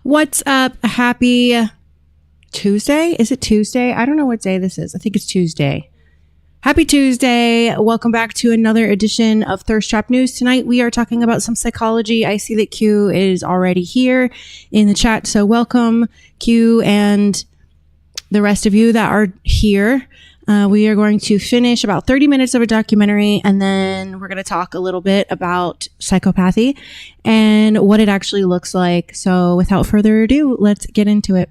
What's up? Happy Tuesday? Is it Tuesday? I don't know what day this is. I think it's Tuesday. Happy Tuesday. Welcome back to another edition of Thirst Trap News. Tonight we are talking about some psychology. I see that Q is already here in the chat. So welcome, Q, and the rest of you that are here. We are going to finish about 30 minutes of a documentary, and then we're going to talk a little bit about psychopathy and what it actually looks like. So without further ado, let's get into it.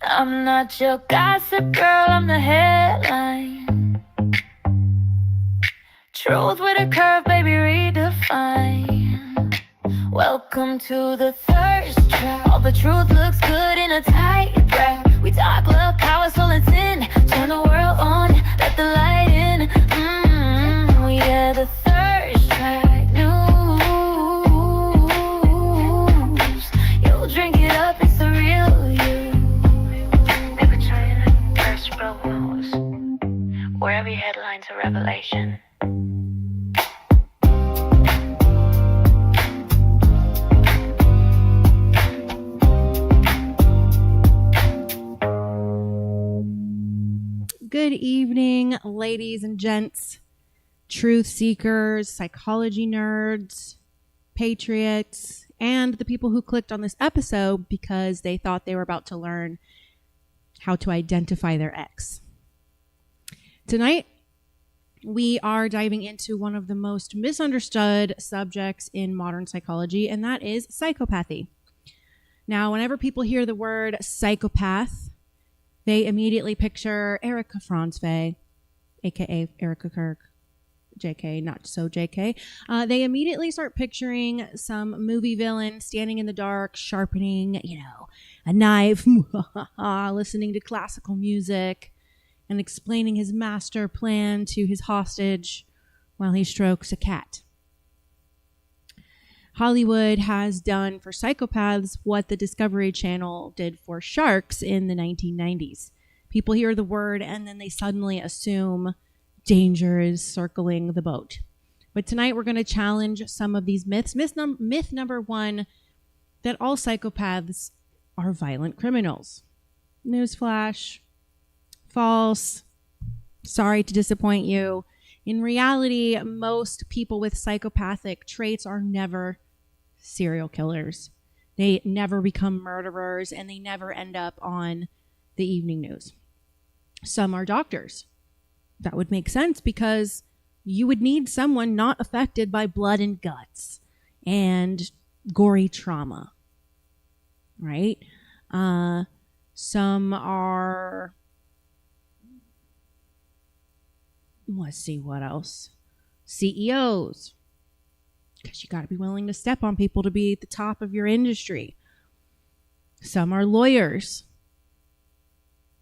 I'm not your gossip girl, I'm the headline. Truth with a curve, baby, redefine. Welcome to the thirst trap. All the truth looks good in a tight wrap. We talk love, power, soul, and sin. Turn the world on, let the light in. Yeah, the thirst trap news. You'll drink it up, it's the real you. Never trying to thirst news, where every headline's a revelation. Good evening, ladies and gents, truth seekers, psychology nerds, patriots, and the people who clicked on this episode because they thought they were about to learn how to identify their ex. Tonight, we are diving into one of the most misunderstood subjects in modern psychology, and that is psychopathy. Now, whenever people hear the word psychopath, they immediately picture Erica Franzwey, aka Erica Kirk, JK, not so JK. They immediately start picturing some movie villain standing in the dark, sharpening, a knife, listening to classical music, and explaining his master plan to his hostage while he strokes a cat. Hollywood has done for psychopaths what the Discovery Channel did for sharks in the 1990s. People hear the word and then they suddenly assume danger is circling the boat. But tonight we're going to challenge some of these myths. Myth number one, that all psychopaths are violent criminals. Newsflash, false. Sorry to disappoint you. In reality, most people with psychopathic traits are never serial killers. They never become murderers, and they never end up on the evening news. Some are doctors. That would make sense because you would need someone not affected by blood and guts and gory trauma, right? Some are, let's see what else. CEOs. Because you got to be willing to step on people to be at the top of your industry. Some are lawyers.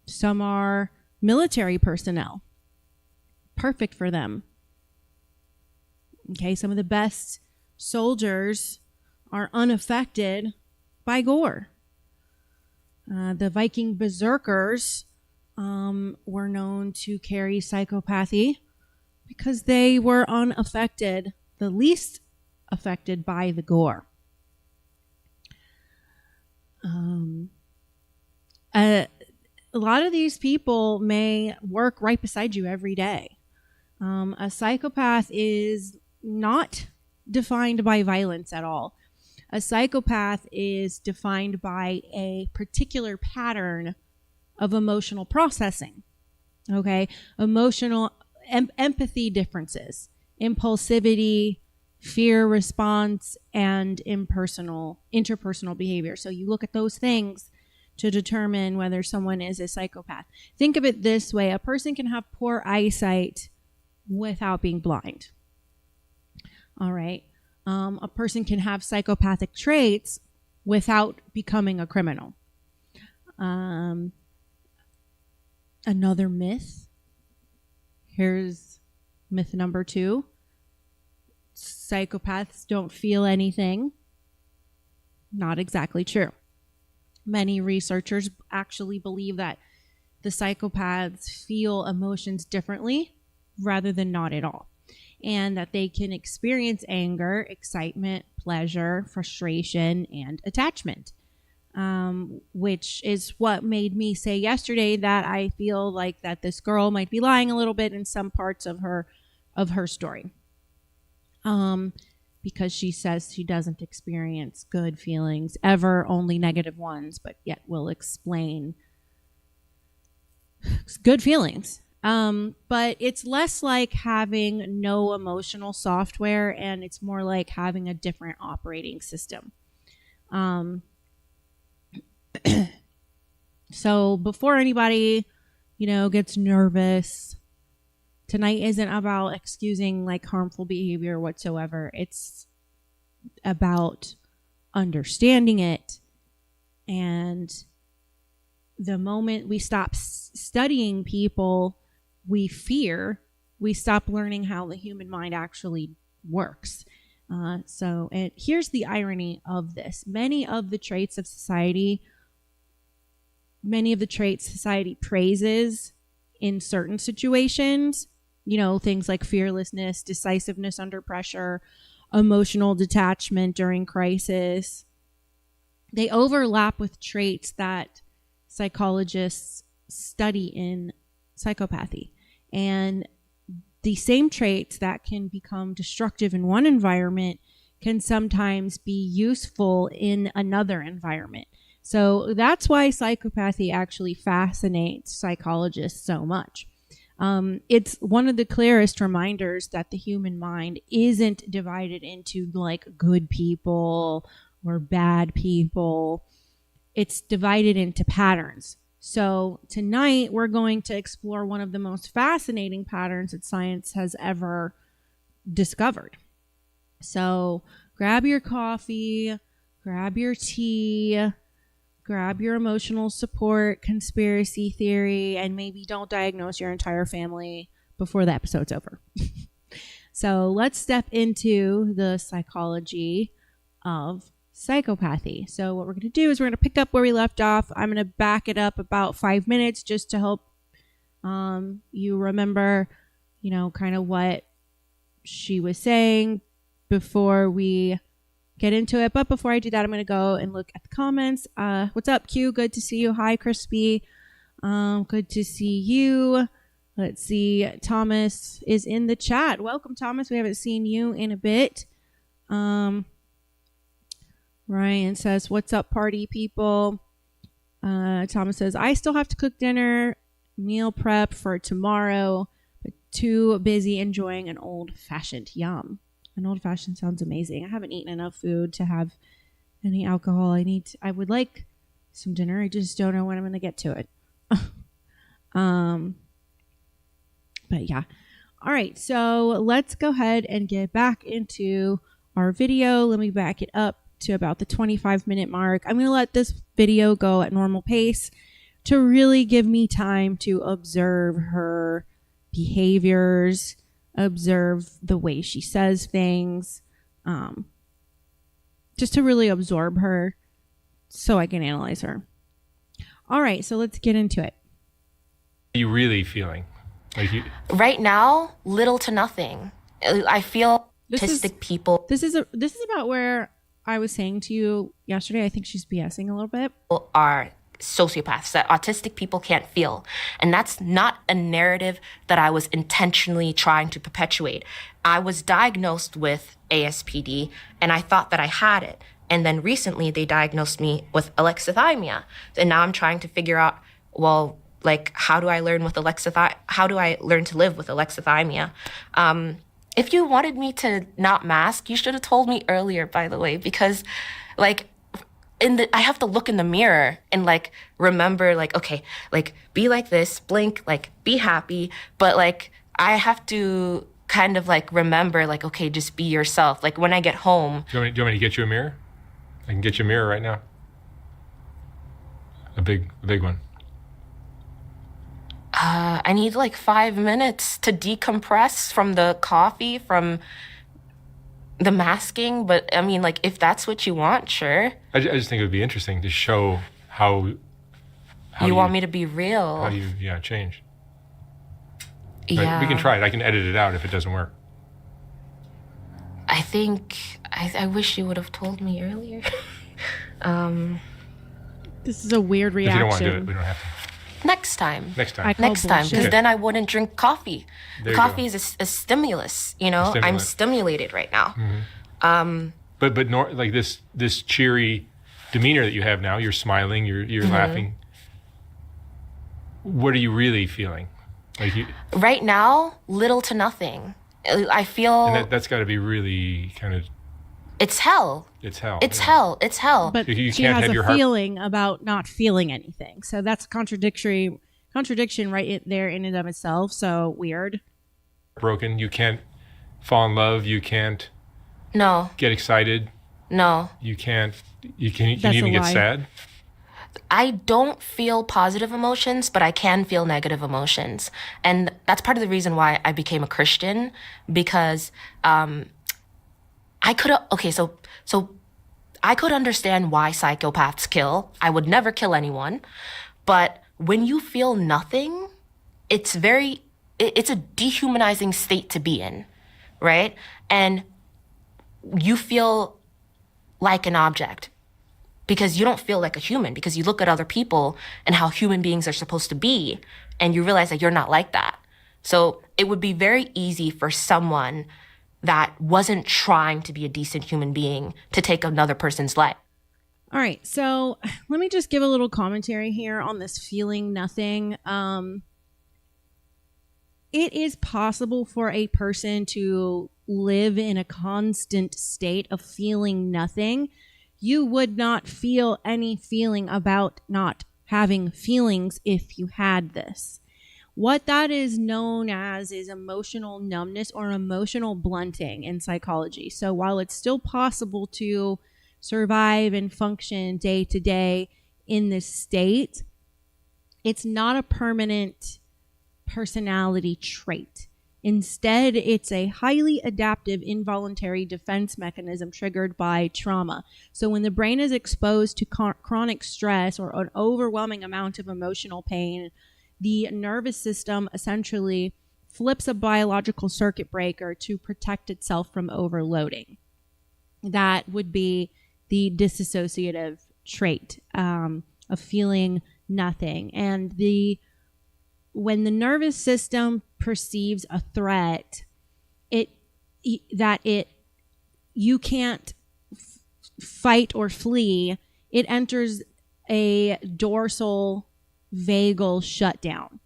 Some are military personnel. Perfect for them. Okay, some of the best soldiers are unaffected by gore. The Viking berserkers were known to carry psychopathy because they were unaffected, the least affected by the gore. A lot of these people may work right beside you every day. A psychopath is not defined by violence at all. A psychopath is defined by a particular pattern of emotional processing. Okay? Emotional empathy differences, impulsivity, fear response, and interpersonal behavior. So you look at those things to determine whether someone is a psychopath. Think of it this way. A person can have poor eyesight without being blind. All right. A person can have psychopathic traits without becoming a criminal. Another myth. Here's myth number 2. Psychopaths don't feel anything. Not exactly true. Many researchers actually believe that the psychopaths feel emotions differently rather than not at all. and that they can experience anger, excitement, pleasure, frustration, and attachment. Which is what made me say yesterday that I feel like that this girl might be lying a little bit in some parts of her story. Because she says she doesn't experience good feelings ever, only negative ones, but yet will explain good feelings. But it's less like having no emotional software, and it's more like having a different operating system. So before anybody, gets nervous, tonight isn't about excusing like harmful behavior whatsoever. It's about understanding it. And the moment we stop studying people we fear, we stop learning how the human mind actually works. So here's the irony of this. Many of the traits society praises in certain situations, things like fearlessness, decisiveness under pressure, emotional detachment during crisis, they overlap with traits that psychologists study in psychopathy. And the same traits that can become destructive in one environment can sometimes be useful in another environment. So that's why psychopathy actually fascinates psychologists so much. It's one of the clearest reminders that the human mind isn't divided into like good people or bad people. It's divided into patterns. So tonight we're going to explore one of the most fascinating patterns that science has ever discovered. So grab your coffee, grab your tea, grab your emotional support, conspiracy theory, and maybe don't diagnose your entire family before the episode's over. So let's step into the psychology of psychopathy. So what we're going to do is we're going to pick up where we left off. I'm going to back it up about 5 minutes just to help you remember, kind of what she was saying before we get into it. But before I do that, I'm going to go and look at the comments. What's up, Q? Good to see you. Hi, Crispy. Good to see you. Let's see. Thomas is in the chat. Welcome, Thomas. We haven't seen you in a bit. Ryan says, what's up, party people? Thomas says, I still have to cook dinner, meal prep for tomorrow, but too busy enjoying an old-fashioned. Yum. An old-fashioned sounds amazing. I haven't eaten enough food to have any alcohol. I would like some dinner. I just don't know when I'm going to get to it. But yeah. All right. So let's go ahead and get back into our video. Let me back it up to about the 25-minute mark. I'm going to let this video go at normal pace to really give me time to observe her behaviors, observe the way she says things, just to really absorb her so I can analyze her. All right, so let's get into it. What are you really feeling? Right now, little to nothing. I feel autistic people. This is about where I was saying to you yesterday. I think she's BSing a little bit. Are sociopaths, that autistic people can't feel. And that's not a narrative that I was intentionally trying to perpetuate. I was diagnosed with ASPD and I thought that I had it. And then recently they diagnosed me with alexithymia. And now I'm trying to figure out, well, like, how do I learn to live with alexithymia? If you wanted me to not mask, you should have told me earlier, by the way, because like I have to look in the mirror and like remember like, okay, like be like this, blink, like be happy. But like I have to kind of like remember like, okay, just be yourself. Like when I get home. Do you want me to get you a mirror? I can get you a mirror right now. A big one. I need like 5 minutes to decompress from the coffee, from the masking. But I mean, like, if that's what you want, sure. I just think it would be interesting to show how you want me to be real. How you change. Yeah. We can try it. I can edit it out if it doesn't work. think I wish you would have told me earlier. This is a weird If you don't want to do reaction. it, we don't have to. Next time. Next time. I call Next time, because bullshit. then I wouldn't drink coffee. There you Coffee go. is a stimulus, you know? I'm stimulant. stimulated right now. But like this cheery demeanor that you have now, you're smiling, you're laughing. What are you really feeling? Like Right now, little to nothing. I feel and that's got to be really kind of it's hell. it's hell. It's yeah. hell. It's hell. But You she can't has have a your heart- feeling about not feeling anything. So that's contradiction right there in and of itself. So weird. Broken. You can't fall in love. You can't No, get excited. no. You can't. You can That's even a get lie. sad. I don't feel positive emotions, but I can feel negative emotions. And that's part of the reason why I became a Christian, because I could so I could understand why psychopaths kill. I would never kill anyone. But when you feel nothing, it's a dehumanizing state to be in, right? And you feel like an object because you don't feel like a human, because you look at other people and how human beings are supposed to be, and you realize that you're not like that. So it would be very easy for someone that wasn't trying to be a decent human being to take another person's life. All right. So let me just give a little commentary here on this feeling nothing. It is possible for a person to live in a constant state of feeling nothing. You would not feel any feeling about not having feelings if you had this. What that is known as is emotional numbness or emotional blunting in psychology. So while it's still possible to survive and function day to day in this state, it's not a permanent personality trait. Instead, it's a highly adaptive involuntary defense mechanism triggered by trauma. So when the brain is exposed to chronic stress or an overwhelming amount of emotional pain, the nervous system essentially flips a biological circuit breaker to protect itself from overloading. That would be the dissociative trait of feeling nothing. And when the nervous system perceives a threat, you can't fight or flee, it enters a dorsal vagal shutdown.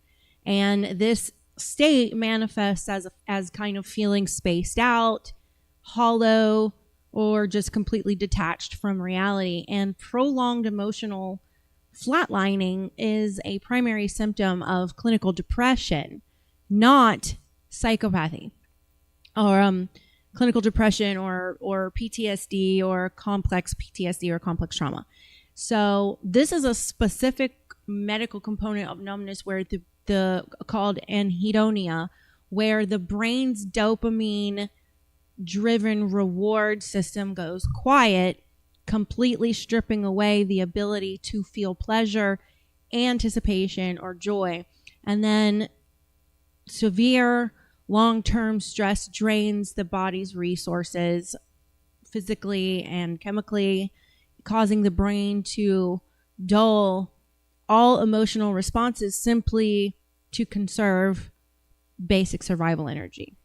And this state manifests as kind of feeling spaced out, hollow, or just completely detached from reality. And prolonged emotional flatlining is a primary symptom of clinical depression, not psychopathy, or clinical depression or PTSD or complex PTSD or complex trauma. So this is a specific medical component of numbness where the called anhedonia, where the brain's dopamine driven reward system goes quiet, completely stripping away the ability to feel pleasure, anticipation, or joy. And then severe long-term stress drains the body's resources physically and chemically, causing the brain to dull all emotional responses simply to conserve basic survival energy.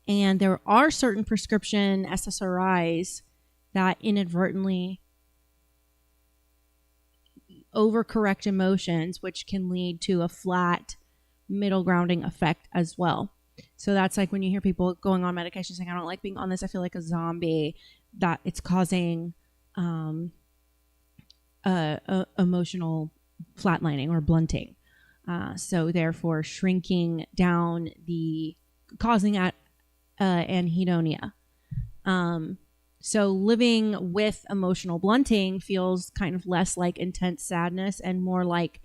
And there are certain prescription SSRIs that inadvertently overcorrect emotions, which can lead to a flat middle grounding effect as well. So that's like when you hear people going on medication saying, I don't like being on this, I feel like a zombie, that it's causing emotional flatlining or blunting. So therefore shrinking down causing anhedonia. So living with emotional blunting feels kind of less like intense sadness and more like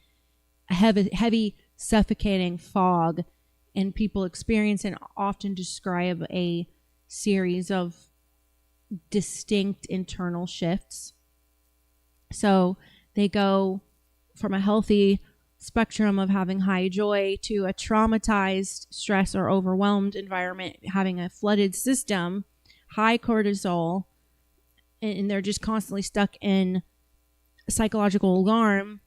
a heavy suffocating fog. And people experience and often describe a series of distinct internal shifts. So they go from a healthy spectrum of having high joy to a traumatized, stress, or overwhelmed environment, having a flooded system high cortisol, and they're just constantly stuck in psychological alarm,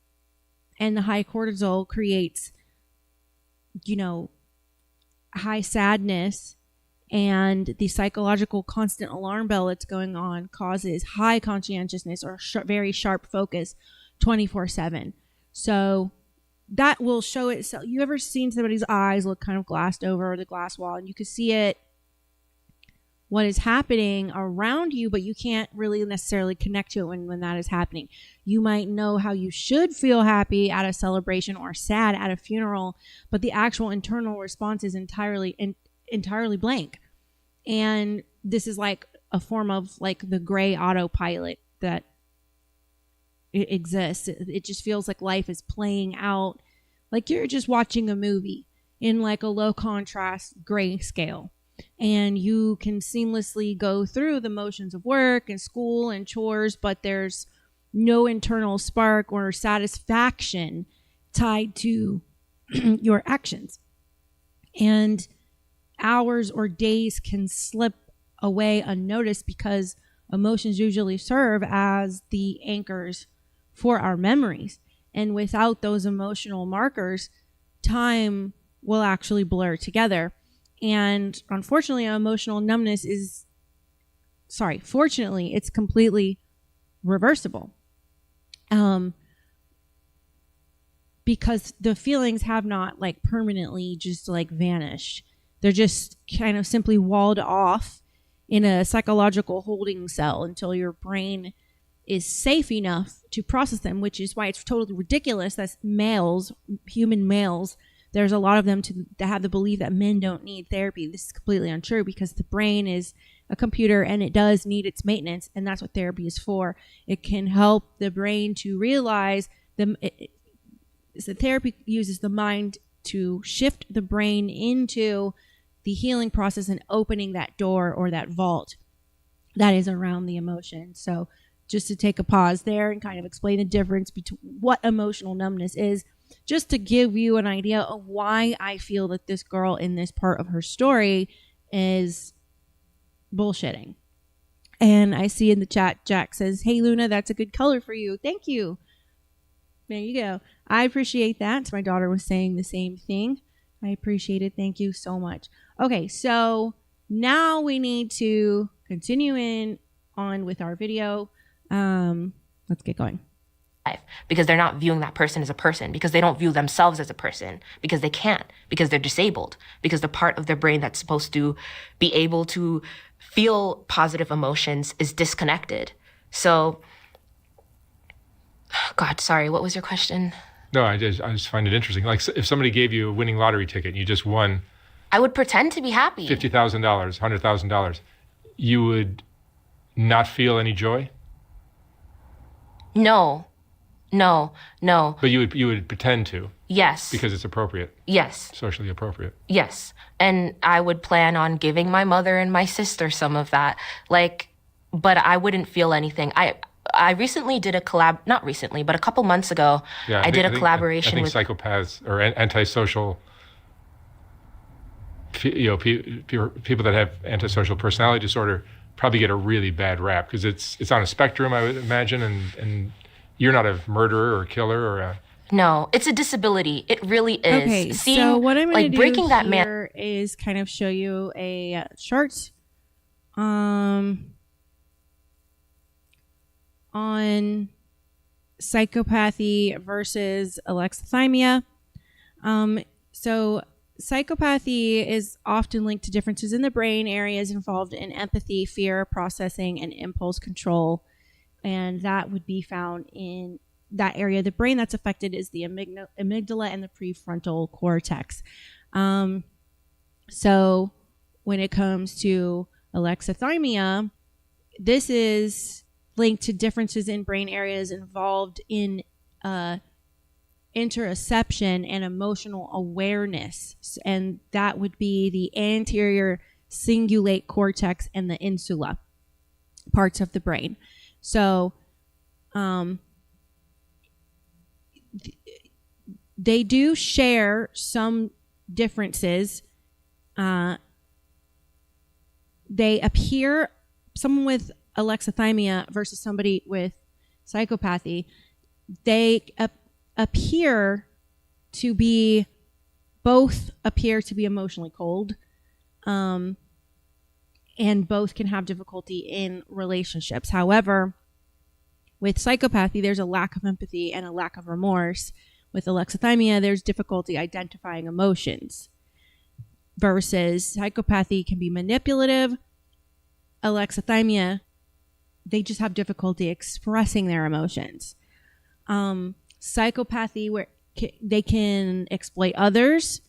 and the high cortisol creates, high sadness, and the psychological constant alarm bell that's going on causes high conscientiousness or very sharp focus 24/7. So that will show itself. You ever seen somebody's eyes look kind of glassed over the glass wall, and you can see it, what is happening around you, but you can't really necessarily connect to it when that is happening. You might know how you should feel happy at a celebration or sad at a funeral, but the actual internal response is entirely blank. And this is like a form of like the gray autopilot that it exists. It just feels like life is playing out like you're just watching a movie in like a low contrast gray scale. And you can seamlessly go through the motions of work and school and chores, but there's no internal spark or satisfaction tied to your actions. And hours or days can slip away unnoticed because emotions usually serve as the anchors for our memories. And without those emotional markers, time will actually blur together. And unfortunately, emotional numbness fortunately, it's completely reversible. Because the feelings have not like permanently just like vanished. They're just kind of simply walled off in a psychological holding cell until your brain is safe enough to process them, which is why it's totally ridiculous that human males, there's a lot of them that have the belief that men don't need therapy. This is completely untrue because the brain is a computer and it does need its maintenance, and that's what therapy is for. It can help the brain to realize the therapy uses the mind to shift the brain into the healing process and opening that door or that vault that is around the emotion. So just to take a pause there and kind of explain the difference between what emotional numbness is, just to give you an idea of why I feel that this girl in this part of her story is bullshitting. And I see in the chat, Jack says, "Hey, Luna, that's a good color for you." Thank you. There you go. I appreciate that. My daughter was saying the same thing. I appreciate it. Thank you so much. Okay, so now we need to continue on with our video. Let's get going. Because they're not viewing that person as a person, because they don't view themselves as a person, because they can't, because they're disabled, because the part of their brain that's supposed to be able to feel positive emotions is disconnected. So, God, sorry, what was your question? No, I just find it interesting. Like if somebody gave you a winning lottery ticket and you just won, I would pretend to be happy. $50,000, $100,000. You would not feel any joy? No. But you would pretend to? Yes. Because it's appropriate? Yes. Socially appropriate? Yes. And I would plan on giving my mother and my sister some of that. But I wouldn't feel anything. I recently did not recently, but a couple months ago, I did a collaboration with... psychopaths or antisocial, people that have antisocial personality disorder probably get a really bad rap because it's on a spectrum, I would imagine, and you're not a murderer or a killer or a... No, it's a disability. It really is. Okay, so what I'm going to do here is kind of show you a chart on psychopathy versus alexithymia. So psychopathy is often linked to differences in the brain areas involved in empathy, fear, processing, and impulse control. And that would be found in that area of the brain that's affected is the amygdala and the prefrontal cortex. So when it comes to alexithymia, this is linked to differences in brain areas involved in interoception and emotional awareness. And that would be the anterior cingulate cortex and the insula parts of the brain. So they do share some differences they appear, someone with alexithymia versus somebody with psychopathy, they appear to be, both appear to be emotionally cold, and both can have difficulty in relationships. However, with psychopathy, there's a lack of empathy and a lack of remorse. With alexithymia, there's difficulty identifying emotions. Versus psychopathy can be manipulative. Alexithymia, they just have difficulty expressing their emotions. Psychopathy, where they can exploit others,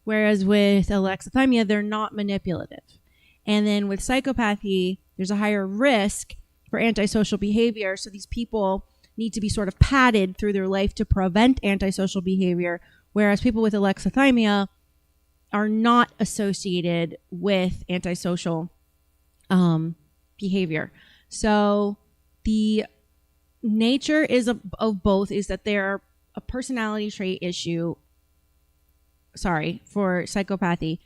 whereas with alexithymia, they're not manipulative. And then with psychopathy, there's a higher risk for antisocial behavior. So these people need to be sort of padded through their life to prevent antisocial behavior, whereas people with alexithymia are not associated with antisocial behavior. So the nature is of both is that they're a personality trait issue, for psychopathy,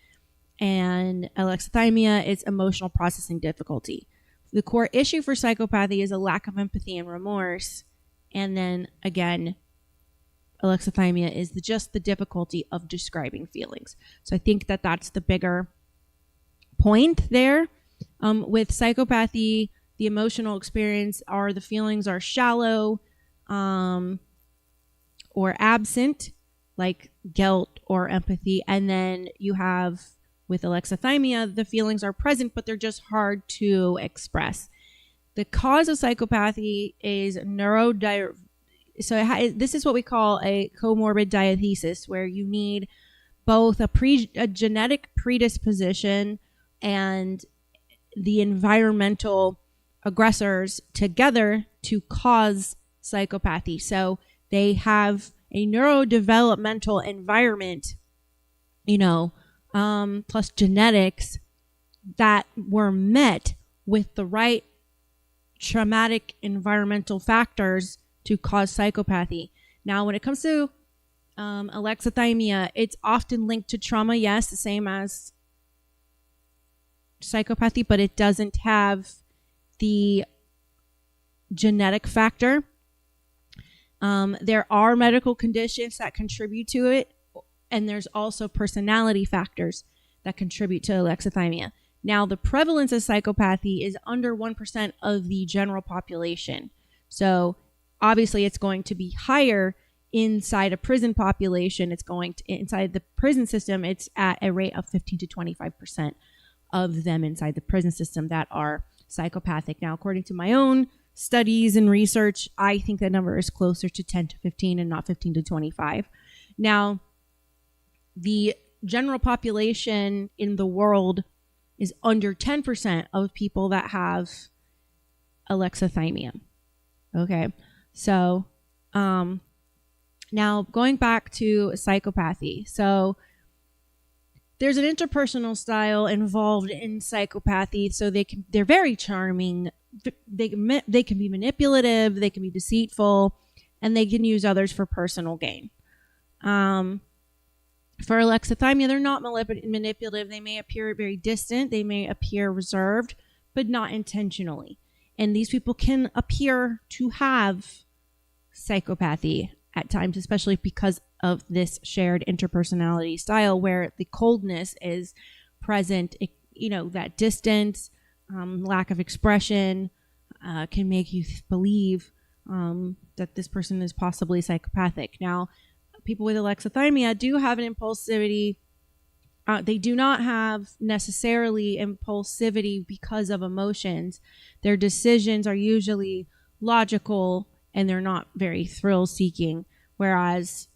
and alexithymia is emotional processing difficulty. The core issue for psychopathy is a lack of empathy and remorse. And then again, alexithymia is just the difficulty of describing feelings. So I think that that's the bigger point there. With psychopathy, the emotional experience are the feelings are shallow or absent, like guilt or empathy. And then you have with alexithymia, the feelings are present, but they're just hard to express. The cause of psychopathy is this is what we call a comorbid diathesis, where you need both a genetic predisposition and the environmental aggressors together to cause psychopathy. So they have a neurodevelopmental environment, plus genetics that were met with the right traumatic environmental factors to cause psychopathy. Now, when it comes to alexithymia, it's often linked to trauma, yes, the same as psychopathy, but it doesn't have the genetic factor. There are medical conditions that contribute to it, and there's also personality factors that contribute to alexithymia. Now, the prevalence of psychopathy is under 1% of the general population. So obviously it's going to be higher inside a prison population. It's going to, inside the prison system, it's at a rate of 15 to 25% of them inside the prison system that are psychopathic. Now, according to my own studies and research, I think that number is closer to 10 to 15 and not 15 to 25. Now, the general population in the world is under 10% of people that have alexithymia. Okay. So, now going back to psychopathy. So there's an interpersonal style involved in psychopathy. So they're very charming. They can be manipulative. They can be deceitful, and they can use others for personal gain. For alexithymia, they're not manipulative. They may appear very distant. They may appear reserved, but not intentionally. And these people can appear to have psychopathy at times, especially because of this shared interpersonality style where the coldness is present. That distance, lack of expression can make you believe that this person is possibly psychopathic. Now, people with alexithymia do have an impulsivity. They do not have necessarily impulsivity because of emotions. Their decisions are usually logical and they're not very thrill-seeking, whereas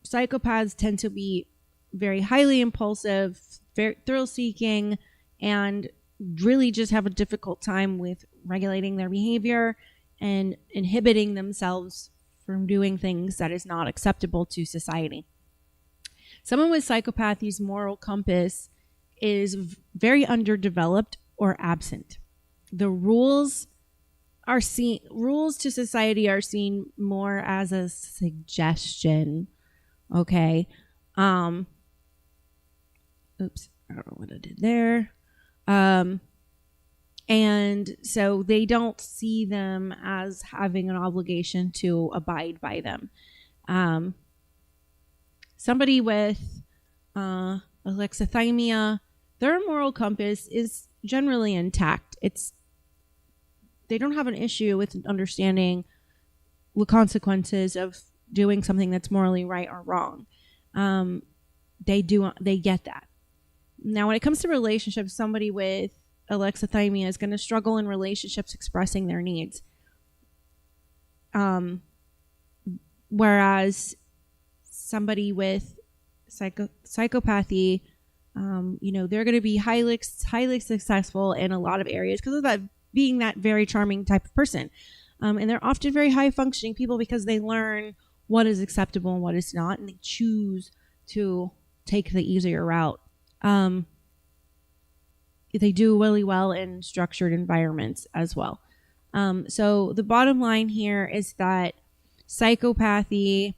psychopaths tend to be very highly impulsive, very thrill-seeking, and really just have a difficult time with regulating their behavior and inhibiting themselves from doing things that is not acceptable to society. Someone with psychopathy's moral compass is very underdeveloped or absent. The rules to society are seen more as a suggestion. Okay. Oops, I don't know what I did there. And so they don't see them as having an obligation to abide by them. Somebody with alexithymia, their moral compass is generally intact. They don't have an issue with understanding the consequences of doing something that's morally right or wrong. They get that. Now, when it comes to relationships, somebody with alexithymia is going to struggle in relationships expressing their needs. Whereas somebody with psychopathy, they're going to be highly successful in a lot of areas because of that being that very charming type of person. And they're often very high functioning people because they learn what is acceptable and what is not, and they choose to take the easier route. They do really well in structured environments as well. So the bottom line here is that psychopathy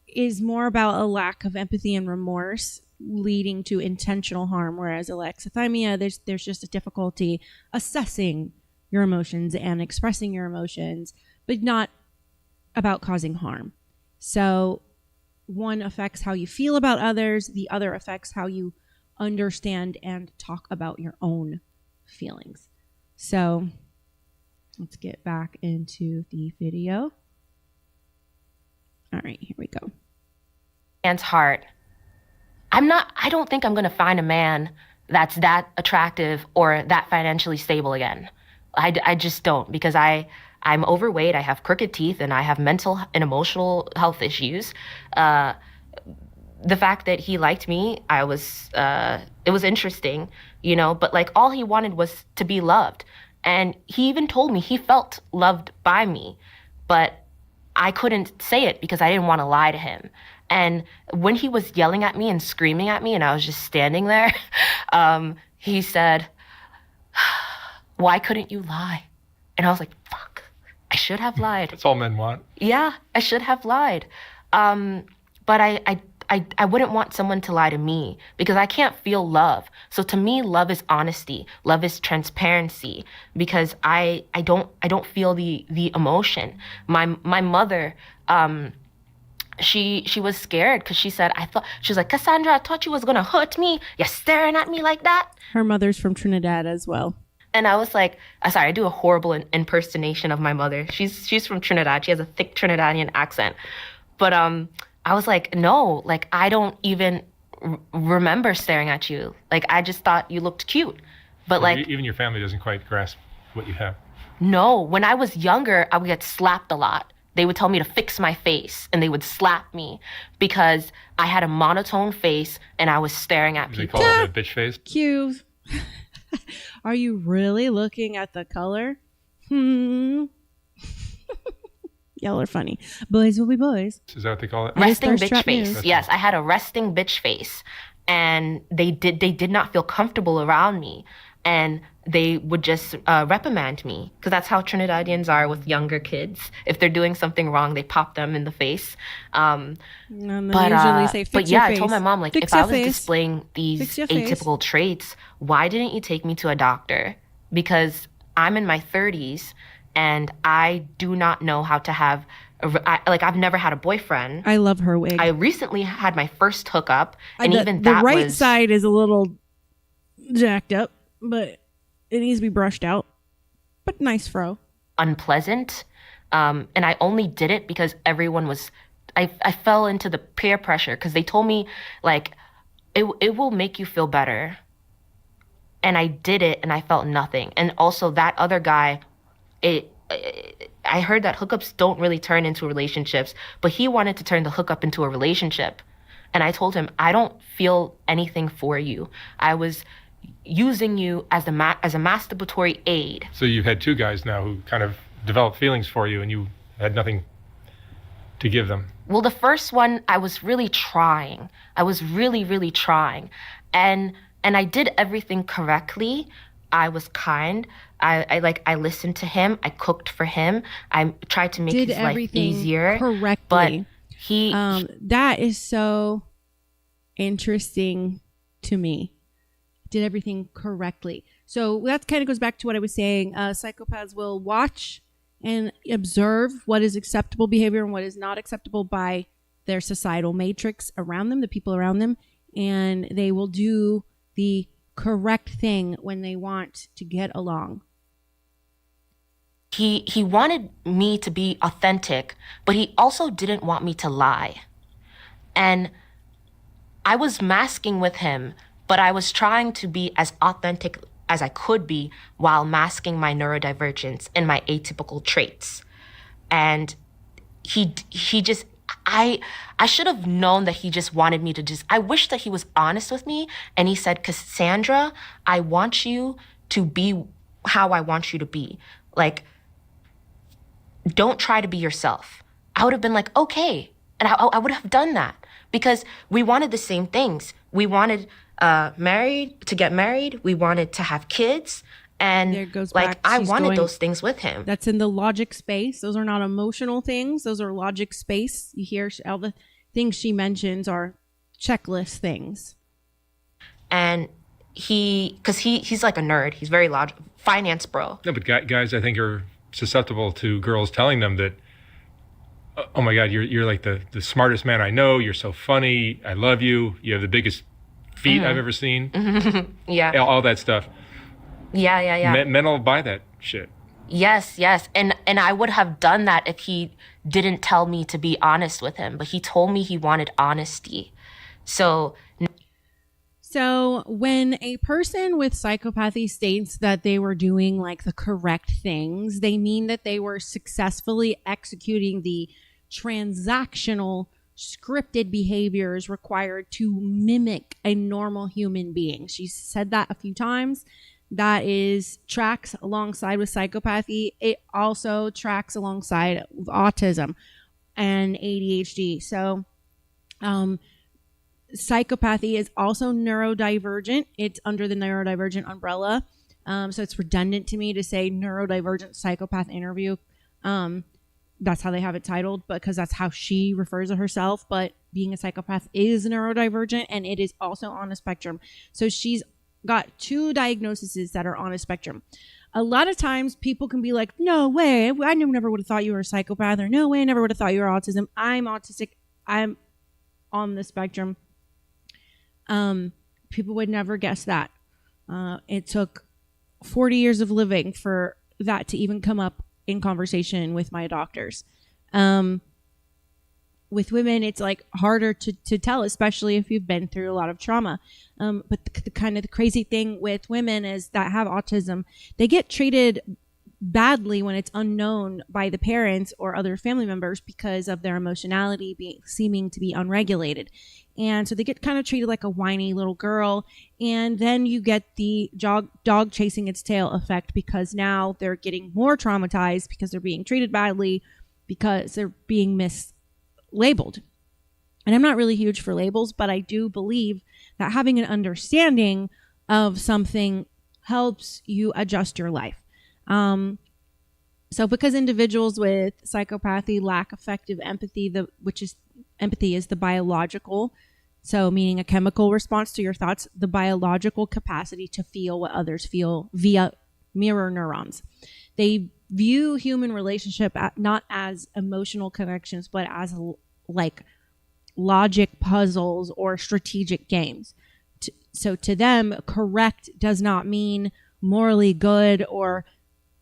is more about a lack of empathy and remorse leading to intentional harm, whereas alexithymia, there's just a difficulty assessing your emotions and expressing your emotions, but not about causing harm. So one affects how you feel about others, the other affects how you understand and talk about your own feelings. So let's get back into the video. All right, here we go. Man's heart. I don't think I'm going to find a man that's that attractive or that financially stable again. I just don't, because I'm overweight, I have crooked teeth, and I have mental and emotional health issues. The fact that he liked me, it was interesting, but like all he wanted was to be loved. And he even told me he felt loved by me, but I couldn't say it because I didn't want to lie to him. And when he was yelling at me and screaming at me and I was just standing there, he said, "Why couldn't you lie?" And I was like, fuck, I should have lied. That's all men want. Yeah, I should have lied. But I wouldn't want someone to lie to me because I can't feel love. So to me, love is honesty. Love is transparency, because I don't feel the emotion. My mother, she was scared because she said, she was like, "Cassandra, I thought you was gonna hurt me. You're staring at me like that." Her mother's from Trinidad as well. And I was like, sorry, I do a horrible impersonation of my mother. She's from Trinidad. She has a thick Trinidadian accent. But I was like, no, like I don't even remember staring at you. Like I just thought you looked cute. But So like even your family doesn't quite grasp what you have. No, when I was younger, I would get slapped a lot. They would tell me to fix my face and they would slap me because I had a monotone face and I was staring at They people. call it a bitch face. Cute. Are you really looking at the color? Y'all are funny. Boys will be boys. Is that what they call it? Resting Thirst bitch trap face. news. Yes, I had a resting bitch face. And they did not feel comfortable around me. And they would just reprimand me, because that's how Trinidadians are with younger kids. If they're doing something wrong, they pop them in the face. And they usually say, "Fix your yeah, face. I told my mom, like, Fix if I your was face. displaying these Fix your face." atypical traits, why didn't you take me to a doctor? Because I'm in my 30s and I do not know how to have I've never had a boyfriend. I love her wig. I recently had my first hookup, and even the that right was side is a little jacked up, but it needs to be brushed out. But nice fro. unpleasant. And I only did it because everyone was, I fell into the peer pressure because they told me, like, it will make you feel better. And I did it and I felt nothing. And also that other guy, I heard that hookups don't really turn into relationships, but he wanted to turn the hookup into a relationship. And I told him, I don't feel anything for you. I was using you as a masturbatory aid. So you've had two guys now who kind of developed feelings for you and you had nothing to give them. Well, the first one, I was really trying. I was really, really trying. And I did everything correctly. I was kind. I listened to him. I cooked for him. I tried to make his life easier. Correctly. But he that is so interesting to me did everything correctly. So that kind of goes back to what I was saying. Psychopaths will watch and observe what is acceptable behavior and what is not acceptable by their societal matrix around them, the people around them, and they will do the correct thing when they want to get along. He wanted me to be authentic, but he also didn't want me to lie. And I was masking with him, but I was trying to be as authentic as I could be while masking my neurodivergence and my atypical traits. And he just, I should have known that he just wanted me to just, I wish that he was honest with me. And he said, Cassandra, I want you to be how I want you to be. Like, don't try to be yourself. I would have been like, okay. And I would have done that because we wanted the same things. We wanted to get married. We wanted to have kids. And there goes like, back. I wanted those things with him. That's in the logic space. Those are not emotional things. Those are logic space. You hear all the things she mentions are checklist things. And because he's like a nerd. He's very finance bro. No, but guys, I think are susceptible to girls telling them that, oh my God, you're like the smartest man I know. You're so funny. I love you. You have the biggest feet I've ever seen. Yeah. All that stuff. Yeah. Men will buy that shit. Yes. And I would have done that if he didn't tell me to be honest with him, but he told me he wanted honesty. So when a person with psychopathy states that they were doing like the correct things, they mean that they were successfully executing the transactional scripted behaviors required to mimic a normal human being. She said that a few times. That tracks alongside with psychopathy. It also tracks alongside with autism and ADHD. So, psychopathy is also neurodivergent. It's under the neurodivergent umbrella. So it's redundant to me to say neurodivergent psychopath interview. That's how they have it titled, because that's how she refers to herself. But being a psychopath is neurodivergent, and it is also on a spectrum. So she's got 2 diagnoses that are on a spectrum. A lot of times people can be like, no way, I never would have thought you were a psychopath, or no way, I never would have thought you were autism. I'm autistic. I'm on the spectrum. People would never guess that. It took 40 years of living for that to even come up in conversation with my doctors. With women, it's like harder to tell, especially if you've been through a lot of trauma. But the kind of the crazy thing with women is that have autism, they get treated badly when it's unknown by the parents or other family members because of their emotionality seeming to be unregulated. And so they get kind of treated like a whiny little girl. And then you get the dog chasing its tail effect, because now they're getting more traumatized because they're being treated badly, because they're being mislabeled. And I'm not really huge for labels, but I do believe that having an understanding of something helps you adjust your life. So because individuals with psychopathy lack effective empathy, empathy is the biological, so meaning a chemical response to your thoughts, the biological capacity to feel what others feel via mirror neurons. They view human relationship not as emotional connections, but as like logic puzzles or strategic games. So to them, correct does not mean morally good or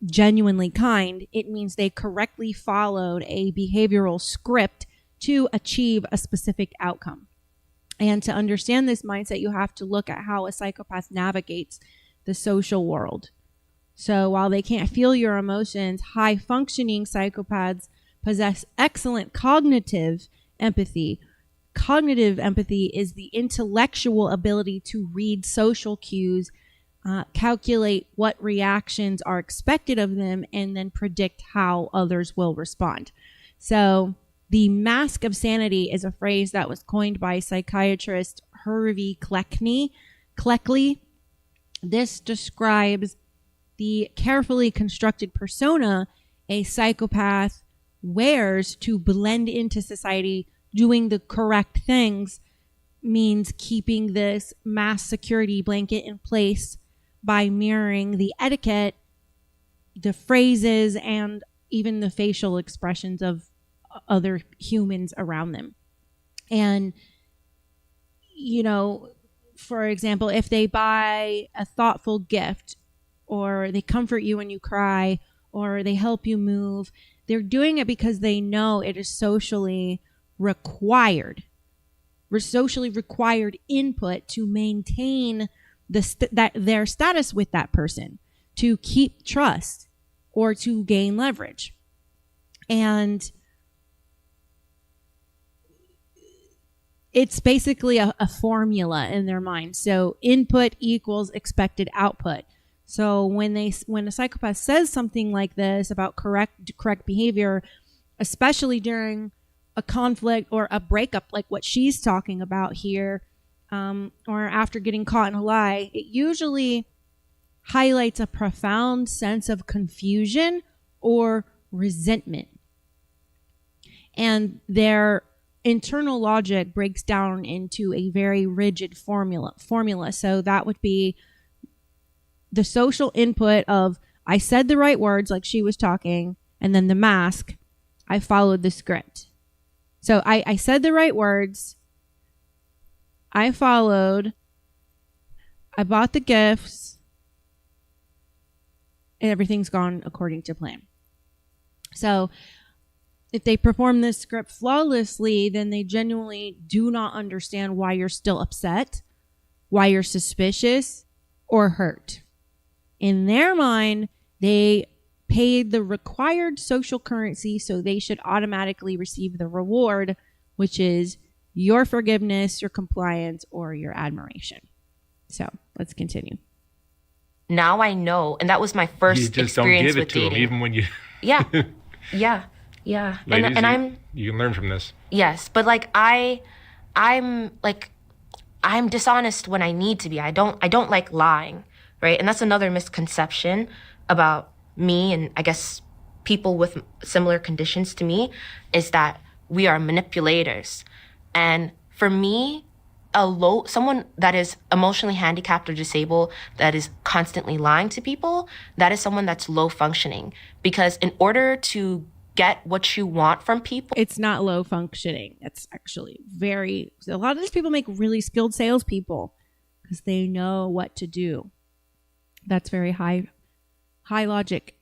genuinely kind. It means they correctly followed a behavioral script to achieve a specific outcome. And to understand this mindset, you have to look at how a psychopath navigates the social world. So while they can't feel your emotions, high-functioning psychopaths possess excellent cognitive empathy. Cognitive empathy is the intellectual ability to read social cues, calculate what reactions are expected of them, and then predict how others will respond. So the mask of sanity is a phrase that was coined by psychiatrist Hervey Cleckley. This describes the carefully constructed persona a psychopath wears to blend into society, doing the correct things means keeping this mass security blanket in place by mirroring the etiquette, the phrases, and even the facial expressions of other humans around them. And, you know, for example, if they buy a thoughtful gift, or they comfort you when you cry, or they help you move, they're doing it because they know it is socially required. Socially required input to maintain their status with that person, to keep trust, or to gain leverage. And it's basically a formula in their mind. So input equals expected output. So when a psychopath says something like this about correct behavior, especially during a conflict or a breakup, like what she's talking about here, or after getting caught in a lie, it usually highlights a profound sense of confusion or resentment. And their internal logic breaks down into a very rigid formula. So that would be the social input of, I said the right words like she was talking, and then the mask, I followed the script. So I said the right words, I followed, I bought the gifts, and everything's gone according to plan. So if they perform this script flawlessly, then they genuinely do not understand why you're still upset, why you're suspicious, or hurt. In their mind, they paid the required social currency, so they should automatically receive the reward, which is your forgiveness, your compliance, or your admiration. So let's continue. Now I know, and that was my first you just experience don't give it with to dating. them, even when you. Yeah. Ladies, and you can learn from this. Yes, but like I'm dishonest when I need to be. I don't like lying, right? And that's another misconception about me, and I guess people with similar conditions to me, is that we are manipulators. And for me, someone that is emotionally handicapped or disabled that is constantly lying to people, that is someone that's low functioning. Because in order to get what you want from people, it's not low functioning. It's actually a lot of these people make really skilled salespeople because they know what to do. That's very high logic.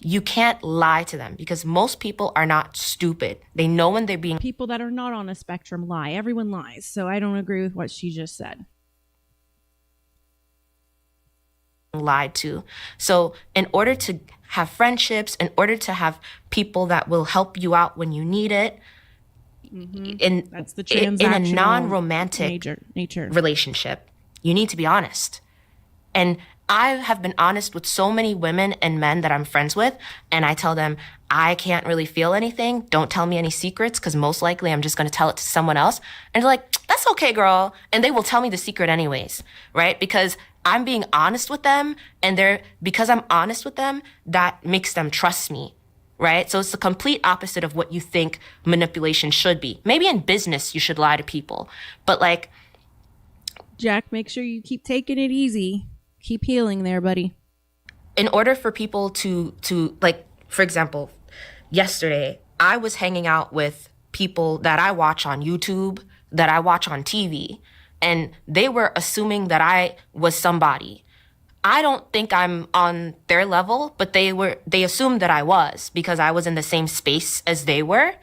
You can't lie to them because most people are not stupid. They know when they're being People that are not on a spectrum lie. Everyone lies. So I don't agree with what she just said. lied to. So in order to have friendships, in order to have people that will help you out when you need it, That's the in a transactional non-romantic nature relationship, you need to be honest. And I have been honest with so many women and men that I'm friends with, and I tell them, I can't really feel anything. Don't tell me any secrets, because most likely I'm just going to tell it to someone else. And they're like, that's okay, girl. And they will tell me the secret anyways, right? Because I'm being honest with them, and because I'm honest with them, that makes them trust me, right? So it's the complete opposite of what you think manipulation should be. Maybe in business, you should lie to people, but like, Jack, make sure you keep taking it easy. Keep healing there, buddy. In order for people to like, for example, yesterday, I was hanging out with people that I watch on YouTube, that I watch on TV, and they were assuming that I was somebody. I don't think I'm on their level, but they assumed that I was, because I was in the same space as they were.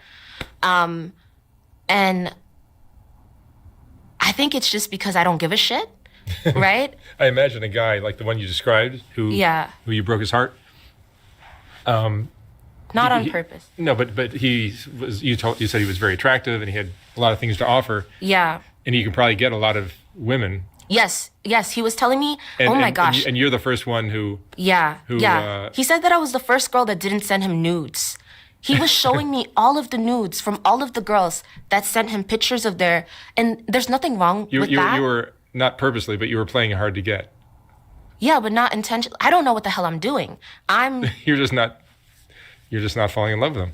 And I think it's just because I don't give a shit. Right? I imagine a guy like the one you described who you broke his heart. Not on purpose. No, but he was. You said he was very attractive and he had a lot of things to offer. Yeah. And he could probably get a lot of women. Yes. He was telling me. Oh my gosh. And you're the first one who. Yeah. Who, he said that I was the first girl that didn't send him nudes. He was showing me all of the nudes from all of the girls that sent him pictures of their. And there's nothing wrong with that. You were. Not purposely, but you were playing hard to get. Yeah, but not intentionally. I don't know what the hell I'm doing. You're just not falling in love with them.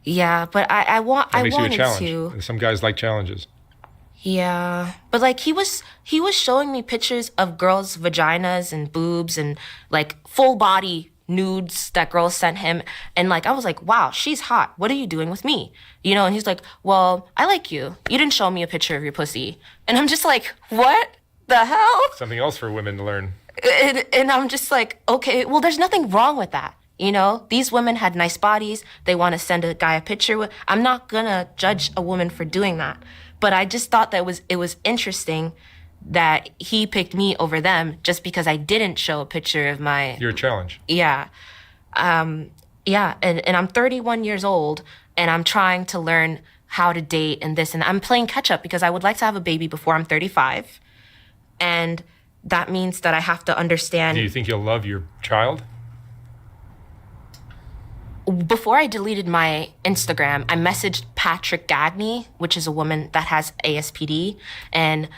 Yeah, but I That makes you a wanted challenge. to. And some guys like challenges. Yeah, but like he was showing me pictures of girls' vaginas and boobs and like full body nudes that girls sent him, and like I was like, wow, she's hot. What are you doing with me? You know? And he's like, well, I like you. You didn't show me a picture of your pussy, and I'm just like, what the hell? Something else for women to learn. And I'm just like, okay, well, there's nothing wrong with that. You know, these women had nice bodies. They want to send a guy a picture with. I'm not gonna judge a woman for doing that. But I just thought that it was interesting that he picked me over them just because I didn't show a picture of my. You're a challenge. Yeah. Yeah. And I'm 31 years old and I'm trying to learn how to date and this. And I'm playing catch up because I would like to have a baby before I'm 35. And that means that I have to understand. Do you think you'll love your child? Before I deleted my Instagram, I messaged Patrick Gagney, which is a woman that has ASPD, and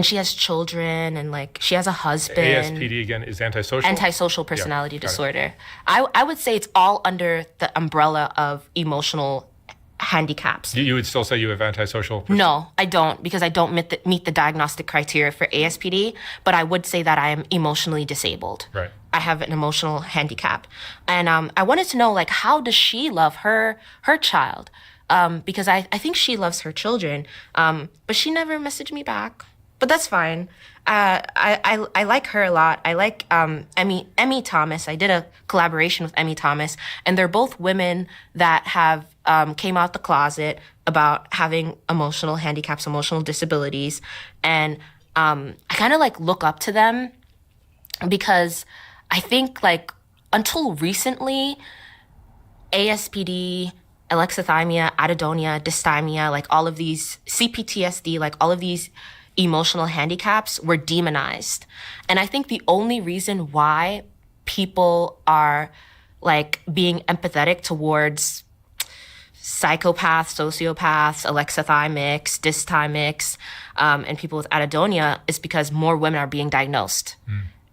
she has children, and like she has a husband. ASPD again is antisocial. Antisocial personality disorder. It. I would say it's all under the umbrella of emotional handicaps. You would still say you have antisocial? No, I don't, because I don't meet the diagnostic criteria for ASPD, but I would say that I am emotionally disabled. Right. I have an emotional handicap. And I wanted to know, like, how does she love her child? Because I think she loves her children, but she never messaged me back. But that's fine. I like her a lot. I like Emmy Thomas. I did a collaboration with Emmy Thomas, and they're both women that have came out the closet about having emotional handicaps, emotional disabilities, and I kind of like look up to them because I think like until recently, ASPD, alexithymia, anhedonia, dysthymia, like all of these CPTSD, like all of these emotional handicaps were demonized. And I think the only reason why people are like being empathetic towards psychopaths, sociopaths, alexithymics, dysthymics, and people with anhedonia is because more women are being diagnosed.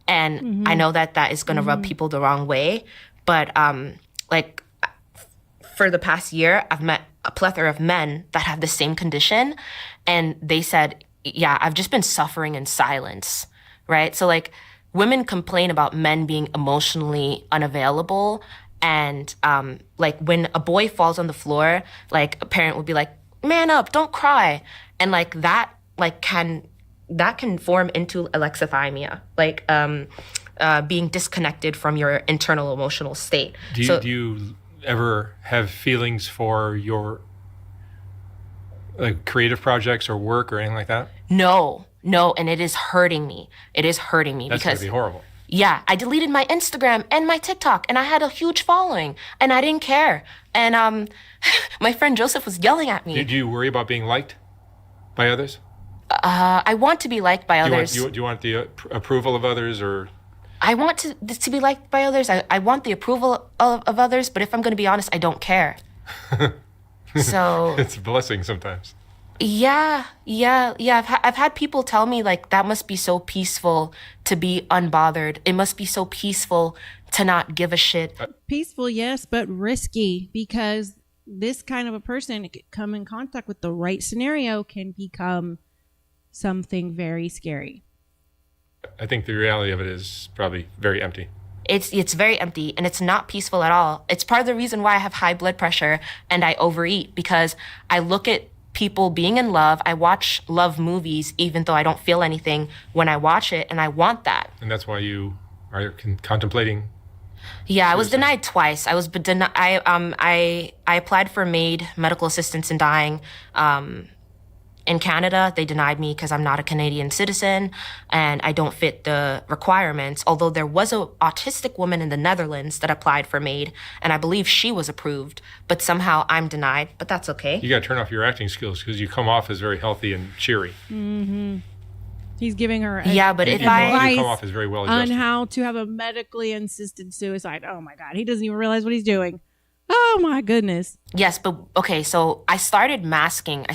And I know that is going to rub people the wrong way, but like for the past year, I've met a plethora of men that have the same condition, and they said, yeah, I've just been suffering in silence, right? So like women complain about men being emotionally unavailable, and like when a boy falls on the floor, like a parent would be like, man up, don't cry. And like that can form into alexithymia, like being disconnected from your internal emotional state. Do you ever have feelings for your like creative projects or work or anything like that? No, and it is hurting me. That's because gonna be horrible. Yeah, I deleted my Instagram and my TikTok, and I had a huge following, and I didn't care. And my friend Joseph was yelling at me. Do you worry about being liked by others? I want to be liked by others. Do you want the approval of others, or? I want to be liked by others. I want the approval of others, but if I'm going to be honest, I don't care. So it's a blessing sometimes. Yeah. I've had people tell me like that must be so peaceful to be unbothered. It must be so peaceful to not give a shit. Peaceful, yes, but risky, because this kind of a person could come in contact with the right scenario can become something very scary. I think the reality of it is probably very empty. It's very empty, and it's not peaceful at all. It's part of the reason why I have high blood pressure and I overeat, because I look at people being in love. I watch love movies even though I don't feel anything when I watch it, and I want that. And that's why you are contemplating. Yeah, I was denied twice. I applied for MAID, medical assistance in dying. In Canada, they denied me because I'm not a Canadian citizen and I don't fit the requirements. Although there was an autistic woman in the Netherlands that applied for MAID, and I believe she was approved, but somehow I'm denied. But that's okay. You got to turn off your acting skills because you come off as very healthy and cheery. Mm-hmm. He's giving her but if you come off as very well on adjusted. how to have a medically assisted suicide. Oh my God, he doesn't even realize what he's doing. Oh my goodness. Yes, but okay, so I started masking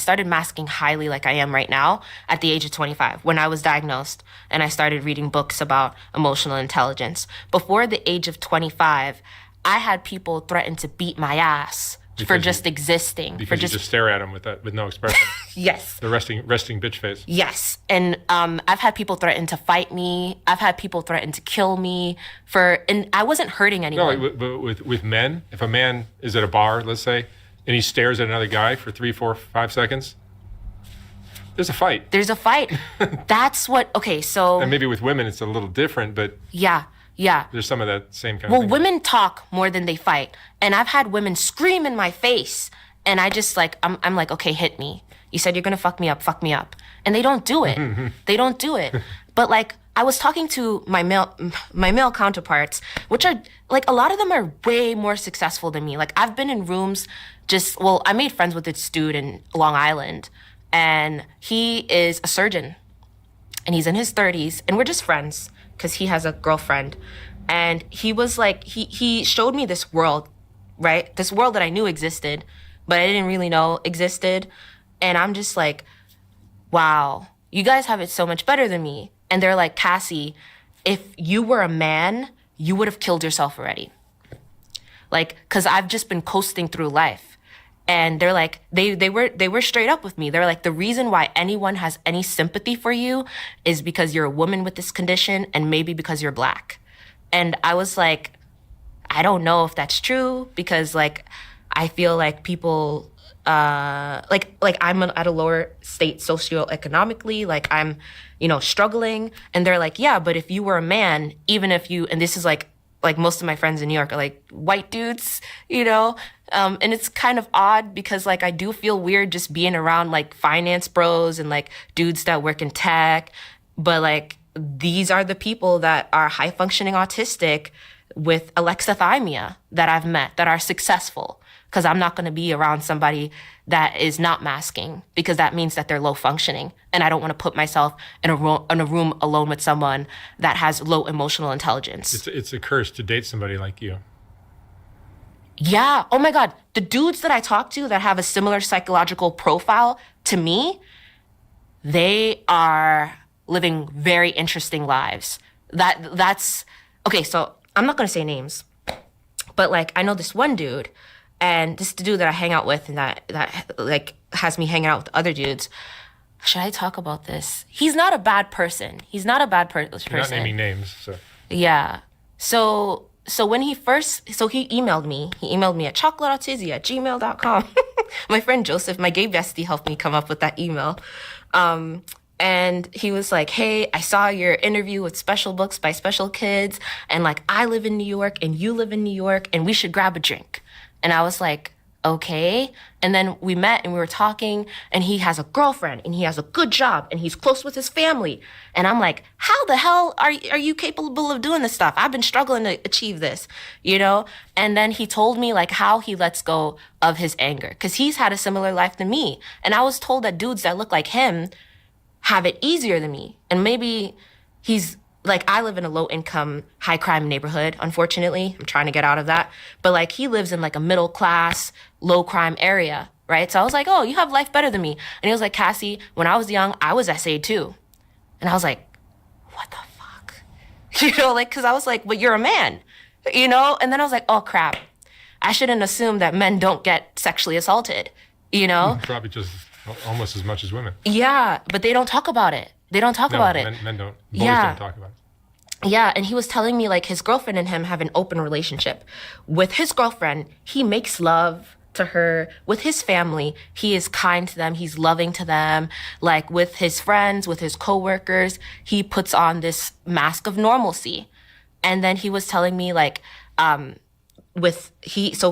highly like I am right now at the age of 25 when I was diagnosed, and I started reading books about emotional intelligence. Before the age of 25, I had people threaten to beat my ass for just existing. Because you just stare at them with no expression. Yes. The resting bitch face. Yes. And I've had people threaten to fight me. I've had people threaten to kill me and I wasn't hurting anyone. No, but with men, if a man is at a bar, let's say, and he stares at another guy for 3, 4, 5 seconds, there's a fight. There's a fight. That's what, okay, so. And maybe with women it's a little different, but. Yeah. There's some of that same kind of thing. Well, women talk more than they fight. And I've had women scream in my face. And I just like, I'm like, okay, hit me. You said you're going to fuck me up. And they don't do it. They don't do it. But like, I was talking to my male counterparts, which are like, a lot of them are way more successful than me. Like I've been in rooms I made friends with this dude in Long Island, and he is a surgeon and he's in his 30s and we're just friends because he has a girlfriend. And he was like, he showed me this world, right? This world that I knew existed, but I didn't really know existed. And I'm just like, wow, you guys have it so much better than me. And they're like, Cassie, if you were a man, you would have killed yourself already. Like, cause I've just been coasting through life. And they're like, they were straight up with me. They're like, the reason why anyone has any sympathy for you is because you're a woman with this condition and maybe because you're Black. And I was like, I don't know if that's true, because like, I feel like people, like I'm at a lower state socioeconomically, like I'm, struggling. And they're like, yeah, but if you were a man, even if you, and this is like most of my friends in New York are like white dudes, and it's kind of odd because like I do feel weird just being around like finance bros and like dudes that work in tech, but like these are the people that are high functioning autistic with alexithymia that I've met that are successful, because I'm not going to be around somebody that is not masking, because that means that they're low functioning. And I don't want to put myself in a room alone with someone that has low emotional intelligence. It's a curse to date somebody like you. Yeah. Oh my God. The dudes that I talk to that have a similar psychological profile to me, they are living very interesting lives. That's okay. So I'm not going to say names, but like, I know this one dude, and this is the dude that I hang out with, and that like has me hanging out with other dudes. Should I talk about this? He's not a bad person. He's not a bad person. You're not naming names, so. Yeah. So when he emailed me. He emailed me at chocolateautism@gmail.com. My friend Joseph, my gay bestie, helped me come up with that email. And he was like, hey, I saw your interview with Special Books by Special Kids, and like I live in New York and you live in New York, and we should grab a drink. And I was like, okay. And then we met and we were talking, and he has a girlfriend and he has a good job and he's close with his family. And I'm like, how the hell are you capable of doing this stuff? I've been struggling to achieve this, And then he told me like how he lets go of his anger, because he's had a similar life than me. And I was told that dudes that look like him have it easier than me. And maybe he's like, I live in a low income, high crime neighborhood, unfortunately. I'm trying to get out of that. But like, he lives in like a middle class, low crime area, right? So I was like, oh, you have life better than me. And he was like, Cassie, when I was young, I was SA'd too. And I was like, what the fuck? Like, cause I was like, but you're a man, And then I was like, oh crap. I shouldn't assume that men don't get sexually assaulted, Probably just almost as much as women. Yeah, but they don't talk about it. They don't talk about it. Men don't. Boys don't talk about it. Yeah, and he was telling me like his girlfriend and him have an open relationship. With his girlfriend, he makes love to her. With his family, he is kind to them. He's loving to them. Like with his friends, with his coworkers, he puts on this mask of normalcy. And then he was telling me like, he's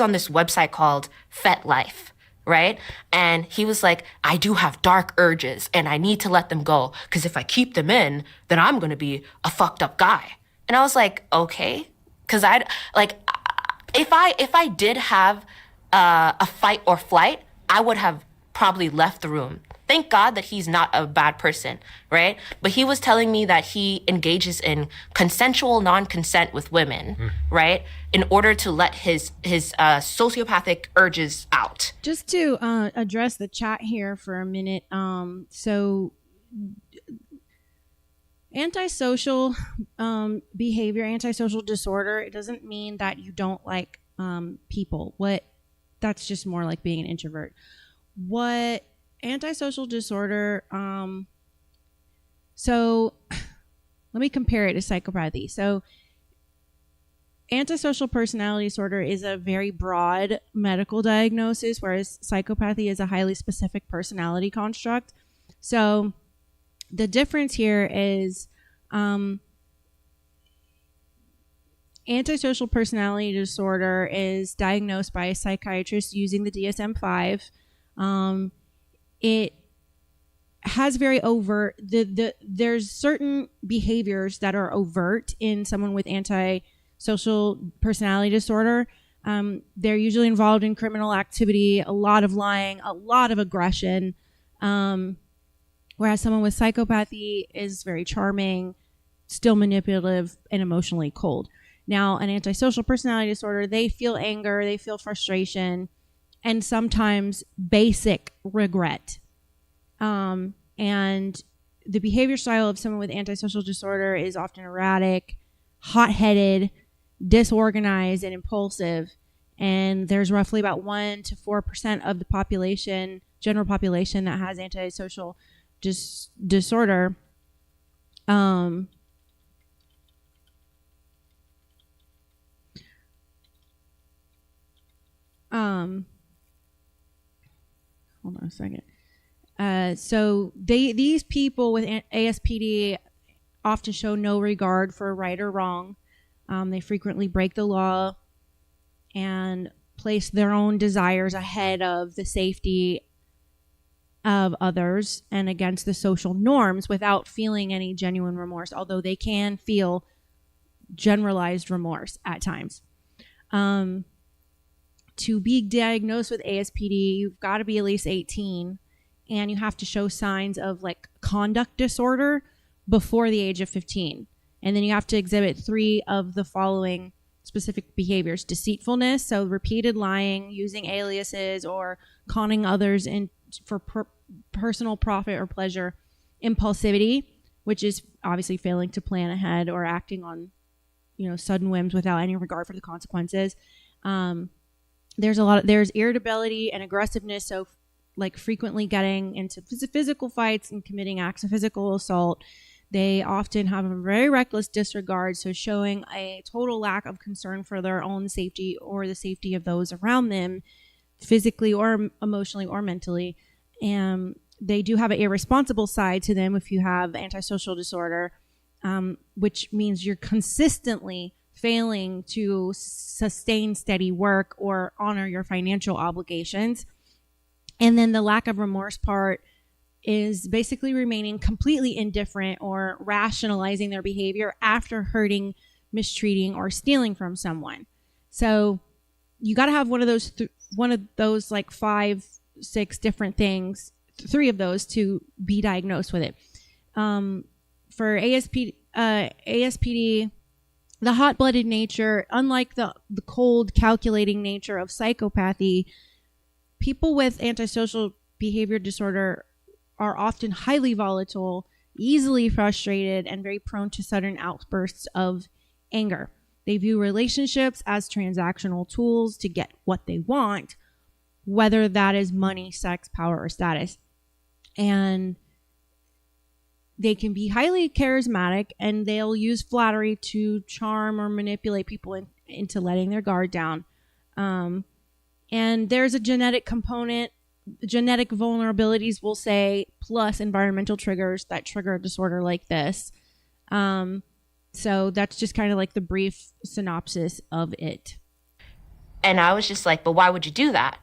on this website called FetLife. Right? And he was like, I do have dark urges and I need to let them go, because if I keep them in, then I'm going to be a fucked up guy. And I was like, okay. Because if I did have a fight or flight, I would have probably left the room. Thank God that he's not a bad person, right? But he was telling me that he engages in consensual non-consent with women, right? In order to let his sociopathic urges out. Just to address the chat here for a minute. So antisocial behavior, antisocial disorder, it doesn't mean that you don't like people. That's just more like being an introvert. What antisocial disorder, so let me compare it to psychopathy. So antisocial personality disorder is a very broad medical diagnosis, whereas psychopathy is a highly specific personality construct. So the difference here is antisocial personality disorder is diagnosed by a psychiatrist using the DSM-5. It has very overt, there's certain behaviors that are overt in someone with antisocial personality disorder. They're usually involved in criminal activity, a lot of lying, a lot of aggression. Whereas someone with psychopathy is very charming, still manipulative, and emotionally cold. Now, an antisocial personality disorder, they feel anger, they feel frustration, and sometimes basic regret. And the behavior style of someone with antisocial disorder is often erratic, hot-headed, disorganized, and impulsive. And there's roughly about 1 to 4% of the population, general population, that has antisocial disorder. Hold on a second. So these people with ASPD often show no regard for right or wrong. They frequently break the law and place their own desires ahead of the safety of others and against the social norms without feeling any genuine remorse, although they can feel generalized remorse at times. To be diagnosed with ASPD, you've got to be at least 18, and you have to show signs of like conduct disorder before the age of 15. And then you have to exhibit 3 of the following specific behaviors: deceitfulness, so repeated lying, using aliases, or conning others for personal profit or pleasure; impulsivity, which is obviously failing to plan ahead or acting on, sudden whims without any regard for the consequences. There's irritability and aggressiveness, so like frequently getting into physical fights and committing acts of physical assault. They often have a very reckless disregard, so showing a total lack of concern for their own safety or the safety of those around them, physically or emotionally or mentally. And they do have an irresponsible side to them if you have antisocial disorder, which means you're consistently failing to sustain steady work or honor your financial obligations. And then the lack of remorse part is basically remaining completely indifferent or rationalizing their behavior after hurting, mistreating, or stealing from someone. So you got to have one of those like 5, 6 different things, 3 of those to be diagnosed with it. For ASPD, the hot-blooded nature, unlike the cold, calculating nature of psychopathy, people with antisocial behavior disorder are often highly volatile, easily frustrated, and very prone to sudden outbursts of anger. They view relationships as transactional tools to get what they want, whether that is money, sex, power, or status. And they can be highly charismatic, and they'll use flattery to charm or manipulate people into letting their guard down. And there's a genetic component. Genetic vulnerabilities, we'll say, plus environmental triggers that trigger a disorder like this. So that's just kind of like the brief synopsis of it. And I was just like, but why would you do that?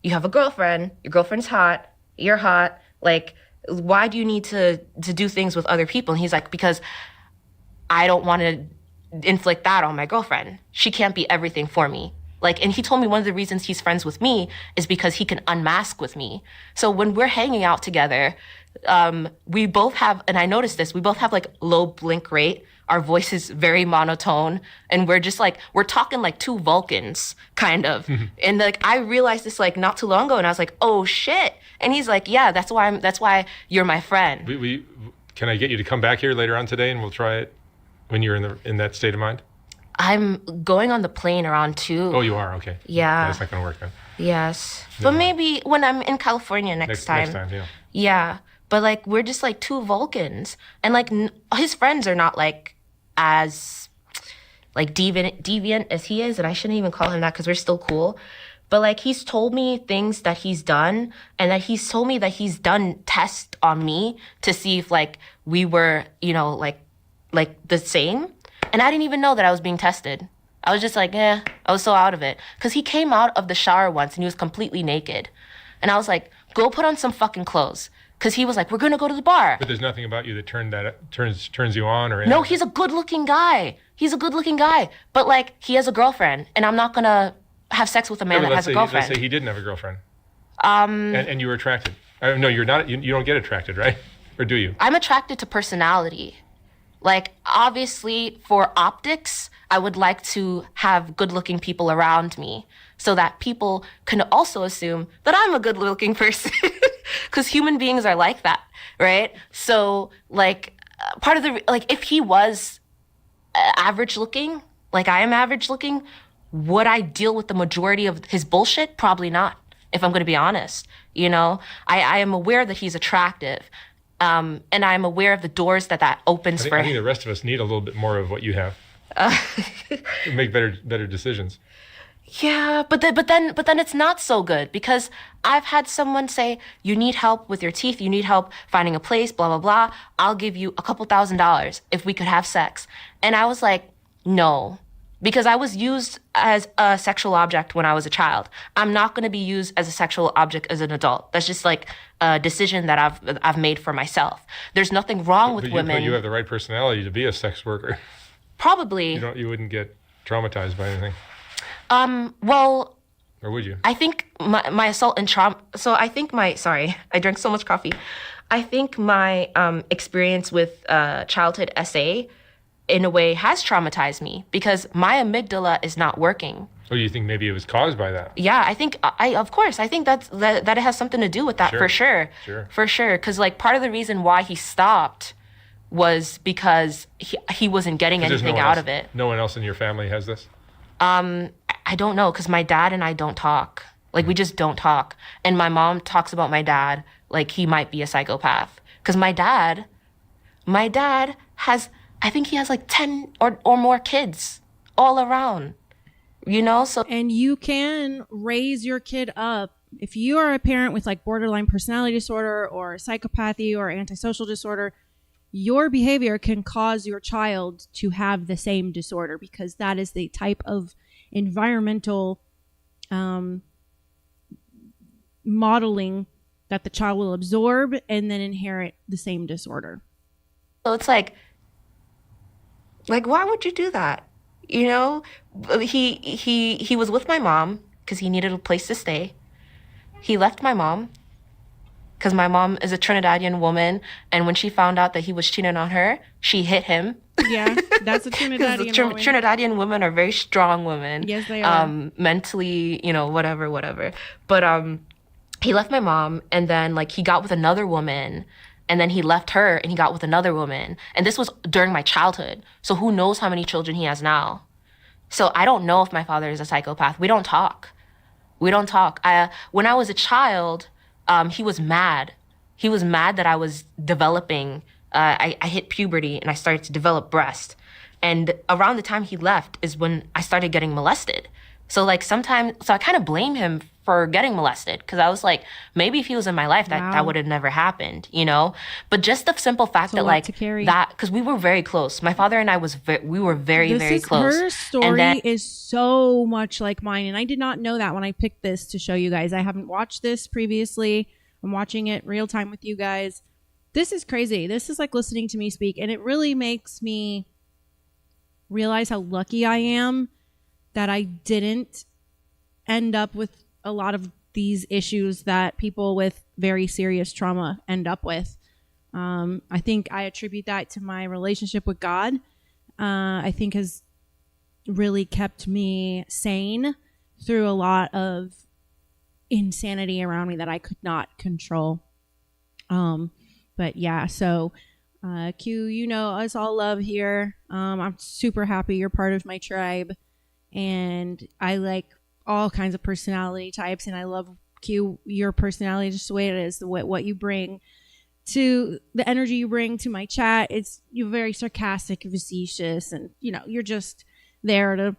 You have a girlfriend, your girlfriend's hot, you're hot. Like, why do you need to do things with other people? And he's like, because I don't want to inflict that on my girlfriend. She can't be everything for me. Like, and he told me one of the reasons he's friends with me is because he can unmask with me. So when we're hanging out together, we both have, and I noticed this, we both have like low blink rate. Our voice is very monotone, and we're just like, we're talking like 2 Vulcans, kind of. And like, I realized this like not too long ago, and I was like, oh shit. And he's like, yeah, that's why you're my friend. Can I get you to come back here later on today, and we'll try it when you're in that state of mind? I'm going on the plane around 2. Oh, you are? Okay. Yeah. That's not going to work then. Yes. But maybe when I'm in California next time. Next time, yeah. Yeah. But like we're just like 2 Vulcans. And like his friends are not like as like deviant as he is. And I shouldn't even call him that because we're still cool. But like he's told me things that he's done, and that he's told me that he's done tests on me to see if like we were, you know, like the same. And I didn't even know that I was being tested. I was just like, I was so out of it. Because he came out of the shower once and he was completely naked. And I was like, go put on some fucking clothes. Because he was like, we're going to go to the bar. But there's nothing about you that turns you on or anything. No, he's a good-looking guy. But like, he has a girlfriend. And I'm not going to have sex with a man that has a girlfriend. Let's say he didn't have a girlfriend. And you were attracted. No, you're not. You don't get attracted, right? Or do you? I'm attracted to personality. Like, obviously, for optics, I would like to have good-looking people around me so that people can also assume that I'm a good-looking person. Because human beings are like that, right? So, like, part of the... Like, if he was average-looking, like I am average-looking, would I deal with the majority of his bullshit? Probably not, if I'm going to be honest. You know? I am aware that he's attractive. And I'm aware of the doors that opens for him. I think the rest of us need a little bit more of what you have to make better decisions. Yeah, but then it's not so good, because I've had someone say, you need help with your teeth, you need help finding a place, blah, blah, blah. I'll give you a couple $1,000s if we could have sex. And I was like, no, because I was used as a sexual object when I was a child. I'm not going to be used as a sexual object as an adult. That's just like a decision that I've made for myself. There's nothing wrong with women. But you have the right personality to be a sex worker. Probably. You wouldn't get traumatized by anything. Well, or would you? I think my assault and trauma. So I think sorry, I drank so much coffee. I think my experience with childhood SA, in a way, has traumatized me because my amygdala is not working. Oh, you think maybe it was caused by that? Yeah, I think of course, I think that it has something to do with that. For sure. For sure, because like part of the reason why he stopped was because he wasn't getting anything out of it. No one else in your family has this? I don't know, because my dad and I don't talk. Like, we just don't talk. And my mom talks about my dad like he might be a psychopath. Because my dad has, I think he has like 10 or more kids all around, you know? So. And you can raise your kid up. If you are a parent with like borderline personality disorder or psychopathy or antisocial disorder, your behavior can cause your child to have the same disorder, because that is the type of environmental modeling that the child will absorb and then inherit the same disorder. So it's like why would you do that? You know, he was with my mom because he needed a place to stay. He left my mom because my mom is a Trinidadian woman, and when she found out that he was cheating on her, she hit him. Yeah, that's a Trinidadian woman. Trinidadian women are very strong women. Yes, they are. Mentally, you know, whatever. But he left my mom, and then like he got with another woman, and then he left her and he got with another woman. And this was during my childhood. So who knows how many children he has now. So I don't know if my father is a psychopath. We don't talk. When I was a child, he was mad. He was mad that I was developing. I hit puberty and I started to develop breast. And around the time he left is when I started getting molested. So like so I kind of blame him for getting molested, because I was like, maybe if he was in my life, that would have never happened, you know? But just the simple fact that like that, because we were very close. My father and I we were very, very close. Her story is so much like mine, and I did not know that when I picked this to show you guys. I haven't watched this previously. I'm watching it real time with you guys. This is crazy. This is like listening to me speak, and it really makes me realize how lucky I am that I didn't end up with a lot of these issues that people with very serious trauma end up with. I think I attribute that to my relationship with God. I think has really kept me sane through a lot of insanity around me that I could not control. But yeah, so Q, you know us all love here. I'm super happy you're part of my tribe, and I like all kinds of personality types, and I love Q, your personality, just the way it is, what you bring to the energy you bring to my chat. You're very sarcastic, facetious, and you're just there to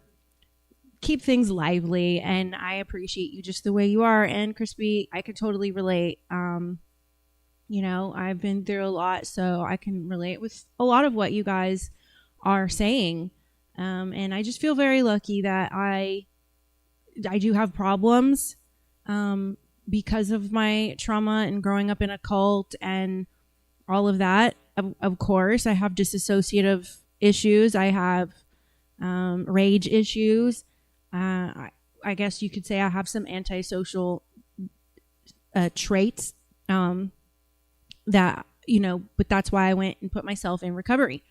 keep things lively, and I appreciate you just the way you are. And Crispy, I can totally relate. I've been through a lot, so I can relate with a lot of what you guys are saying. And I just feel very lucky that I do have problems because of my trauma and growing up in a cult and all of that. Of course, I have dissociative issues. I have rage issues. I guess you could say I have some antisocial traits. But that's why I went and put myself in recovery,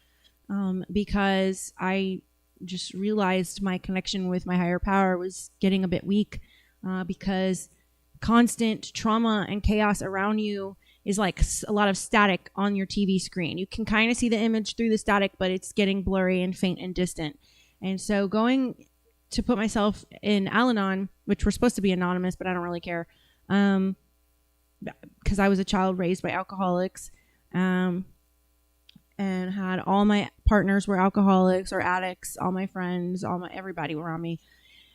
because I just realized my connection with my higher power was getting a bit weak, because constant trauma and chaos around you is like a lot of static on your TV screen. You can kind of see the image through the static, but it's getting blurry and faint and distant. And so going to put myself in Al-Anon, which we're supposed to be anonymous, but I don't really care, because I was a child raised by alcoholics, and had all my partners were alcoholics or addicts, all my friends, everybody around me.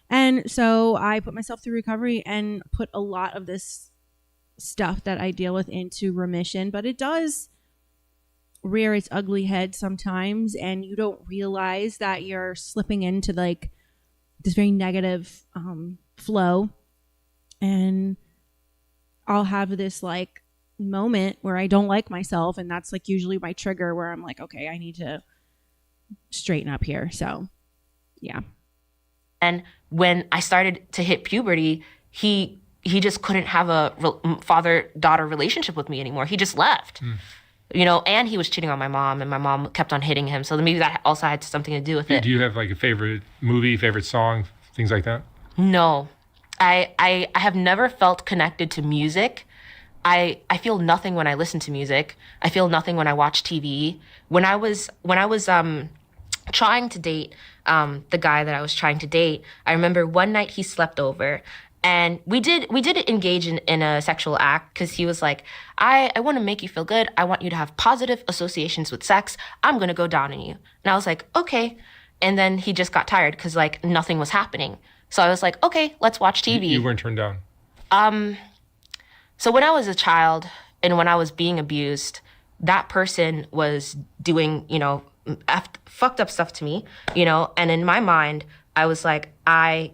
And so I put myself through recovery and put a lot of this stuff that I deal with into remission, but it does rear its ugly head sometimes, and you don't realize that you're slipping into like this very negative flow. And I'll have this like moment where I don't like myself, and that's like usually my trigger where I'm like, okay, I need to straighten up here. So yeah. And when I started to hit puberty, he just couldn't have a father-daughter relationship with me anymore. He just left. And he was cheating on my mom, and my mom kept on hitting him. So maybe that also had something to do with it. Do you have like a favorite movie, favorite song, things like that? No. I have never felt connected to music. I feel nothing when I listen to music. I feel nothing when I watch TV. When I was trying to date the guy that I was trying to date, I remember one night he slept over, and we did engage in a sexual act, because he was like, I want to make you feel good. I want you to have positive associations with sex. I'm going to go down on you. And I was like, okay. And then he just got tired because like nothing was happening. So I was like, okay, let's watch TV. You weren't turned down? So when I was a child and when I was being abused, that person was doing, fucked up stuff to me, and in my mind, I was like, I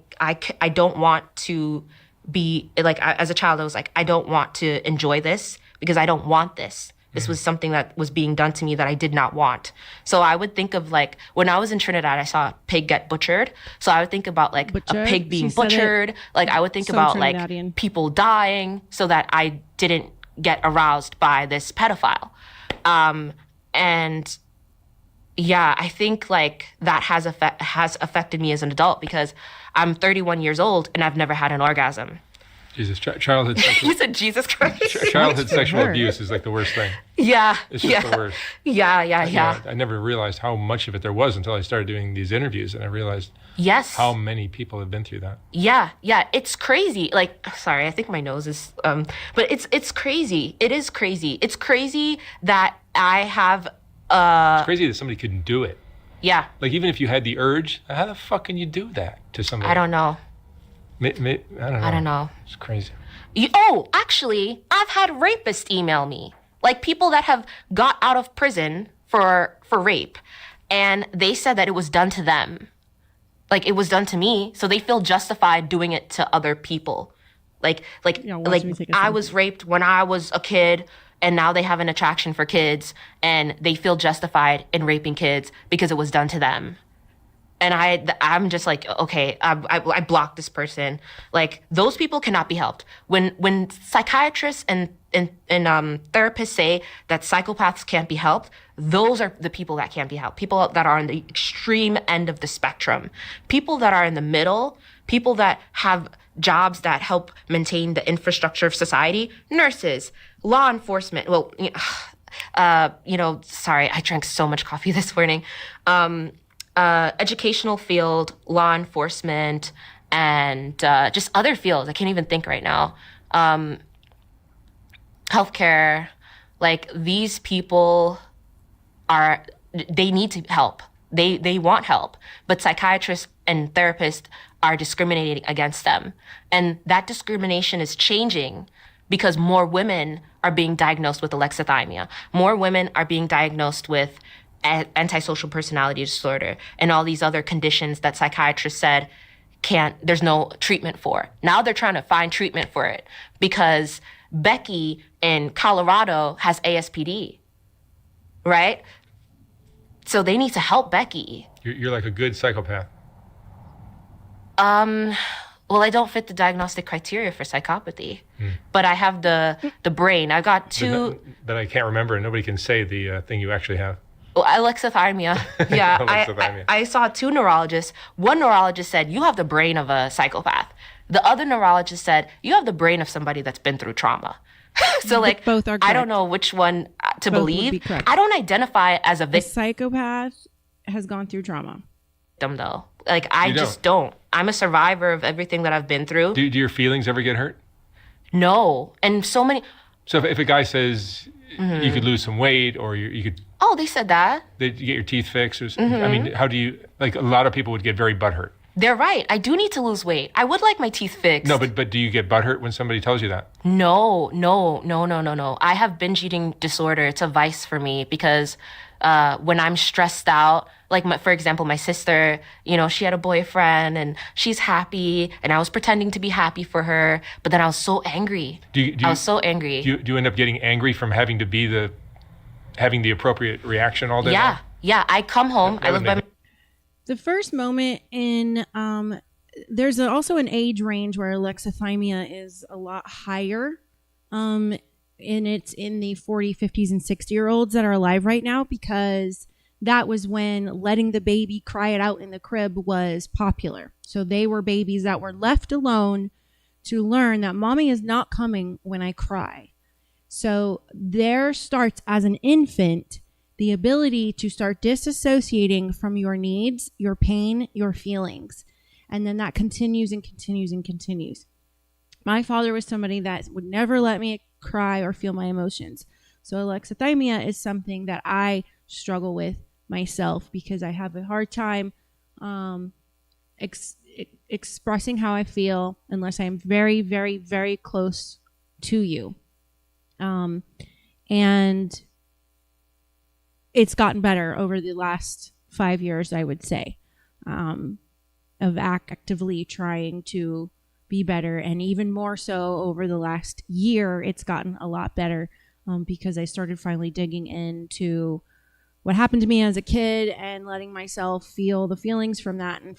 don't want to be, like, as a child, I was like, I don't want to enjoy this because I don't want this. This was something that was being done to me that I did not want. So I would think of like, when I was in Trinidad, I saw a pig get butchered. So I would think about like a pig being butchered. Like I would think about like people dying so that I didn't get aroused by this pedophile. And yeah, I think like that has affected me as an adult, because I'm 31 years old and I've never had an orgasm. Jesus, childhood sexual... You said Jesus Christ. Childhood sexual abuse is like the worst thing. Yeah. It's just the worst. Yeah. I never realized how much of it there was until I started doing these interviews, and I realized how many people have been through that. Yeah. It's crazy. Like, sorry, I think my nose is... but it's crazy. It is crazy. It's crazy that I have... It's crazy that somebody couldn't do it. Yeah. Like, even if you had the urge, how the fuck can you do that to somebody? I don't know. I don't know. It's crazy. Actually, I've had rapists email me. Like people that have got out of prison for rape. And they said that it was done to them. Like it was done to me. So they feel justified doing it to other people. Like I was raped when I was a kid, and now they have an attraction for kids, and they feel justified in raping kids because it was done to them. And I'm just like, okay, I blocked this person. Like those people cannot be helped. When psychiatrists and therapists say that psychopaths can't be helped, those are the people that can't be helped. People that are on the extreme end of the spectrum. People that are in the middle, people that have jobs that help maintain the infrastructure of society, nurses, law enforcement. Well, Sorry, I drank so much coffee this morning. Educational field, law enforcement, and just other fields. I can't even think right now. Healthcare, like these people they need to help. They want help, but psychiatrists and therapists are discriminating against them. And that discrimination is changing because more women are being diagnosed with alexithymia. More women are being diagnosed with antisocial personality disorder and all these other conditions that psychiatrists said there's no treatment for. Now they're trying to find treatment for it because Becky in Colorado has ASPD, right? So they need to help Becky. You're like a good psychopath. Well, I don't fit the diagnostic criteria for psychopathy, but I have the brain. I got two. But I can't remember, and nobody can say the thing you actually have. Well, alexithymia. Yeah, Alexithymia. I saw two neurologists. One neurologist said, you have the brain of a psychopath. The other neurologist said, you have the brain of somebody that's been through trauma. So, like, both are I correct. don't know which one to Both would believe. be correct. I don't identify as a The victim, psychopath has gone through trauma. though. Like, I You don't? just don't. I'm a survivor of everything that I've been through. Do your feelings ever get hurt? No. And so many, So if a guy says you could lose some weight, or you could they said that. you get your teeth fixed, or I mean, how do you, like, a lot of people would get very butthurt. They're right. I do need to lose weight. I would like my teeth fixed. No, but do you get butthurt when somebody tells you that? No. I have binge eating disorder. It's a vice for me because when I'm stressed out, like for example, my sister, she had a boyfriend and she's happy and I was pretending to be happy for her, but then I was so angry. I was so angry. Do you end up getting angry from having to be having the appropriate reaction all day long? Yeah. I come home. I live by The first moment in there's also an age range where alexithymia is a lot higher, and it's in the 40, 50s, and 60-year-olds that are alive right now, because that was when letting the baby cry it out in the crib was popular. So they were babies that were left alone to learn that mommy is not coming when I cry. So there starts, as an infant, the ability to start disassociating from your needs, your pain, your feelings. And then that continues and continues and continues. My father was somebody that would never let me cry or feel my emotions. So alexithymia is something that I struggle with myself because I have a hard time expressing how I feel unless I'm very, very, very close to you. And it's gotten better over the last 5 years, I would say, of actively trying to be better. And even more so over the last year, it's gotten a lot better because I started finally digging into what happened to me as a kid and letting myself feel the feelings from that and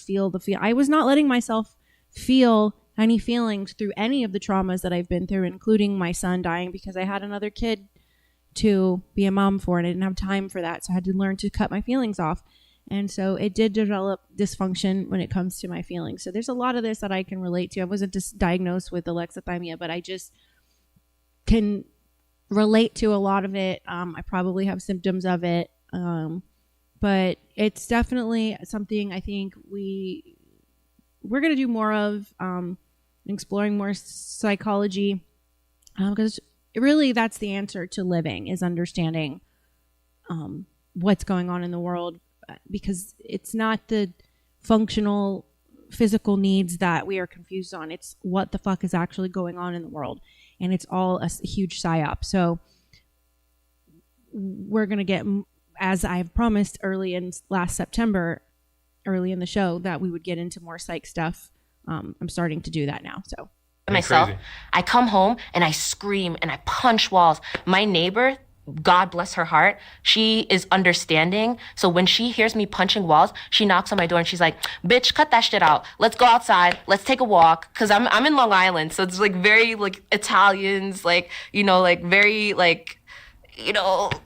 I was not letting myself feel any feelings through any of the traumas that I've been through, including my son dying because I had another kid to be a mom for, and I didn't have time for that. So I had to learn to cut my feelings off. And so it did develop dysfunction when it comes to my feelings. So there's a lot of this that I can relate to. I wasn't diagnosed with alexithymia, but I just can relate to a lot of it. I probably have symptoms of it. But it's definitely something I think we're going to do more of, exploring more psychology, because really that's the answer to living, is understanding what's going on in the world, because it's not the functional physical needs that we are confused on. It's what the fuck is actually going on in the world, and it's all a huge psyop. So we're going to get, as I've promised early in last September, early in the show, that we would get into more psych stuff. I'm starting to do that now. So myself, crazy. I come home and I scream and I punch walls. My neighbor, God bless her heart, she is understanding. So when she hears me punching walls, she knocks on my door and she's like, bitch, cut that shit out. Let's go outside. Let's take a walk. Cause I'm in Long Island. So it's like very like Italians, like, like very like,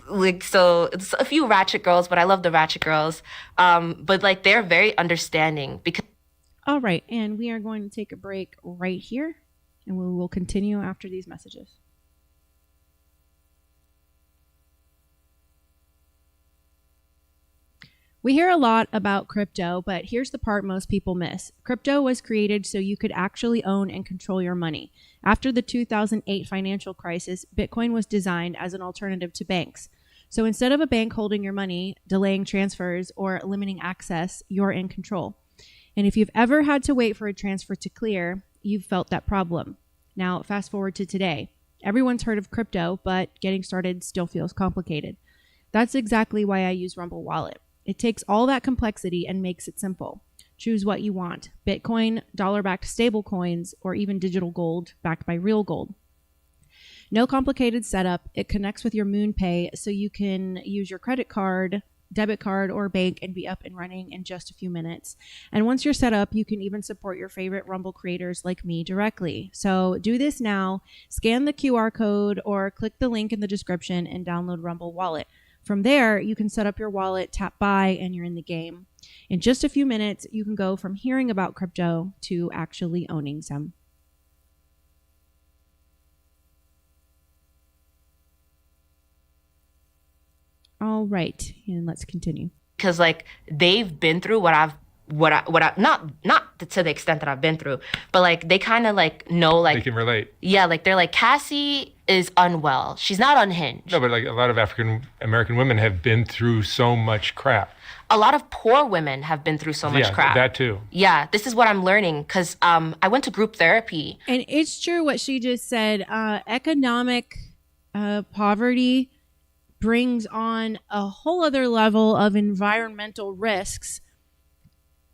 like, so it's a few ratchet girls, but I love the ratchet girls. But like, they're very understanding because. all right, and we are going to take a break right here, and we will continue after these messages. We hear a lot about crypto, but here's the part most people miss. Crypto was created so you could actually own and control your money. After the 2008 financial crisis, Bitcoin was designed as an alternative to banks. So instead of a bank holding your money, delaying transfers, or limiting access, you're in control. And if you've ever had to wait for a transfer to clear, you've felt that problem. Now, fast forward to today. Everyone's heard of crypto, but getting started still feels complicated. That's exactly why I use Rumble Wallet. It takes all that complexity and makes it simple. Choose what you want: Bitcoin, dollar-backed stable coins, or even digital gold backed by real gold. No complicated setup. It connects with your MoonPay so you can use your credit card, debit card, or bank and be up and running in just a few minutes. And once you're set up, you can even support your favorite Rumble creators like me directly. So do this now. Scan the QR code or click the link in the description and download Rumble Wallet. From there, you can set up your wallet, tap buy, and you're in the game. In just a few minutes, you can go from hearing about crypto to actually owning some. All right, and let's continue. Because like they've been through what I not to the extent that I've been through, but like they kind of like know, like They can relate. yeah, like they're like, Cassie is unwell. She's not unhinged. No, but like a lot of African American women have been through so much crap. A lot of poor women have been through so much Yeah, crap. that too. Yeah, this is what I'm learning because I went to group therapy. And it's true what she just said. Economic poverty brings on a whole other level of environmental risks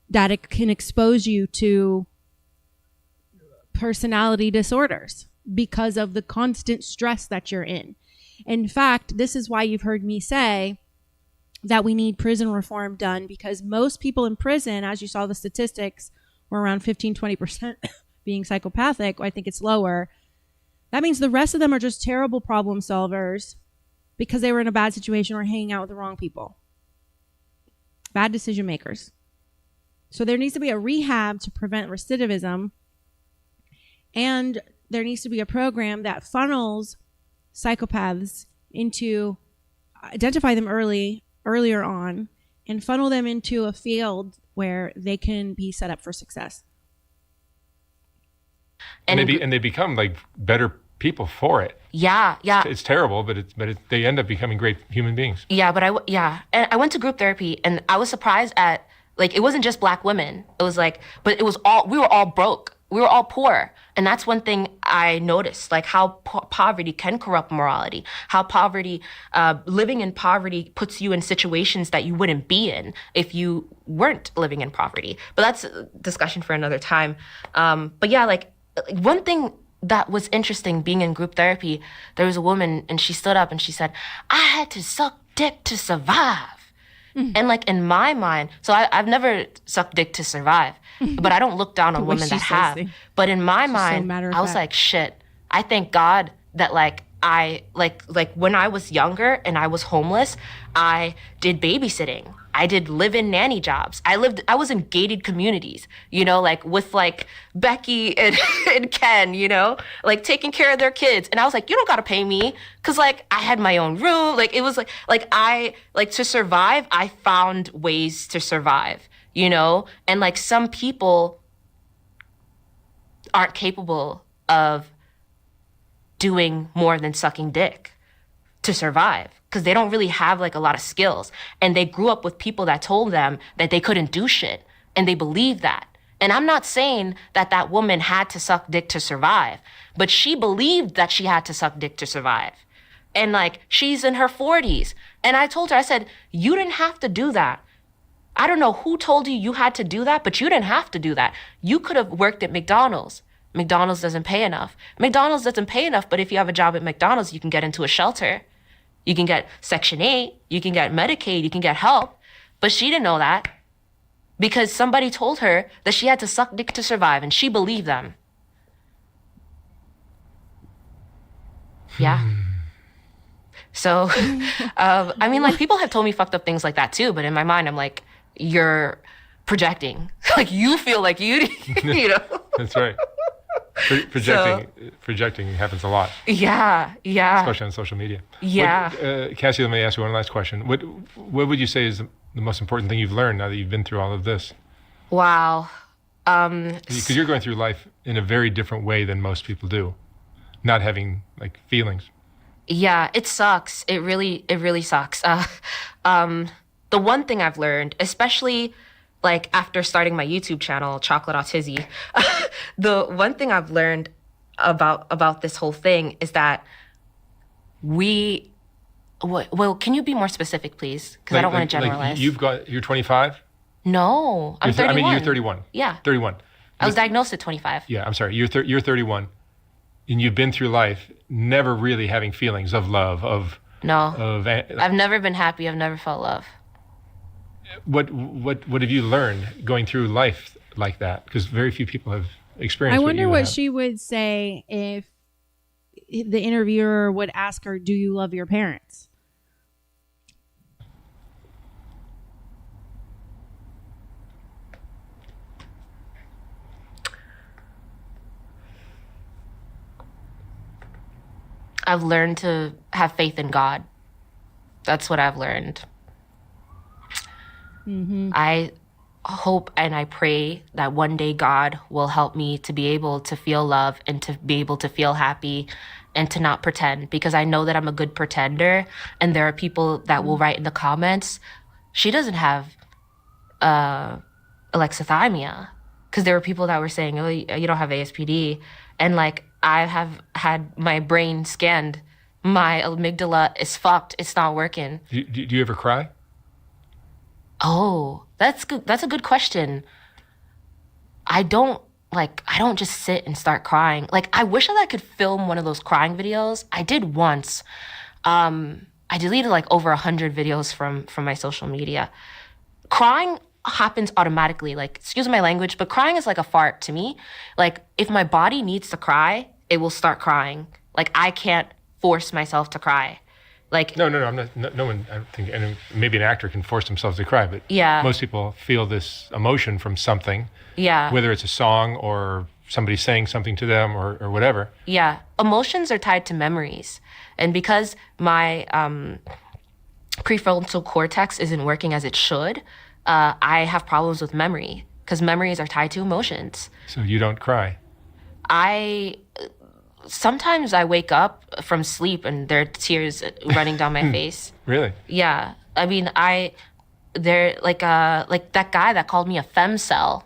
that it can expose you to personality disorders because of the constant stress that you're in. In fact, this is why you've heard me say that we need prison reform done, because most people in prison, as you saw the statistics, were around 15-20% being psychopathic. I think it's lower. That means the rest of them are just terrible problem solvers because they were in a bad situation or hanging out with the wrong people. Bad decision makers. So there needs to be a rehab to prevent recidivism, and there needs to be a program that funnels psychopaths into, identify them earlier on, and funnel them into a field where they can be set up for success. And they become like better people for it. Yeah. It's terrible, but they end up becoming great human beings. Yeah, and I went to group therapy, and I was surprised at, like, it wasn't just Black women. It was like, but it was we were all broke. We were all poor. And that's one thing I noticed, like how poverty can corrupt morality, how poverty, living in poverty puts you in situations that you wouldn't be in if you weren't living in poverty. But that's a discussion for another time. But yeah, like one thing that was interesting being in group therapy, there was a woman and she stood up and she said, I had to suck dick to survive. And like in my mind, so I've never sucked dick to survive, but I don't look down on women that have. But in my mind, I was like, shit, I thank God that like I like when I was younger and I was homeless, I did babysitting. I did live-in nanny jobs. I was in gated communities, you know, like with like Becky and Ken, you know, like taking care of their kids. And I was like, you don't got to pay me. Cause like I had my own room. Like it was like to survive, I found ways to survive, you know? And like some people aren't capable of doing more than sucking dick to survive, because they don't really have like a lot of skills, and they grew up with people that told them that they couldn't do shit, and they believe that. And I'm not saying that that woman had to suck dick to survive, but she believed that she had to suck dick to survive. And like she's in her 40s, and I told her, I said, you didn't have to do that. I don't know who told you had to do that, but you didn't have to do that. You could have worked at McDonald's. McDonald's doesn't pay enough. McDonald's doesn't pay enough, but if you have a job at McDonald's, you can get into a shelter. You can get Section 8, you can get Medicaid, you can get help. But she didn't know that because somebody told her that she had to suck dick to survive, and she believed them. Yeah. So, I mean, like, people have told me fucked up things like that too, but in my mind, I'm like, you're projecting. Like, you feel like you know? That's right. Projecting happens a lot. Yeah. Especially on social media. Yeah. Cassie, let me ask you one last question. What would you say is the most important thing you've learned now that you've been through all of this? Wow. Because you're going through life in a very different way than most people do, not having like feelings. Yeah, it sucks. It really sucks. The one thing I've learned, especially like after starting my YouTube channel, Chocolate Autism, the one thing I've learned about this whole thing is that well, can you be more specific, please? Because I don't want to generalize. You're 25? No, I'm 31. I mean, you're 31. Yeah. 31. I was diagnosed at 25. Yeah, I'm sorry. You're 31, and you've been through life never really having feelings of love, No. I've never been happy. I've never felt love. What have you learned going through life like that? Because very few people have experienced. I wonder what have. she would say if the interviewer would ask her, "Do you love your parents?" I've learned to have faith in God. That's what I've learned. Mm-hmm. I hope and I pray that one day God will help me to be able to feel love and to be able to feel happy and to not pretend, because I know that I'm a good pretender, and there are people that will write in the comments, she doesn't have alexithymia, because there were people that were saying, oh, you don't have ASPD, and like I have had my brain scanned, my amygdala is fucked, it's not working. Do you ever cry? Oh, that's good. That's a good question. I don't just sit and start crying. Like, I wish that I could film one of those crying videos. I did once. I deleted like over 100 videos from my social media. Crying happens automatically. Like, excuse my language, but crying is like a fart to me. Like, if my body needs to cry, it will start crying. Like, I can't force myself to cry. Like, no, I'm not. No one. I don't think. And maybe an actor can force themselves to cry, but yeah, most people feel this emotion from something. Yeah. Whether it's a song or somebody saying something to them or whatever. Yeah, emotions are tied to memories, and because my prefrontal cortex isn't working as it should, I have problems with memory because memories are tied to emotions. So you don't cry. Sometimes I wake up from sleep and there are tears running down my face. Really? Yeah. I mean, they're like that guy that called me a femcel.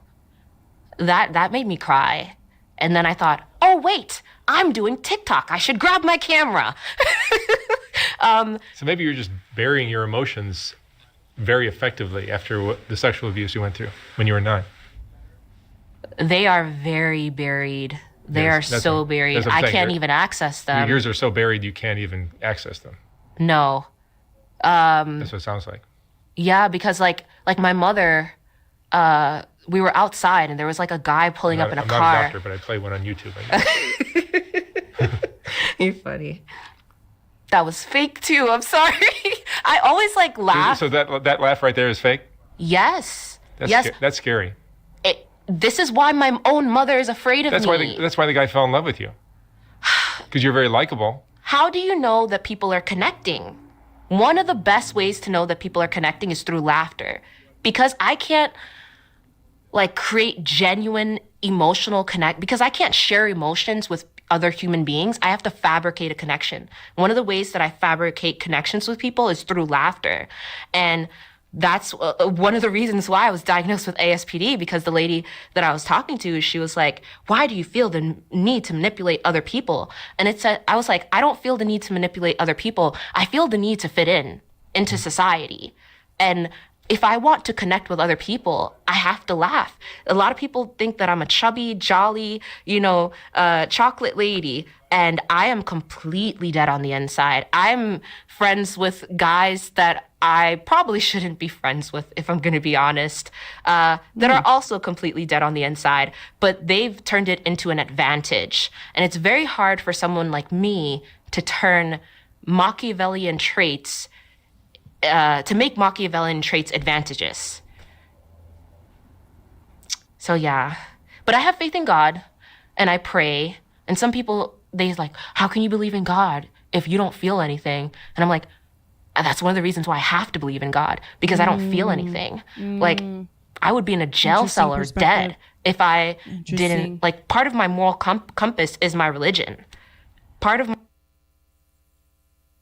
That made me cry. And then I thought, oh wait, I'm doing TikTok. I should grab my camera. So maybe you're just burying your emotions very effectively after the sexual abuse you went through when you were 9. They are very buried. They are so buried. I can't even access them. Yours are so buried you can't even access them. No. That's what it sounds like. Yeah, because like my mother, we were outside and there was like a guy pulling up in a car. I'm not a doctor, but I play one on YouTube. You're funny. That was fake too. I'm sorry. I always like laugh. So that laugh right there is fake? Yes. That's scary. This is why my own mother is afraid of me. That's why the guy fell in love with you. Because you're very likable. How do you know that people are connecting? One of the best ways to know that people are connecting is through laughter. Because I can't like create genuine emotional connect, because I can't share emotions with other human beings. I have to fabricate a connection. One of the ways that I fabricate connections with people is through laughter. And that's one of the reasons why I was diagnosed with ASPD, because the lady that I was talking to, she was like, why do you feel the need to manipulate other people? And I was like, I don't feel the need to manipulate other people. I feel the need to fit into society. And if I want to connect with other people, I have to laugh. A lot of people think that I'm a chubby, jolly, chocolate lady, and I am completely dead on the inside. I'm friends with guys that I probably shouldn't be friends with, if I'm going to be honest, that are also completely dead on the inside, but they've turned it into an advantage. And it's very hard for someone like me to turn Machiavellian traits to make Machiavellian traits advantageous. So yeah, but I have faith in God and I pray. And some people, they're like, how can you believe in God if you don't feel anything? And I'm like, And that's one of the reasons why I have to believe in God, because I don't feel anything. Like, I would be in a jail cell or dead if I didn't, like, part of my moral compass is my religion. Part of my...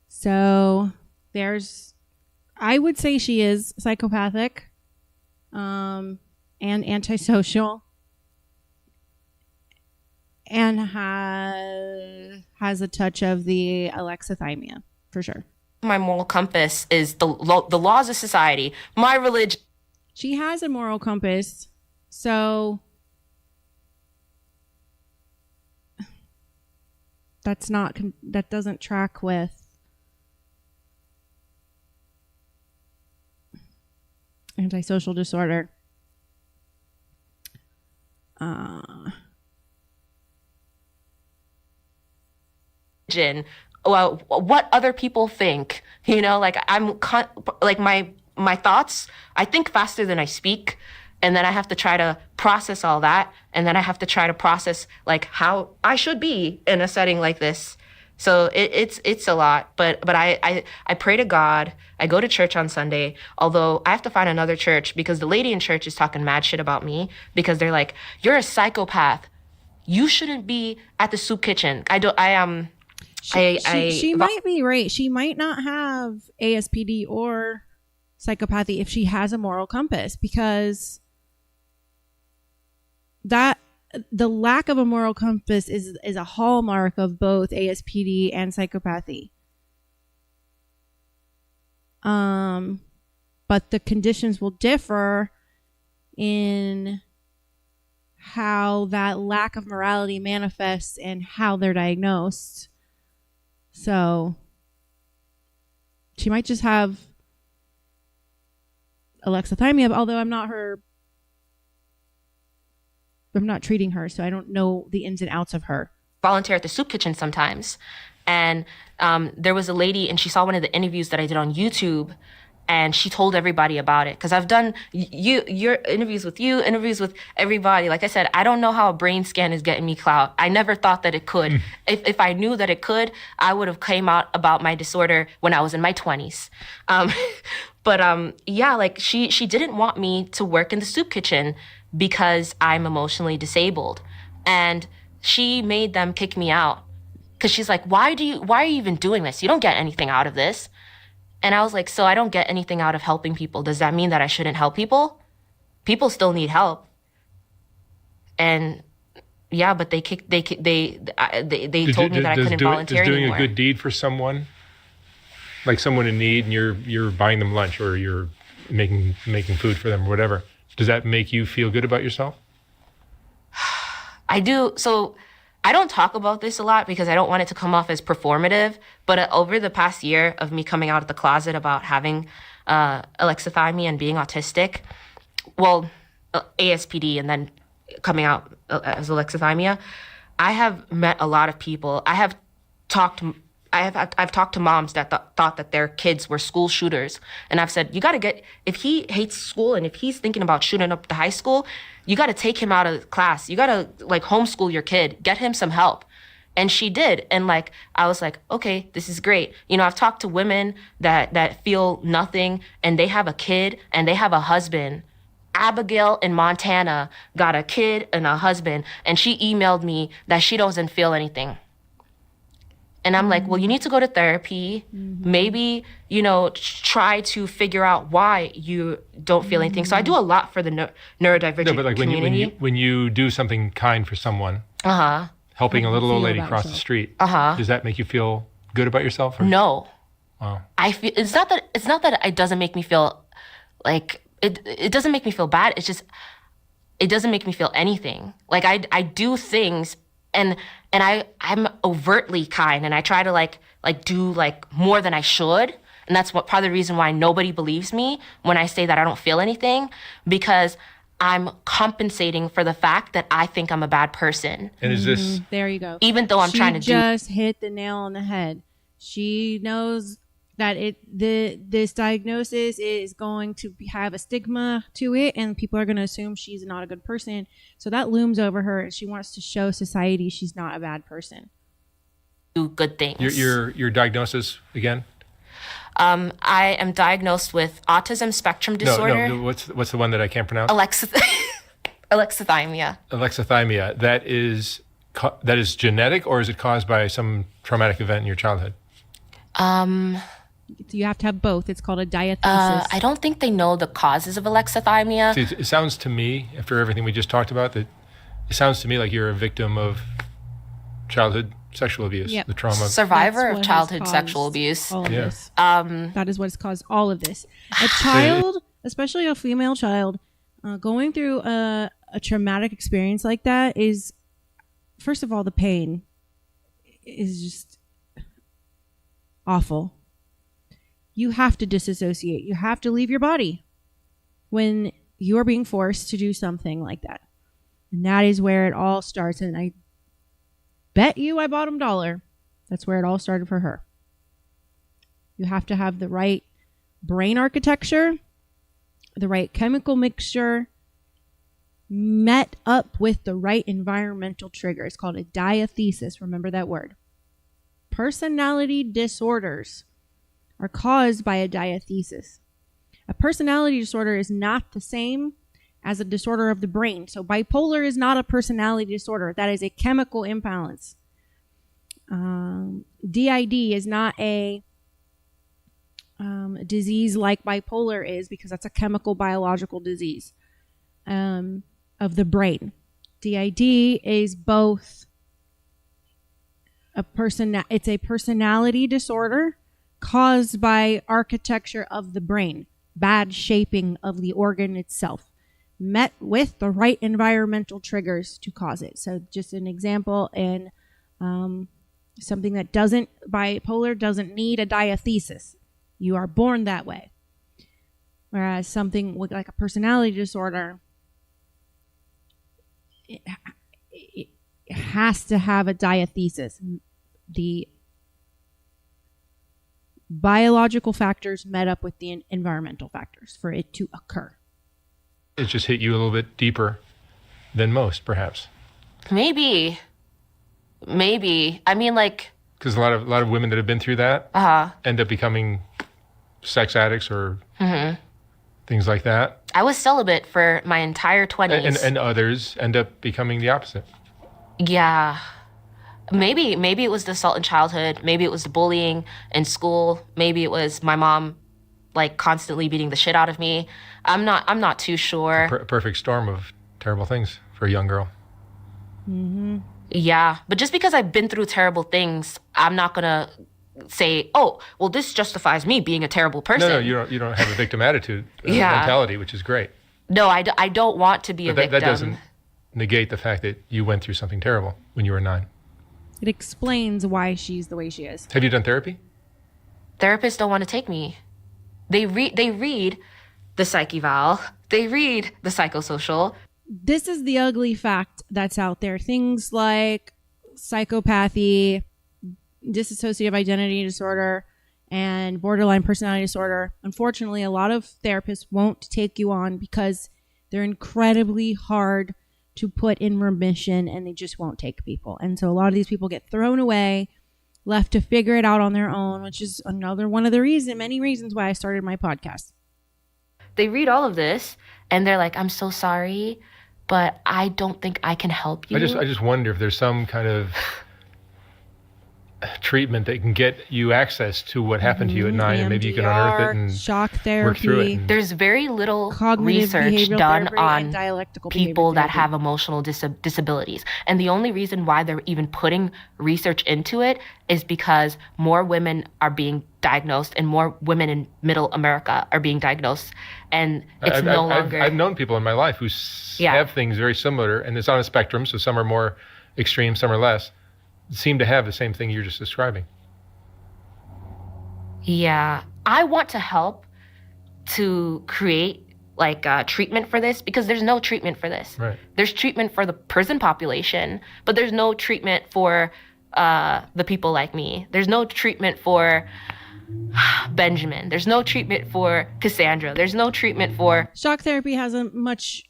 So I would say she is psychopathic, and antisocial, and has a touch of the alexithymia, for sure. My moral compass is the laws of society, my religion. She has a moral compass, so that doesn't track with antisocial disorder. Well, what other people think, you know, like like my thoughts, I think faster than I speak, and then I have to try to process all that, and then I have to try to process like how I should be in a setting like this. So it's a lot, but I pray to God. I go to church on Sunday, although I have to find another church because the lady in church is talking mad shit about me because they're like, "You're a psychopath. You shouldn't be at the soup kitchen." She might be right. She might not have ASPD or psychopathy if she has a moral compass, because the lack of a moral compass is a hallmark of both ASPD and psychopathy. But the conditions will differ in how that lack of morality manifests and how they're diagnosed. So she might just have alexithymia, although I'm not treating her, so I don't know the ins and outs of her. Volunteer at the soup kitchen sometimes. And there was a lady, and she saw one of the interviews that I did on YouTube, and she told everybody about it. Because I've done your interviews with everybody. Like I said, I don't know how a brain scan is getting me clout. I never thought that it could. If I knew that it could, I would have came out about my disorder when I was in my 20s. Yeah, like she didn't want me to work in the soup kitchen because I'm emotionally disabled. And she made them kick me out. Because she's like, why are you even doing this? You don't get anything out of this. And I was like, so I don't get anything out of helping people. Does that mean that I shouldn't help people? People still need help. And yeah, but they told me that I couldn't volunteer anymore. Is doing anymore. a good deed for someone, like someone in need, and you're buying them lunch or you're making food for them or whatever, does that make you feel good about yourself? I do. So I don't talk about this a lot because I don't want it to come off as performative. But over the past year of me coming out of the closet about having alexithymia and being autistic, well, ASPD and then coming out as alexithymia, I have met a lot of people. I've talked to moms that thought that their kids were school shooters. And I've said, if he hates school and if he's thinking about shooting up the high school, you got to take him out of class. You got to like homeschool your kid, get him some help. And she did. And like, I was like, okay, this is great. You know, I've talked to women that feel nothing and they have a kid and they have a husband. Abigail in Montana got a kid and a husband, and she emailed me that she doesn't feel anything. And I'm like, well, you need to go to therapy. Mm-hmm. Maybe, you know, try to figure out why you don't feel anything. So I do a lot for the neurodivergent but like community. when you do something kind for someone, helping a little old lady cross the street, does that make you feel good about yourself? Or? No. Wow. I feel it's not that it doesn't make me feel like it doesn't make me feel bad. It's just it doesn't make me feel anything. Like I do things and I'm overtly kind and I try to like do like more than I should. And that's what part of the reason why nobody believes me when I say that I don't feel anything, because I'm compensating for the fact that I think I'm a bad person. And is this there you go. Even though I'm trying to just hit the nail on the head. She knows that this diagnosis is going to have a stigma to it, and people are going to assume she's not a good person. So that looms over her, and she wants to show society she's not a bad person. Do good things. Your diagnosis again? I am diagnosed with autism spectrum disorder. No. What's the one that I can't pronounce? Alexithymia. Alexithymia. That is genetic, or is it caused by some traumatic event in your childhood? So you have to have both. It's called a diathesis. I don't think they know the causes of alexithymia. See, it sounds to me, after everything we just talked about, that it sounds to me like you're a victim of childhood sexual abuse, Yep. the trauma. Survivor That's of what childhood has sexual caused abuse. all of Yeah. this. That is what has caused all of this. A child, especially a female child, going through a traumatic experience like that is, first of all, the pain is just awful. You have to disassociate. You have to leave your body when you are being forced to do something like that. And that is where it all starts. And I bet you I bottom dollar that's where it all started for her. You have to have the right brain architecture, the right chemical mixture, met up with the right environmental trigger. It's called a diathesis. Remember that word. Personality disorders are caused by a diathesis. A personality disorder is not the same as a disorder of the brain. So bipolar is not a personality disorder. That is a chemical imbalance. DID is not a disease like bipolar is, because that's a chemical biological disease of the brain. DID is both it's a personality disorder caused by architecture of the brain, bad shaping of the organ itself, met with the right environmental triggers to cause it. So just an example, in something that bipolar doesn't need a diathesis. You are born that way. Whereas something like a personality disorder, it has to have a diathesis. The biological factors met up with the environmental factors for it to occur. It just hit you a little bit deeper than most, perhaps. Maybe. I mean, like, because a lot of women that have been through that end up becoming sex addicts or things like that. I was celibate for my entire 20s. And others end up becoming the opposite. Yeah. Maybe it was the assault in childhood. Maybe it was the bullying in school. Maybe it was my mom, like, constantly beating the shit out of me. I'm not too sure. A perfect storm of terrible things for a young girl. Mm-hmm. Yeah, but just because I've been through terrible things, I'm not gonna say, oh, well, this justifies me being a terrible person. No, you don't have a victim attitude mentality, which is great. No, I don't want to be a victim. That doesn't negate the fact that you went through something terrible when you were 9. It explains why she's the way she is. Have you done therapy? Therapists don't want to take me. They read the psych eval. They read the psychosocial. This is the ugly fact that's out there. Things like psychopathy, dissociative identity disorder, and borderline personality disorder. Unfortunately, a lot of therapists won't take you on because they're incredibly hard to put in remission, and they just won't take people. And so a lot of these people get thrown away, left to figure it out on their own, which is another one of the many reasons why I started my podcast. They read all of this and they're like, I'm so sorry, but I don't think I can help you. I just wonder if there's some kind of treatment that can get you access to what happened to you at 9, and maybe you can unearth it and shock therapy, work through it. There's very little cognitive research done on dialectical people that have emotional disabilities. And the only reason why they're even putting research into it is because more women are being diagnosed and more women in middle America are being diagnosed. And it's no longer... I've known people in my life who have things very similar, and it's on a spectrum, so some are more extreme, some are less, seem to have the same thing you're just describing. Yeah. I want to help to create like treatment for this, because there's no treatment for this. Right. There's treatment for the prison population, but there's no treatment for the people like me. There's no treatment for Benjamin. There's no treatment for Cassandra. There's no treatment for... Shock therapy has a much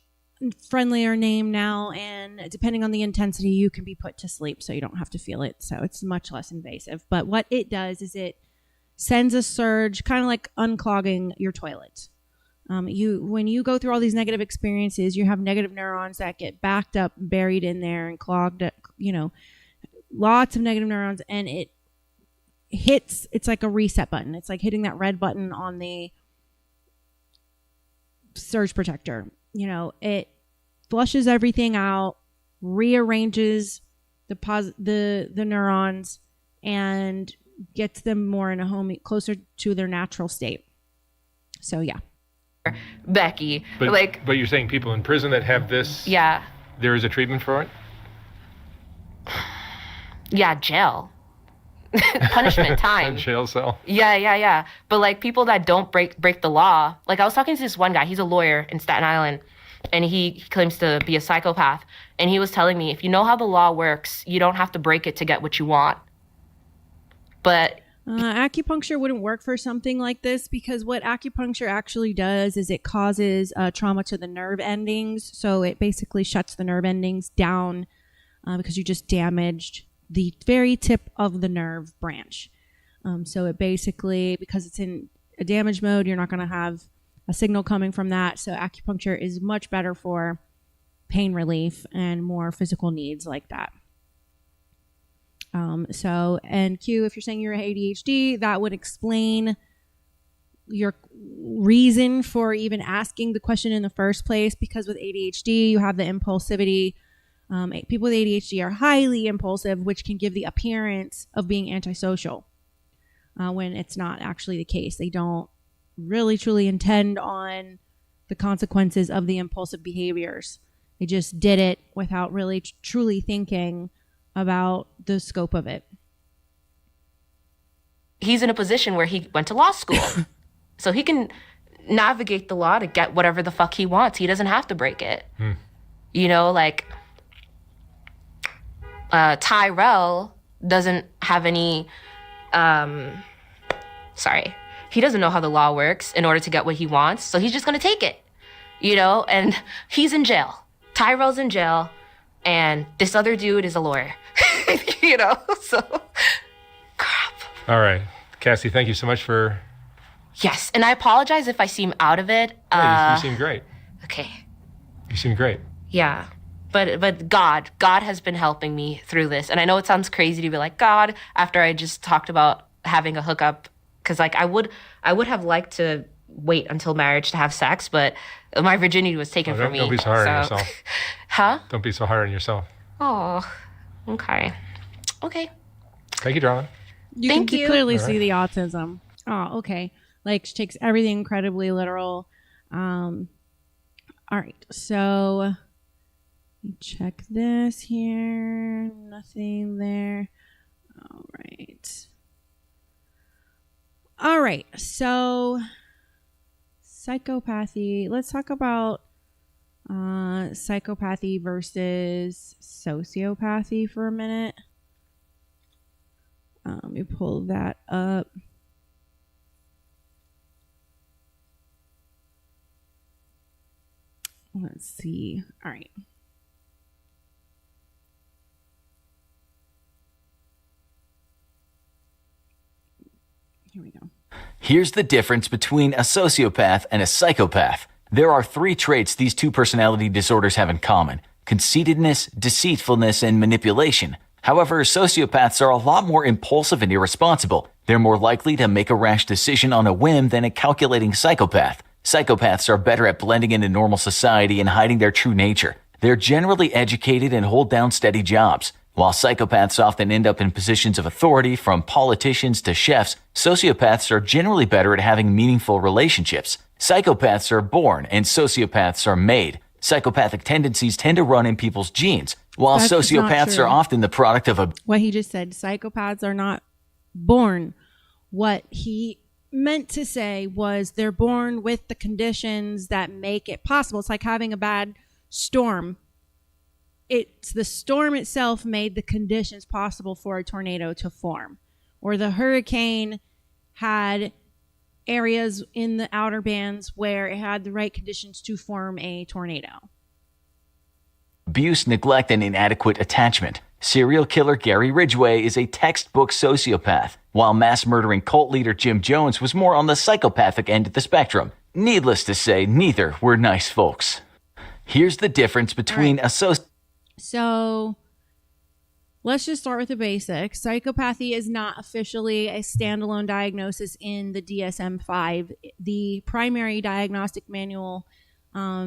friendlier name now, and depending on the intensity, you can be put to sleep so you don't have to feel it. So it's much less invasive. But what it does is it sends a surge, kind of like unclogging your toilet. When you go through all these negative experiences, you have negative neurons that get backed up, buried in there, and clogged up. Lots of negative neurons, and it hits. It's like a reset button. It's like hitting that red button on the surge protector. It flushes everything out, rearranges the neurons, and gets them more in a closer to their natural state. So yeah. Becky, but you're saying people in prison that have this, yeah, there is a treatment for it? Yeah, jail. Punishment time. A jail cell. Yeah. But like people that don't break the law, like I was talking to this one guy, he's a lawyer in Staten Island, and he claims to be a psychopath. And he was telling me, if you know how the law works, you don't have to break it to get what you want. But acupuncture wouldn't work for something like this, because what acupuncture actually does is it causes trauma to the nerve endings. So it basically shuts the nerve endings down because you just damaged the very tip of the nerve branch. So it basically, because it's in a damage mode, you're not going to have a signal coming from that. So acupuncture is much better for pain relief and more physical needs like that. And Q, if you're saying you're ADHD, that would explain your reason for even asking the question in the first place, because with ADHD, you have the impulsivity. People with ADHD are highly impulsive, which can give the appearance of being antisocial when it's not actually the case. They don't really truly intend on the consequences of the impulsive behaviors. They just did it without really truly thinking about the scope of it. He's in a position where he went to law school. So he can navigate the law to get whatever the fuck he wants. He doesn't have to break it. Tyrell doesn't have any, he doesn't know how the law works in order to get what he wants. So he's just going to take it, and he's in jail. Tyrell's in jail, and this other dude is a lawyer, so crap. All right. Cassie, thank you so much for... Yes, and I apologize if I seem out of it. You seem great. Okay. You seem great. Yeah. But God has been helping me through this. And I know it sounds crazy to be like, God, after I just talked about having a hookup, because like I would have liked to wait until marriage to have sex, but my virginity was taken from me. Don't be so hard on yourself. Huh? Don't be so hard on yourself. Oh, okay. Thank you, darling. Thank you. You can clearly see the autism. Oh, okay. Like, she takes everything incredibly literal. All right. So, check this here. Nothing there. All right. So, psychopathy. Let's talk about psychopathy versus sociopathy for a minute. Let me pull that up. Let's see. All right. Here we go. Here's the difference between a sociopath and a psychopath. There are 3 traits these 2 personality disorders have in common: conceitedness, deceitfulness, and manipulation. However, sociopaths are a lot more impulsive and irresponsible. They're more likely to make a rash decision on a whim than a calculating psychopath. Psychopaths are better at blending into normal society and hiding their true nature. They're generally educated and hold down steady jobs. While psychopaths often end up in positions of authority, from politicians to chefs, sociopaths are generally better at having meaningful relationships. Psychopaths are born and sociopaths are made. Psychopathic tendencies tend to run in people's genes, while That's sociopaths are often the product of a... What he just said, psychopaths are not born. What he meant to say was they're born with the conditions that make it possible. It's like having a bad storm. It's the storm itself made the conditions possible for a tornado to form. Or the hurricane had areas in the outer bands where it had the right conditions to form a tornado. Abuse, neglect, and inadequate attachment. Serial killer Gary Ridgway is a textbook sociopath. while mass-murdering cult leader Jim Jones was more on the psychopathic end of the spectrum. Needless to say, neither were nice folks. Here's the difference between So let's just start with the basics. Psychopathy is not officially a standalone diagnosis in the DSM-5, the primary diagnostic manual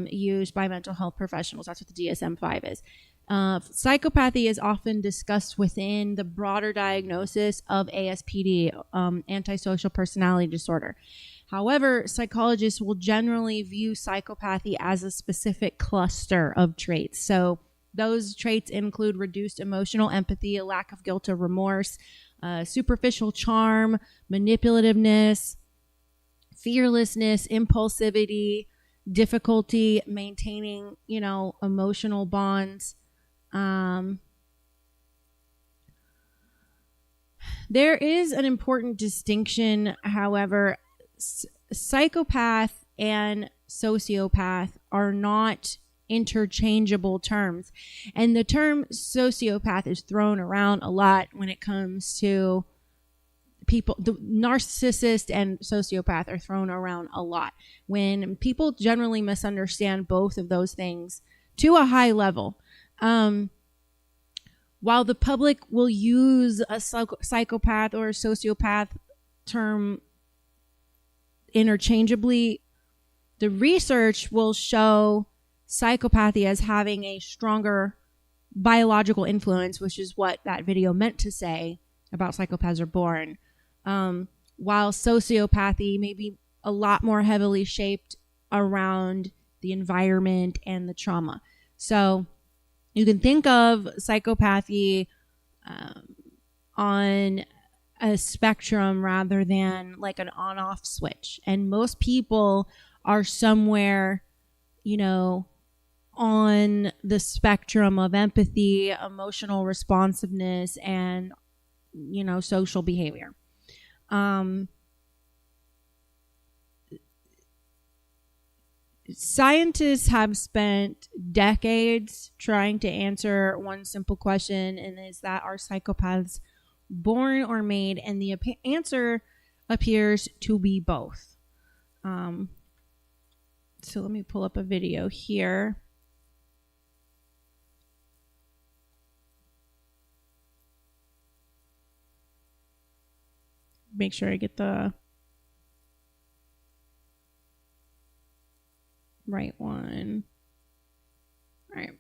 used by mental health professionals. That's what the DSM-5 is. Psychopathy is often discussed within the broader diagnosis of ASPD, antisocial personality disorder. However, psychologists will generally view psychopathy as a specific cluster of traits. So those traits include reduced emotional empathy, a lack of guilt or remorse, superficial charm, manipulativeness, fearlessness, impulsivity, difficulty maintaining, emotional bonds. There is an important distinction, however. Psychopath and sociopath are not interchangeable terms, and the term sociopath is thrown around a lot when it comes to people. The narcissist and sociopath are thrown around a lot when people generally misunderstand both of those things to a high level. While the public will use a psychopath or a sociopath term interchangeably, the research will show psychopathy as having a stronger biological influence, which is what that video meant to say about psychopaths are born. While sociopathy may be a lot more heavily shaped around the environment and the trauma. So you can think of psychopathy on a spectrum rather than like an on-off switch. And most people are somewhere, on the spectrum of empathy, emotional responsiveness, and, social behavior. Scientists have spent decades trying to answer one simple question, and is that, are psychopaths born or made? And the answer appears to be both. So let me pull up a video here. Make sure I get the right one. All right.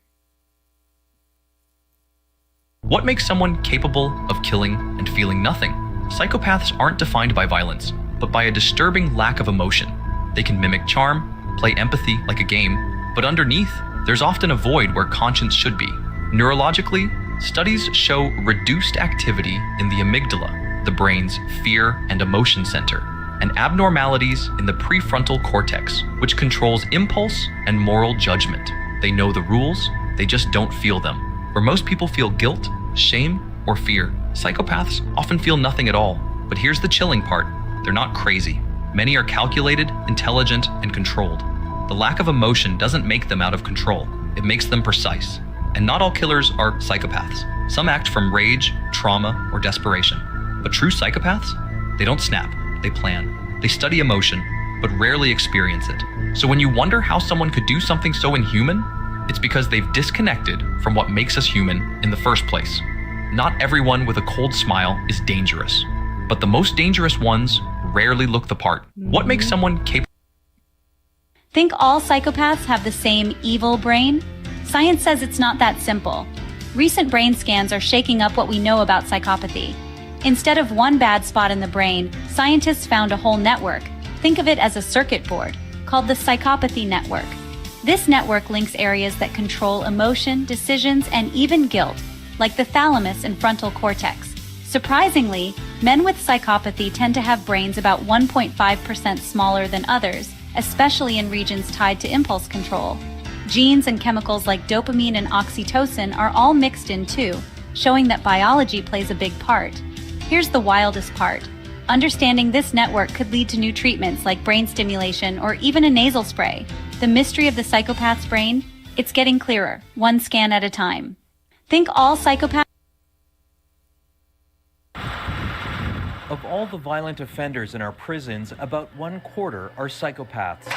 What makes someone capable of killing and feeling nothing? Psychopaths aren't defined by violence, but by a disturbing lack of emotion. They can mimic charm, play empathy like a game, but underneath, there's often a void where conscience should be. Neurologically, studies show reduced activity in the amygdala, the brain's fear and emotion center, and abnormalities in the prefrontal cortex, which controls impulse and moral judgment. They know the rules, they just don't feel them. Where most people feel guilt, shame, or fear, psychopaths often feel nothing at all. But here's the chilling part. They're not crazy. Many are calculated, intelligent, and controlled. The lack of emotion doesn't make them out of control. It makes them precise. And not all killers are psychopaths. Some act from rage, trauma, or desperation. But true psychopaths? They don't snap. They plan. They study emotion, but rarely experience it. So when you wonder how someone could do something so inhuman, it's because they've disconnected from what makes us human in the first place. Not everyone with a cold smile is dangerous, but the most dangerous ones rarely look the part. What makes someone capable? Think all psychopaths have the same evil brain? Science says it's not that simple. Recent brain scans are shaking up what we know about psychopathy. Instead of one bad spot in the brain, scientists found a whole network. Think of it as a circuit board, called the psychopathy network. This network links areas that control emotion, decisions, and even guilt, like the thalamus and frontal cortex. Surprisingly, men with psychopathy tend to have brains about 1.5% smaller than others, especially in regions tied to impulse control. Genes and chemicals like dopamine and oxytocin are all mixed in too, showing that biology plays a big part. Here's the wildest part. Understanding this network could lead to new treatments like brain stimulation or even a nasal spray. The mystery of the psychopath's brain? It's getting clearer, one scan at a time. Think all psychopaths... Of all the violent offenders in our prisons, about 1/4 are psychopaths.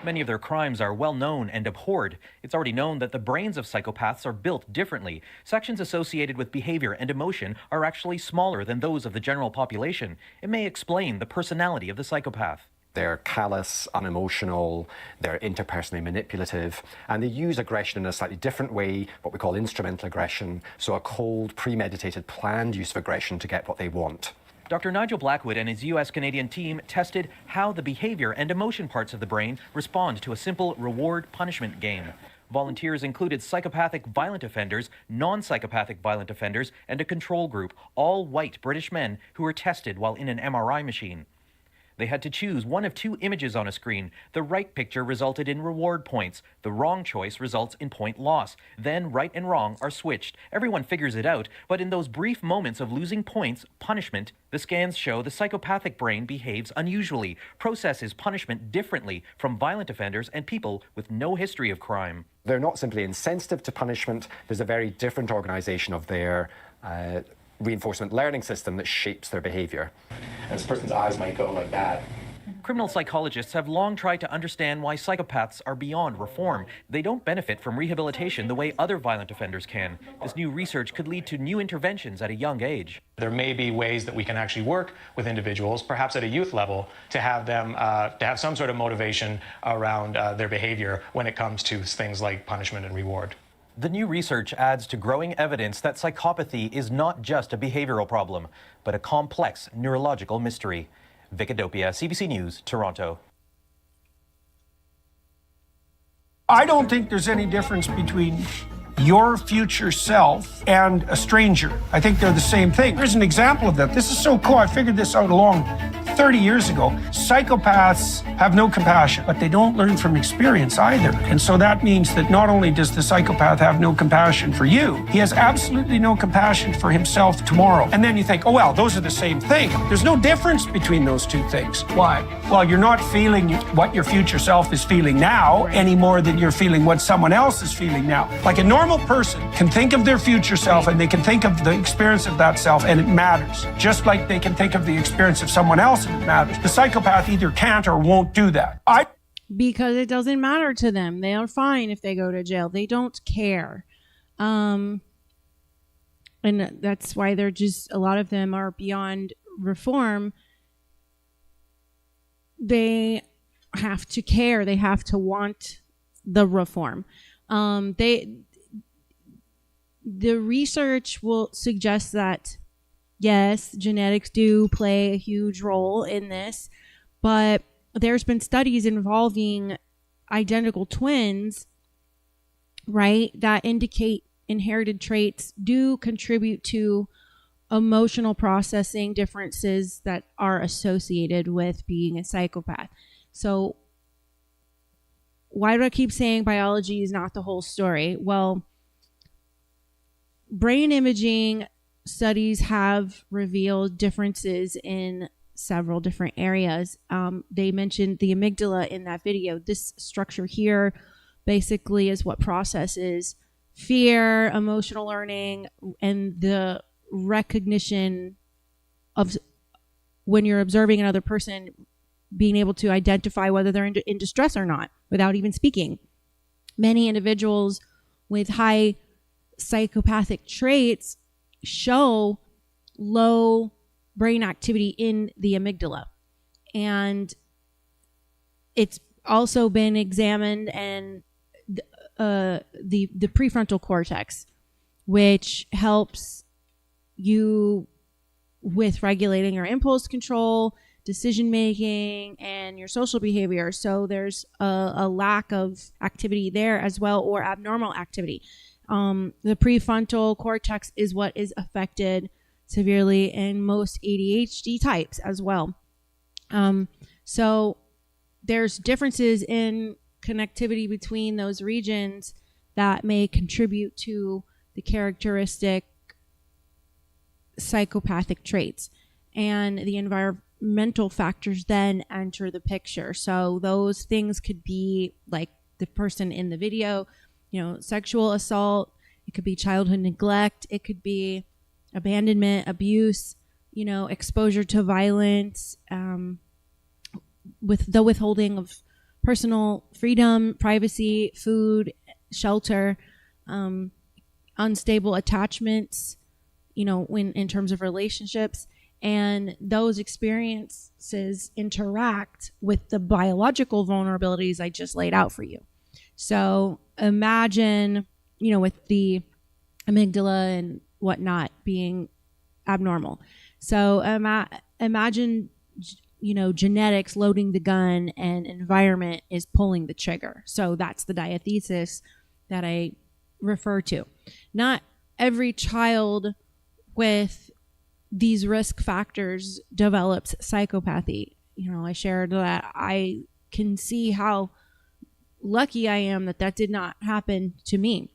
Many of their crimes are well known and abhorred. It's already known that the brains of psychopaths are built differently. Sections associated with behavior and emotion are actually smaller than those of the general population. It may explain the personality of the psychopath. They're callous, unemotional, they're interpersonally manipulative, and they use aggression in a slightly different way, what we call instrumental aggression, so a cold, premeditated, planned use of aggression to get what they want. Dr. Nigel Blackwood and his US-Canadian team tested how the behavior and emotion parts of the brain respond to a simple reward-punishment game. Volunteers included psychopathic violent offenders, non-psychopathic violent offenders, and a control group, all white British men who were tested while in an MRI machine. They had to choose one of two images on a screen. The right picture resulted in reward points. The wrong choice results in point loss. Then right and wrong are switched. Everyone figures it out, but in those brief moments of losing points, punishment, the scans show the psychopathic brain behaves unusually, processes punishment differently from violent offenders and people with no history of crime. They're not simply insensitive to punishment, there's a very different organization of their reinforcement learning system that shapes their behavior. And this person's eyes might go like that. Criminal psychologists have long tried to understand why psychopaths are beyond reform. They don't benefit from rehabilitation the way other violent offenders can. This new research could lead to new interventions at a young age. There may be ways that we can actually work with individuals, perhaps at a youth level, to have them to have some sort of motivation around their behavior when it comes to things like punishment and reward. The new research adds to growing evidence that psychopathy is not just a behavioral problem, but a complex neurological mystery. Vic Adopia, CBC News, Toronto. I don't think there's any difference between your future self and a stranger. I think they're the same thing. Here's an example of that. This is so cool. I figured this out along 30 years ago. Psychopaths have no compassion, but they don't learn from experience either. And so that means that not only does the psychopath have no compassion for you, he has absolutely no compassion for himself tomorrow. And then you think, oh, well, those are the same thing. There's no difference between those two things. Why? Well, you're not feeling what your future self is feeling now any more than you're feeling what someone else is feeling now. Like a normal person can think of their future self and they can think of the experience of that self and it matters. Just like they can think of the experience of someone else and it matters. The psychopath either can't or won't do that. Because it doesn't matter to them. They are fine if they go to jail. They don't care. And that's why they're just, a lot of them are beyond reform. They have to care. They have to want the reform. The research will suggest that, yes, genetics do play a huge role in this, but there's been studies involving identical twins, right, that indicate inherited traits do contribute to emotional processing differences that are associated with being a psychopath. So why do I keep saying biology is not the whole story? Well, brain imaging studies have revealed differences in several different areas. They mentioned the amygdala in that video. This structure here basically is what processes fear, emotional learning, and the recognition of when you're observing another person, being able to identify whether they're in distress or not without even speaking. Many individuals with high psychopathic traits show low brain activity in the amygdala. And it's also been examined and the prefrontal cortex, which helps you with regulating your impulse control, decision making, and your social behavior. So there's a lack of activity there as well, or abnormal activity. The prefrontal cortex is what is affected severely in most ADHD types as well. So there's differences in connectivity between those regions that may contribute to the characteristic psychopathic traits, and the environmental factors then enter the picture. So those things could be like the person in the video, sexual assault, it could be childhood neglect, it could be abandonment, abuse, exposure to violence, with the withholding of personal freedom, privacy, food, shelter, unstable attachments, when in terms of relationships. And those experiences interact with the biological vulnerabilities I just laid out for you. So imagine, with the amygdala and whatnot being abnormal. So imagine, genetics loading the gun and environment is pulling the trigger. So that's the diathesis that I refer to. Not every child with these risk factors develops psychopathy. I shared that I can see how lucky I am that did not happen to me.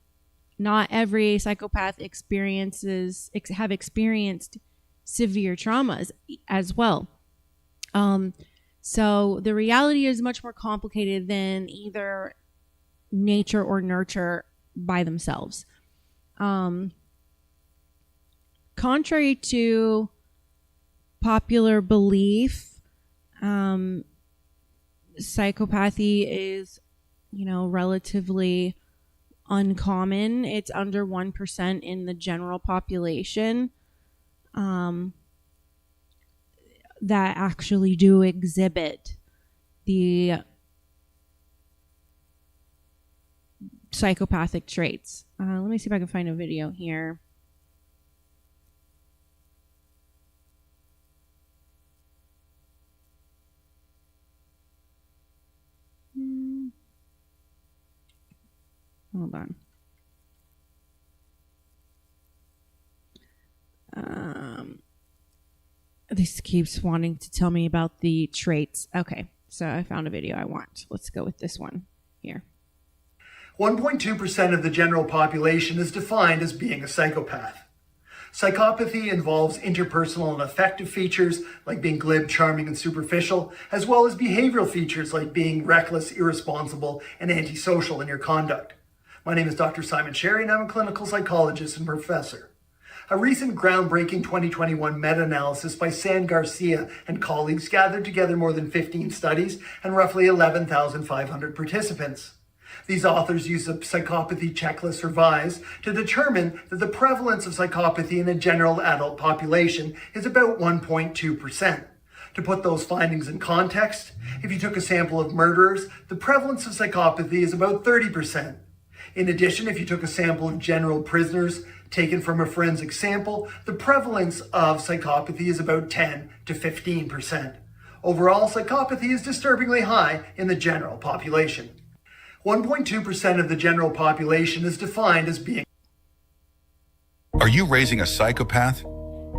Not every psychopath have experienced severe traumas as well. So the reality is much more complicated than either nature or nurture by themselves. Contrary to popular belief, psychopathy is, relatively uncommon. It's under 1% in the general population that actually do exhibit the psychopathic traits. Let me see if I can find a video here. Hold on. This keeps wanting to tell me about the traits. Okay, so I found a video I want. Let's go with this one here. 1.2% of the general population is defined as being a psychopath. Psychopathy involves interpersonal and affective features like being glib, charming, and superficial, as well as behavioral features like being reckless, irresponsible, and antisocial in your conduct. My name is Dr. Simon Sherry, and I'm a clinical psychologist and professor. A recent groundbreaking 2021 meta-analysis by San Garcia and colleagues gathered together more than 15 studies and roughly 11,500 participants. These authors used a psychopathy checklist revised to determine that the prevalence of psychopathy in a general adult population is about 1.2%. To put those findings in context, if you took a sample of murderers, the prevalence of psychopathy is about 30%. In addition, if you took a sample of general prisoners taken from a forensic sample, the prevalence of psychopathy is about 10 to 15%. Overall, psychopathy is disturbingly high in the general population. 1.2% of the general population is defined as being. Are you raising a psychopath?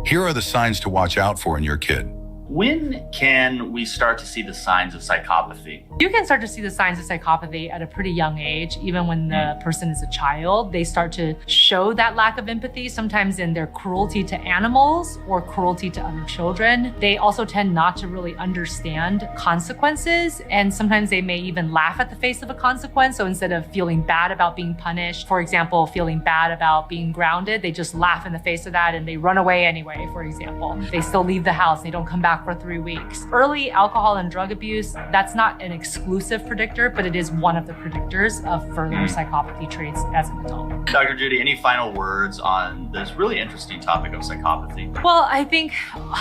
Here are the signs to watch out for in your kid. When can we start to see the signs of psychopathy? You can start to see the signs of psychopathy at a pretty young age. Even when the person is a child, they start to show that lack of empathy, sometimes in their cruelty to animals or cruelty to other children. They also tend not to really understand consequences, and sometimes they may even laugh at the face of a consequence. So instead of feeling bad about being punished, for example, feeling bad about being grounded, they just laugh in the face of that and they run away anyway, for example. They still leave the house, they don't come back for 3 weeks. Early alcohol and drug abuse, that's not an exclusive predictor, but it is one of the predictors of further psychopathy traits as an adult. Dr. Judy, any final words on this really interesting topic of psychopathy? Well, I think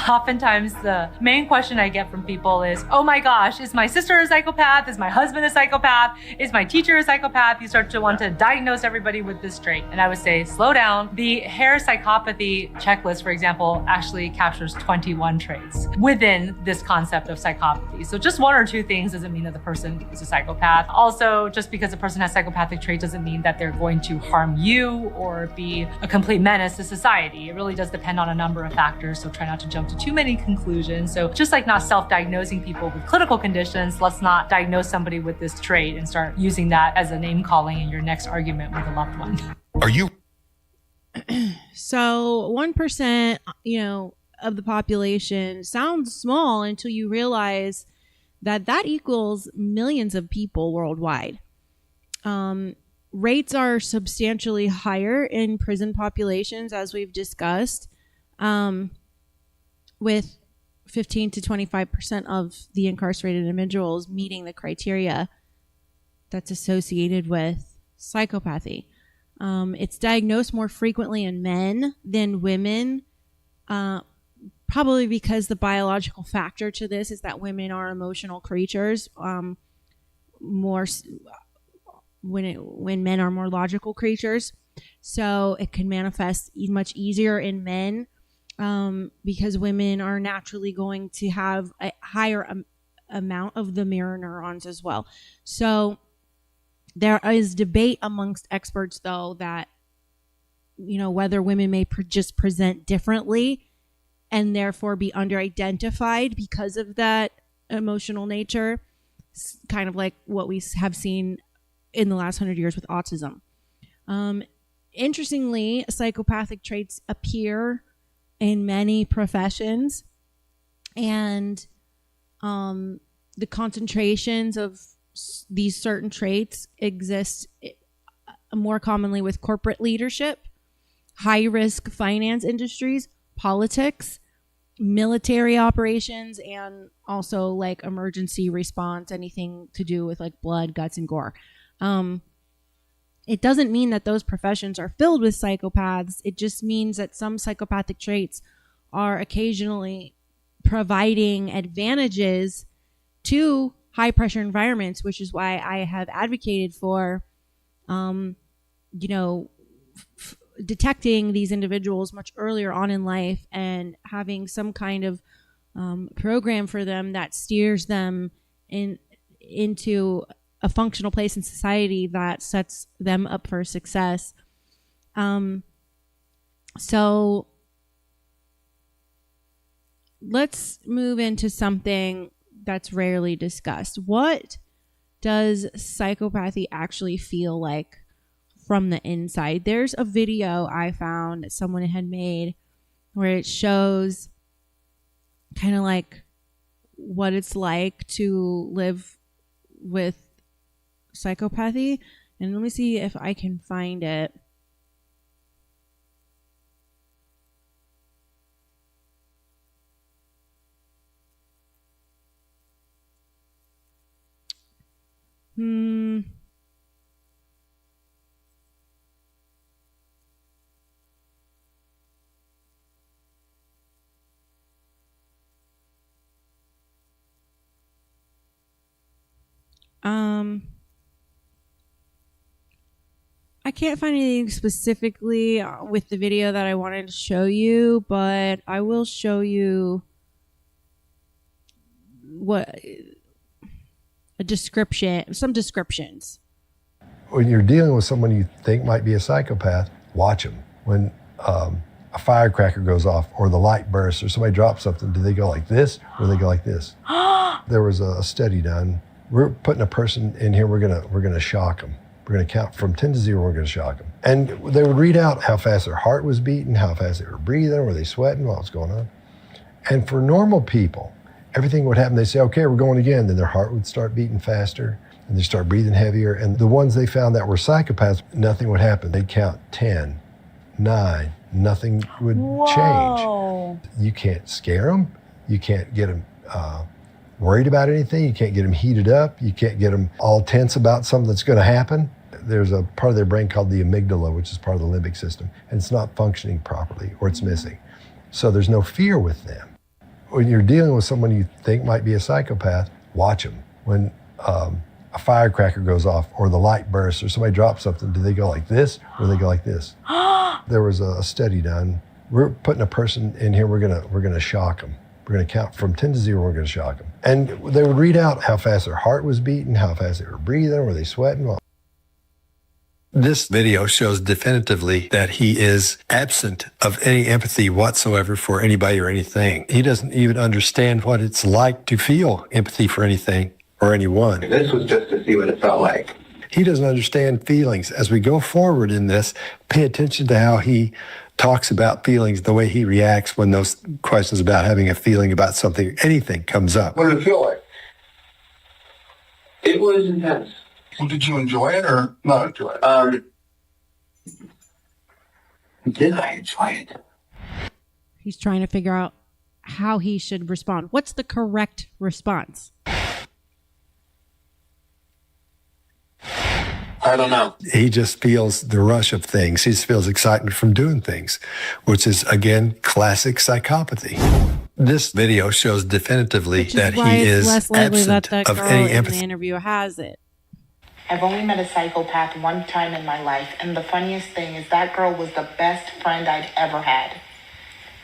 oftentimes the main question I get from people is, oh my gosh, is my sister a psychopath? Is my husband a psychopath? Is my teacher a psychopath? You start to want to diagnose everybody with this trait. And I would say, slow down. The Hare psychopathy checklist, for example, actually captures 21 traits within this concept of psychopathy. So just one or two things doesn't mean that the person is a psychopath. Also, just because a person has psychopathic traits doesn't mean that they're going to harm you or be a complete menace to society. It really does depend on a number of factors, so try not to jump to too many conclusions. So just like not self-diagnosing people with clinical conditions, let's not diagnose somebody with this trait and start using that as a name calling in your next argument with a loved one. Are you? So 1%, of the population sounds small until you realize that equals millions of people worldwide. Rates are substantially higher in prison populations, as we've discussed. with 15 to 25% of the incarcerated individuals meeting the criteria that's associated with psychopathy. It's diagnosed more frequently in men than women, probably because the biological factor to this is that women are emotional creatures, more when men are more logical creatures. So it can manifest much easier in men, because women are naturally going to have a higher amount of the mirror neurons as well. So there is debate amongst experts, though, that, whether women may just present differently and therefore be under-identified because of that emotional nature, kind of like what we have seen in the last 100 years with autism. Interestingly, psychopathic traits appear in many professions, and the concentrations of these certain traits exist more commonly with corporate leadership, high-risk finance industries, politics, military operations, and also like emergency response, anything to do with like blood, guts, and gore. It doesn't mean that those professions are filled with psychopaths. It just means that some psychopathic traits are occasionally providing advantages to high pressure environments, which is why I have advocated for, detecting these individuals much earlier on in life and having some kind of program for them that steers them into a functional place in society that sets them up for success. So let's move into something that's rarely discussed. What does psychopathy actually feel like from the inside? There's a video I found that someone had made where it shows kind of like what it's like to live with psychopathy. And let me see if I can find it. I can't find anything specifically with the video that I wanted to show you, but I will show you some descriptions. When you're dealing with someone you think might be a psychopath, watch them. When a firecracker goes off or the light bursts or somebody drops something, do they go like this or do they go like this? There was a study done. We're putting a person in here, we're gonna shock them. We're gonna count from 10 to 0, we're gonna shock them. And they would read out how fast their heart was beating, how fast they were breathing, were they sweating, what was going on. And for normal people, everything would happen. They say, okay, we're going again. Then their heart would start beating faster and they start breathing heavier. And the ones they found that were psychopaths, nothing would happen. They'd count 10, 9, nothing would change. You can't scare them. You can't get them worried about anything. You can't get them heated up. You can't get them all tense about something that's going to happen. There's a part of their brain called the amygdala, which is part of the limbic system, and it's not functioning properly or it's missing. So there's no fear with them. When you're dealing with someone you think might be a psychopath, watch them. When a firecracker goes off or the light bursts or somebody drops something, do they go like this or do they go like this? There was a study done. We're putting a person in here, we're gonna shock them. We're gonna count from 10 to 0, we're gonna shock them. And they would read out how fast their heart was beating, how fast they were breathing, were they sweating? This video shows definitively that he is absent of any empathy whatsoever for anybody or anything. He doesn't even understand what it's like to feel empathy for anything or anyone. This was just to see what it felt like. He doesn't understand feelings. As we go forward in this, pay attention to how he talks about feelings, the way he reacts when those questions about having a feeling about something, anything comes up. What did it feel like? It was intense. Well, did you enjoy it or not enjoy it? Did I enjoy it? He's trying to figure out how he should respond. What's the correct response? I don't know. He just feels the rush of things. He just feels excitement from doing things, which is, again, classic psychopathy. This video shows definitively that he is less likely that absent the of girl any in empathy. the interview has it. I've only met a psychopath one time in my life, and the funniest thing is that girl was the best friend I'd ever had.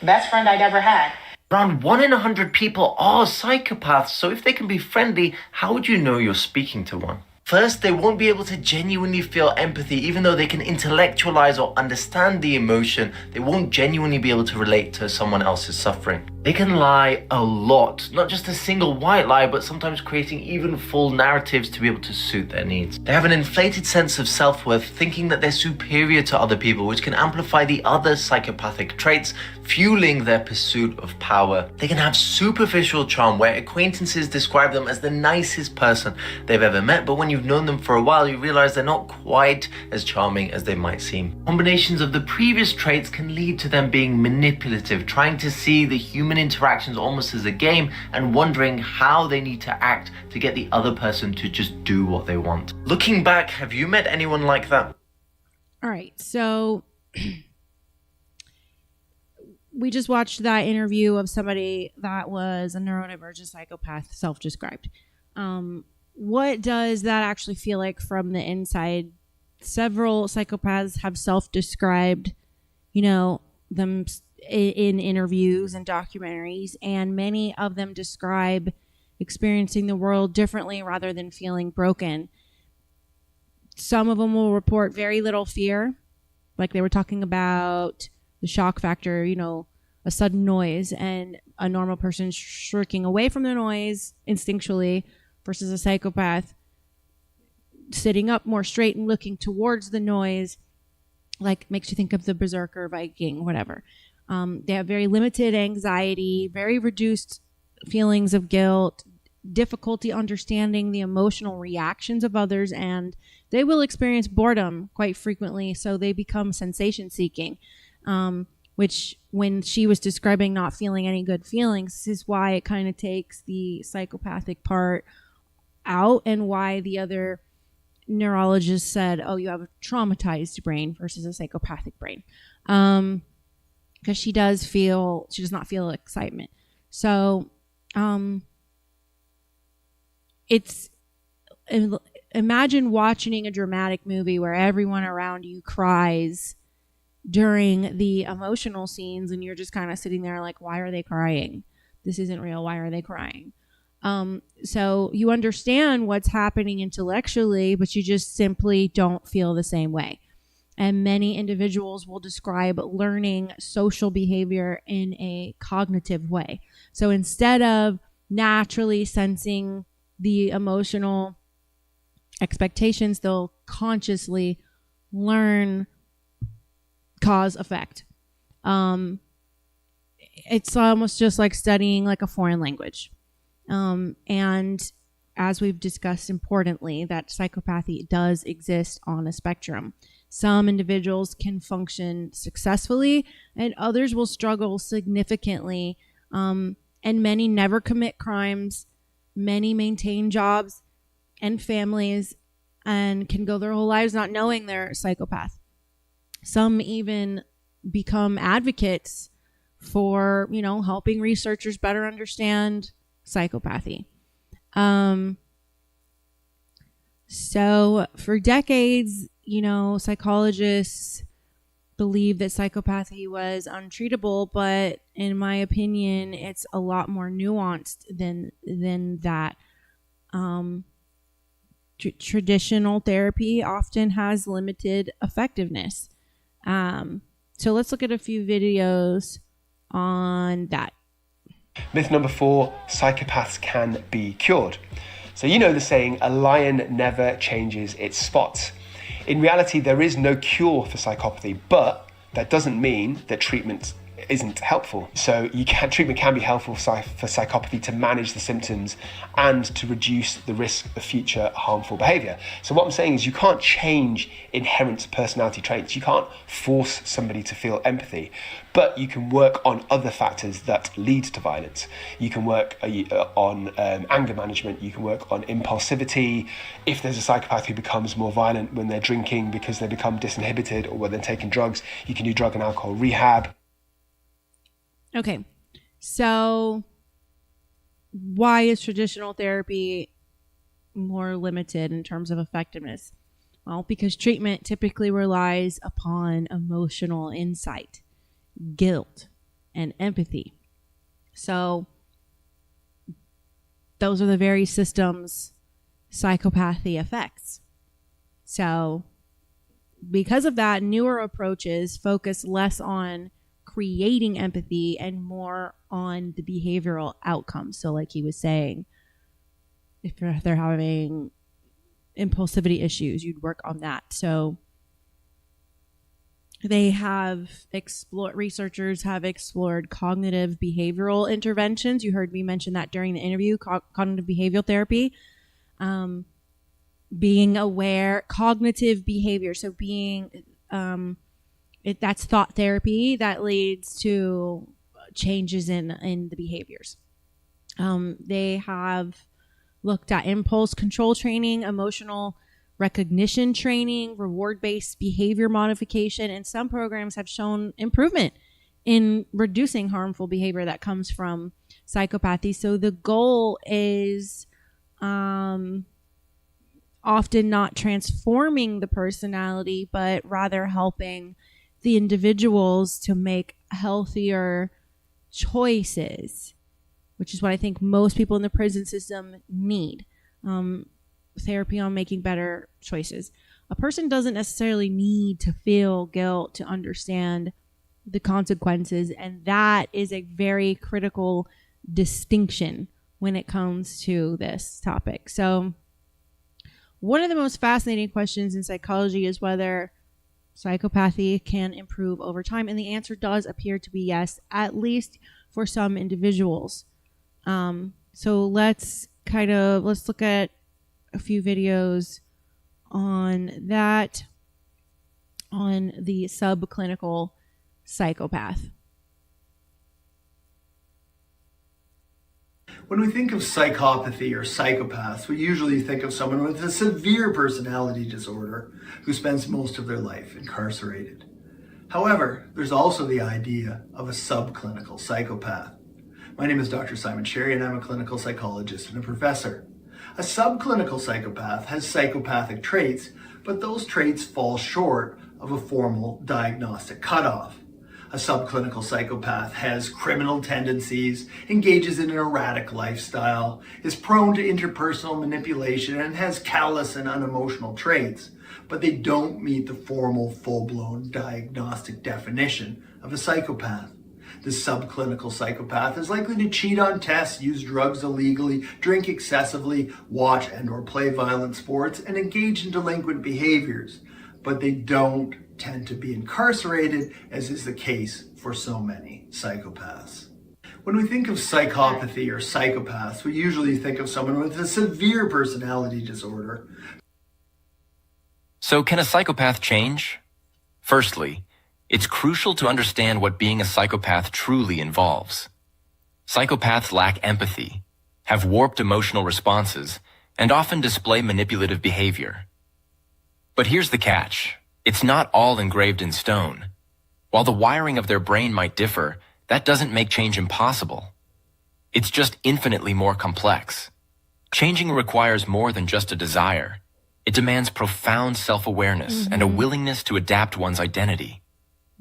Best friend I'd ever had. Around 1 in 100 people are psychopaths, so if they can be friendly, how would you know you're speaking to one? First, they won't be able to genuinely feel empathy, even though they can intellectualize or understand the emotion. They won't genuinely be able to relate to someone else's suffering. They can lie a lot, not just a single white lie, but sometimes creating even full narratives to be able to suit their needs. They have an inflated sense of self-worth, thinking that they're superior to other people, which can amplify the other psychopathic traits, fueling their pursuit of power. They can have superficial charm, where acquaintances describe them as the nicest person they've ever met, but when you've known them for a while, you realize they're not quite as charming as they might seem. Combinations of the previous traits can lead to them being manipulative, trying to see the human interactions almost as a game and wondering how they need to act to get the other person to just do what they want. Looking back, have you met anyone like that? All right, so we just watched that interview of somebody that was a neurodivergent psychopath, self-described. What does that actually feel like from the inside? Several psychopaths have self-described, them in interviews and documentaries, and many of them describe experiencing the world differently rather than feeling broken. Some of them will report very little fear, like they were talking about the shock factor, a sudden noise, and a normal person shirking away from the noise instinctually versus a psychopath sitting up more straight and looking towards the noise, like makes you think of the Berserker, Viking, whatever. They have very limited anxiety, very reduced feelings of guilt, difficulty understanding the emotional reactions of others, and they will experience boredom quite frequently, so they become sensation seeking, which when she was describing not feeling any good feelings, this is why it kind of takes the psychopathic part out, and why the other neurologist said, oh, you have a traumatized brain versus a psychopathic brain. Because she does not feel excitement. So imagine watching a dramatic movie where everyone around you cries during the emotional scenes, and you're just kind of sitting there like, why are they crying? This isn't real. Why are they crying? So you understand what's happening intellectually, but you just simply don't feel the same way. And many individuals will describe learning social behavior in a cognitive way. So instead of naturally sensing the emotional expectations, they'll consciously learn cause effect. It's almost just like studying like a foreign language. And as we've discussed importantly, that psychopathy does exist on a spectrum. Some individuals can function successfully, and others will struggle significantly. And many never commit crimes. Many maintain jobs and families and can go their whole lives not knowing they're a psychopath. Some even become advocates for, helping researchers better understand psychopathy. So for decades, psychologists believed that psychopathy was untreatable, but in my opinion, it's a lot more nuanced than that. Traditional therapy often has limited effectiveness. So let's look at a few videos on that. Myth number 4, psychopaths can be cured. So you know the saying, a lion never changes its spots. In reality, there is no cure for psychopathy, but that doesn't mean that treatment isn't helpful. So treatment can be helpful for psychopathy to manage the symptoms and to reduce the risk of future harmful behavior. So what I'm saying is you can't change inherent personality traits. You can't force somebody to feel empathy, but you can work on other factors that lead to violence. You can work on anger management. You can work on impulsivity. If there's a psychopath who becomes more violent when they're drinking because they become disinhibited, or when they're taking drugs, you can do drug and alcohol rehab. Okay, so why is traditional therapy more limited in terms of effectiveness? Well, because treatment typically relies upon emotional insight, guilt, and empathy. So those are the very systems psychopathy affects. So because of that, newer approaches focus less on creating empathy and more on the behavioral outcomes. So like he was saying, if they're having impulsivity issues, you'd work on that. So they have researchers have explored cognitive behavioral interventions. You heard me mention that during the interview, cognitive behavioral therapy. Being aware, cognitive behavior. So being, that's thought therapy that leads to changes in the behaviors. They have looked at impulse control training, emotional recognition training, reward-based behavior modification, and some programs have shown improvement in reducing harmful behavior that comes from psychopathy. So the goal is often not transforming the personality, but rather helping the individuals to make healthier choices, which is what I think most people in the prison system need. Therapy on making better choices. A person doesn't necessarily need to feel guilt to understand the consequences, and that is a very critical distinction when it comes to this topic. So one of the most fascinating questions in psychology is whether psychopathy can improve over time, and the answer does appear to be yes, at least for some individuals. So let's look at a few videos on that, on the subclinical psychopath. When we think of psychopathy or psychopaths, we usually think of someone with a severe personality disorder who spends most of their life incarcerated. However, there's also the idea of a subclinical psychopath. My name is Dr. Simon Sherry, and I'm a clinical psychologist and a professor. A subclinical psychopath has psychopathic traits, but those traits fall short of a formal diagnostic cutoff. A subclinical psychopath has criminal tendencies, engages in an erratic lifestyle, is prone to interpersonal manipulation, and has callous and unemotional traits, but they don't meet the formal, full-blown diagnostic definition of a psychopath. The subclinical psychopath is likely to cheat on tests, use drugs illegally, drink excessively, watch and/or play violent sports, and engage in delinquent behaviors, but they don't tend to be incarcerated, as is the case for so many psychopaths. When we think of psychopathy or psychopaths, we usually think of someone with a severe personality disorder. So can a psychopath change? Firstly, it's crucial to understand what being a psychopath truly involves. Psychopaths lack empathy, have warped emotional responses, and often display manipulative behavior. But here's the catch. It's not all engraved in stone. While the wiring of their brain might differ, that doesn't make change impossible. It's just infinitely more complex. Changing requires more than just a desire. It demands profound self-awareness and a willingness to adapt one's identity.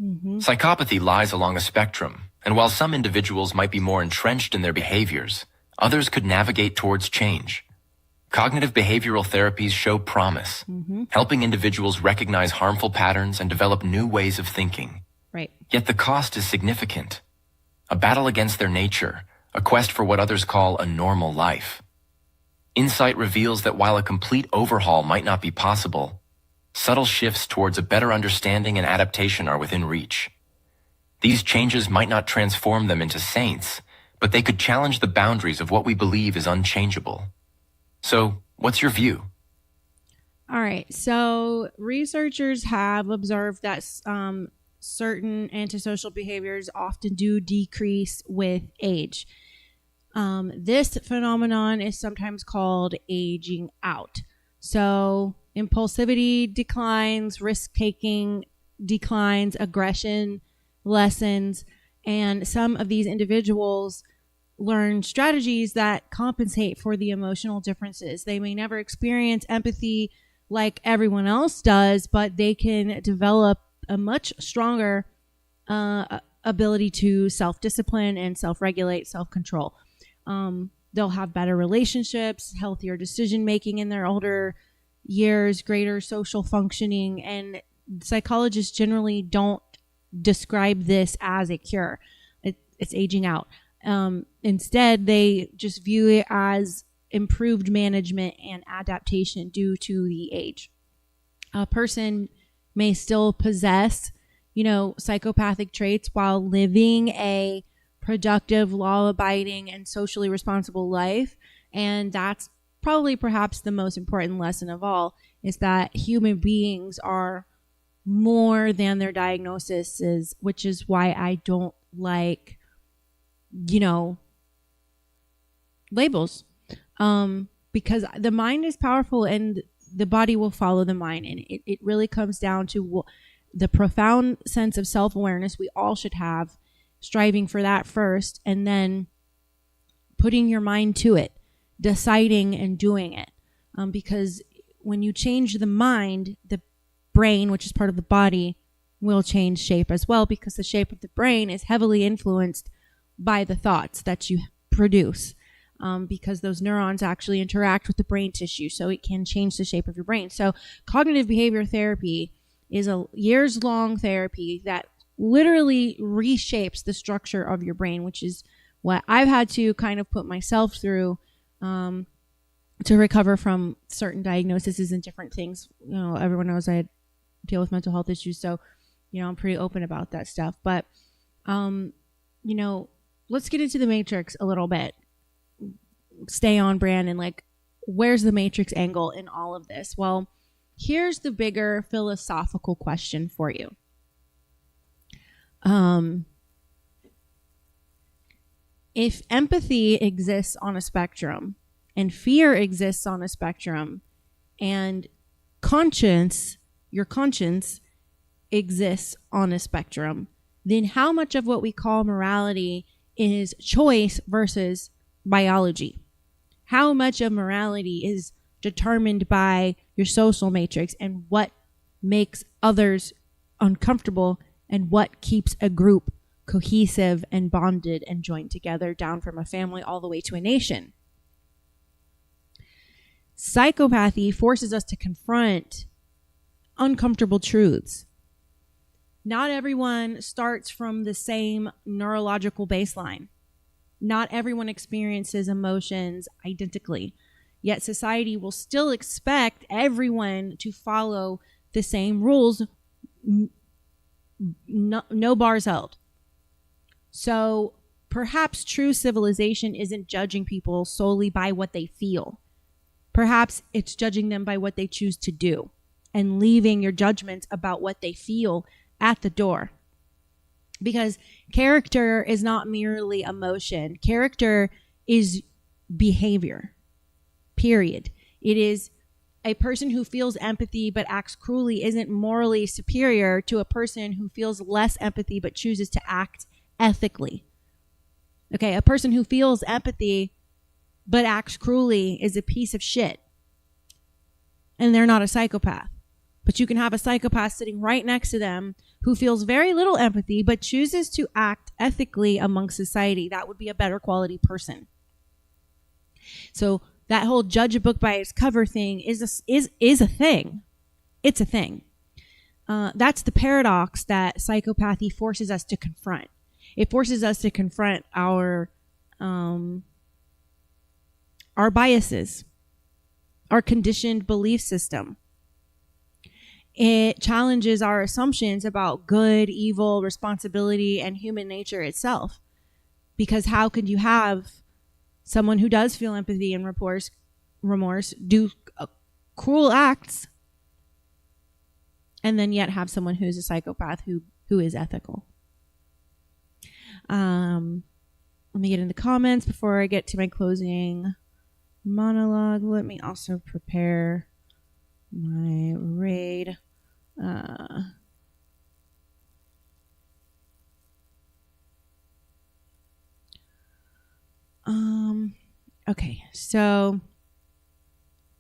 Psychopathy lies along a spectrum, and while some individuals might be more entrenched in their behaviors, others could navigate towards change. Cognitive behavioral therapies show promise, helping individuals recognize harmful patterns and develop new ways of thinking. Right. Yet the cost is significant. A battle against their nature, a quest for what others call a normal life. Insight reveals that while a complete overhaul might not be possible, subtle shifts towards a better understanding and adaptation are within reach. These changes might not transform them into saints, but they could challenge the boundaries of what we believe is unchangeable. So, what's your view? All right. So researchers have observed that certain antisocial behaviors often do decrease with age. This phenomenon is sometimes called aging out. So impulsivity declines, risk-taking declines, aggression lessens, and some of these individuals learn strategies that compensate for the emotional differences. They may never experience empathy like everyone else does, but they can develop a much stronger ability to self-discipline and self-regulate, self-control. They'll have better relationships, healthier decision-making in their older years, greater social functioning, and psychologists generally don't describe this as a cure. It's aging out. Instead, they just view it as improved management and adaptation due to the age. A person may still possess, psychopathic traits while living a productive, law-abiding, and socially responsible life. And that's probably perhaps the most important lesson of all, is that human beings are more than their diagnoses, which is why I don't like, labels. Because the mind is powerful and the body will follow the mind. And it really comes down to the profound sense of self-awareness we all should have, striving for that first, and then putting your mind to it, deciding and doing it. Because when you change the mind, the brain, which is part of the body, will change shape as well, because the shape of the brain is heavily influenced by the thoughts that you produce. Because those neurons actually interact with the brain tissue, so it can change the shape of your brain. So cognitive behavior therapy is a years-long therapy that literally reshapes the structure of your brain, which is what I've had to kind of put myself through to recover from certain diagnoses and different things. Everyone knows I deal with mental health issues, so I'm pretty open about that stuff. But let's get into the matrix a little bit. Stay on brand and where's the matrix angle in all of this? Well, here's the bigger philosophical question for you. If empathy exists on a spectrum and fear exists on a spectrum and your conscience exists on a spectrum, then how much of what we call morality is choice versus biology? How much of morality is determined by your social matrix and what makes others uncomfortable and what keeps a group cohesive and bonded and joined together, down from a family all the way to a nation? Psychopathy forces us to confront uncomfortable truths. Not everyone starts from the same neurological baseline. Not everyone experiences emotions identically, yet society will still expect everyone to follow the same rules, no bars held. So perhaps true civilization isn't judging people solely by what they feel. Perhaps it's judging them by what they choose to do and leaving your judgments about what they feel at the door. Because character is not merely emotion. Character is behavior, period. It is a person who feels empathy but acts cruelly isn't morally superior to a person who feels less empathy but chooses to act ethically. Okay, a person who feels empathy but acts cruelly is a piece of shit. And they're not a psychopath. But you can have a psychopath sitting right next to them who feels very little empathy but chooses to act ethically amongst society. That would be a better quality person. So that whole judge a book by its cover thing is a thing. It's a thing. That's the paradox that psychopathy forces us to confront. It forces us to confront our biases, our conditioned belief system. It challenges our assumptions about good, evil, responsibility, and human nature itself. Because how could you have someone who does feel empathy and remorse do cruel acts and then yet have someone who's a psychopath who is ethical? Let me get in the comments before I get to my closing monologue. Let me also prepare my raid. Okay, so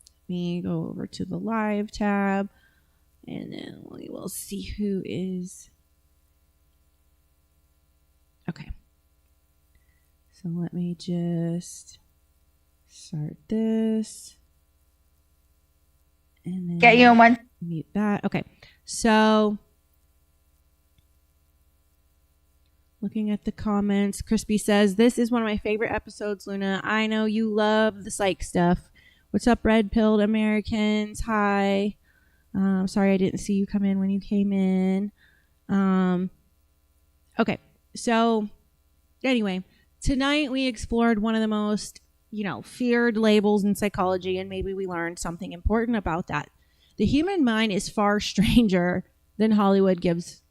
let me go over to the live tab and then we will see who is. Okay. So let me just start this. And then get you in one. Mute that. Okay. So looking at the comments, Crispy says, "This is one of my favorite episodes, Luna. I know you love the psych stuff. What's up, red-pilled Americans? Hi. Sorry I didn't see you come in when you came in." Okay. So anyway, tonight we explored one of the most, feared labels in psychology, and maybe we learned something important about that. The human mind is far stranger than Hollywood gives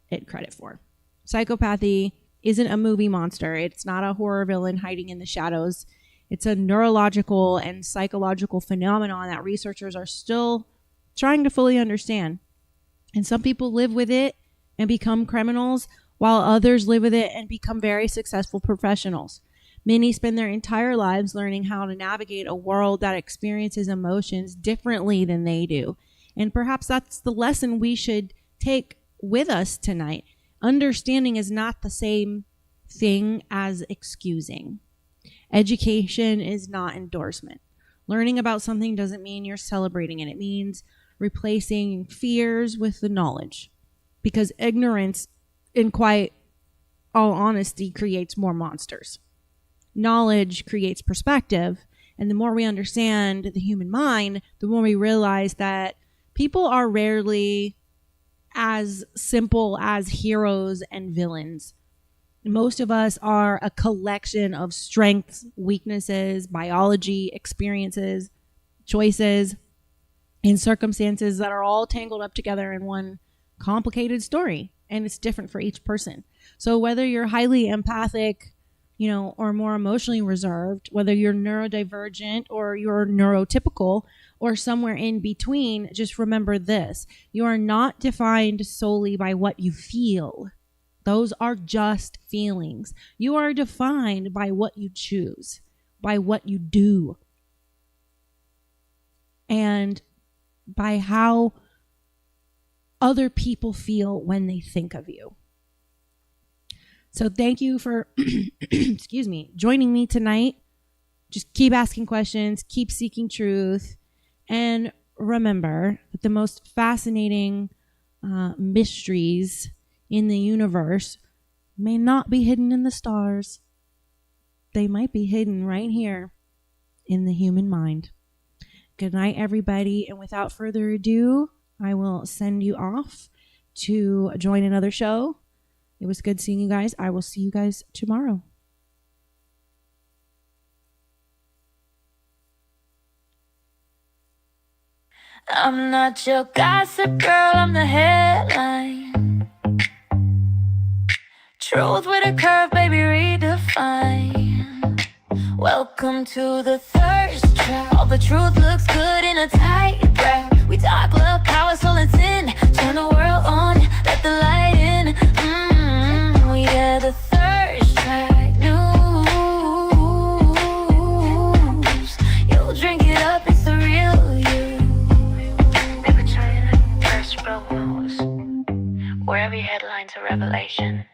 it credit for. Psychopathy isn't a movie monster. It's not a horror villain hiding in the shadows. It's a neurological and psychological phenomenon that researchers are still trying to fully understand. And some people live with it and become criminals, while others live with it and become very successful professionals. Many spend their entire lives learning how to navigate a world that experiences emotions differently than they do. And perhaps that's the lesson we should take with us tonight. Understanding is not the same thing as excusing. Education is not endorsement. Learning about something doesn't mean you're celebrating it. It means replacing fears with the knowledge. Because ignorance, in quite all honesty, creates more monsters. Knowledge creates perspective. And the more we understand the human mind, the more we realize that people are rarely as simple as heroes and villains. Most of us are a collection of strengths, weaknesses, biology, experiences, choices, and circumstances that are all tangled up together in one complicated story. And it's different for each person. So whether you're highly empathic, or more emotionally reserved, whether you're neurodivergent or you're neurotypical or somewhere in between, just remember this. You are not defined solely by what you feel. Those are just feelings. You are defined by what you choose, by what you do, and by how other people feel when they think of you. So thank you for, joining me tonight. Just keep asking questions, keep seeking truth, and remember that the most fascinating mysteries in the universe may not be hidden in the stars. They might be hidden right here in the human mind. Good night, everybody. And without further ado, I will send you off to join another show. It was good seeing you guys. I will see you guys tomorrow. I'm not your gossip girl, I'm the headline. Truth with a curve, baby, redefine. Welcome to the thirst trap. All the truth looks good in a tight wrap. We talk love, power, soul, and sin. Turn the world on, let the light in. Yeah, the thirst trap news. You'll drink it up, it's the real you. They've been trying to first world news, where every headline's a revelation.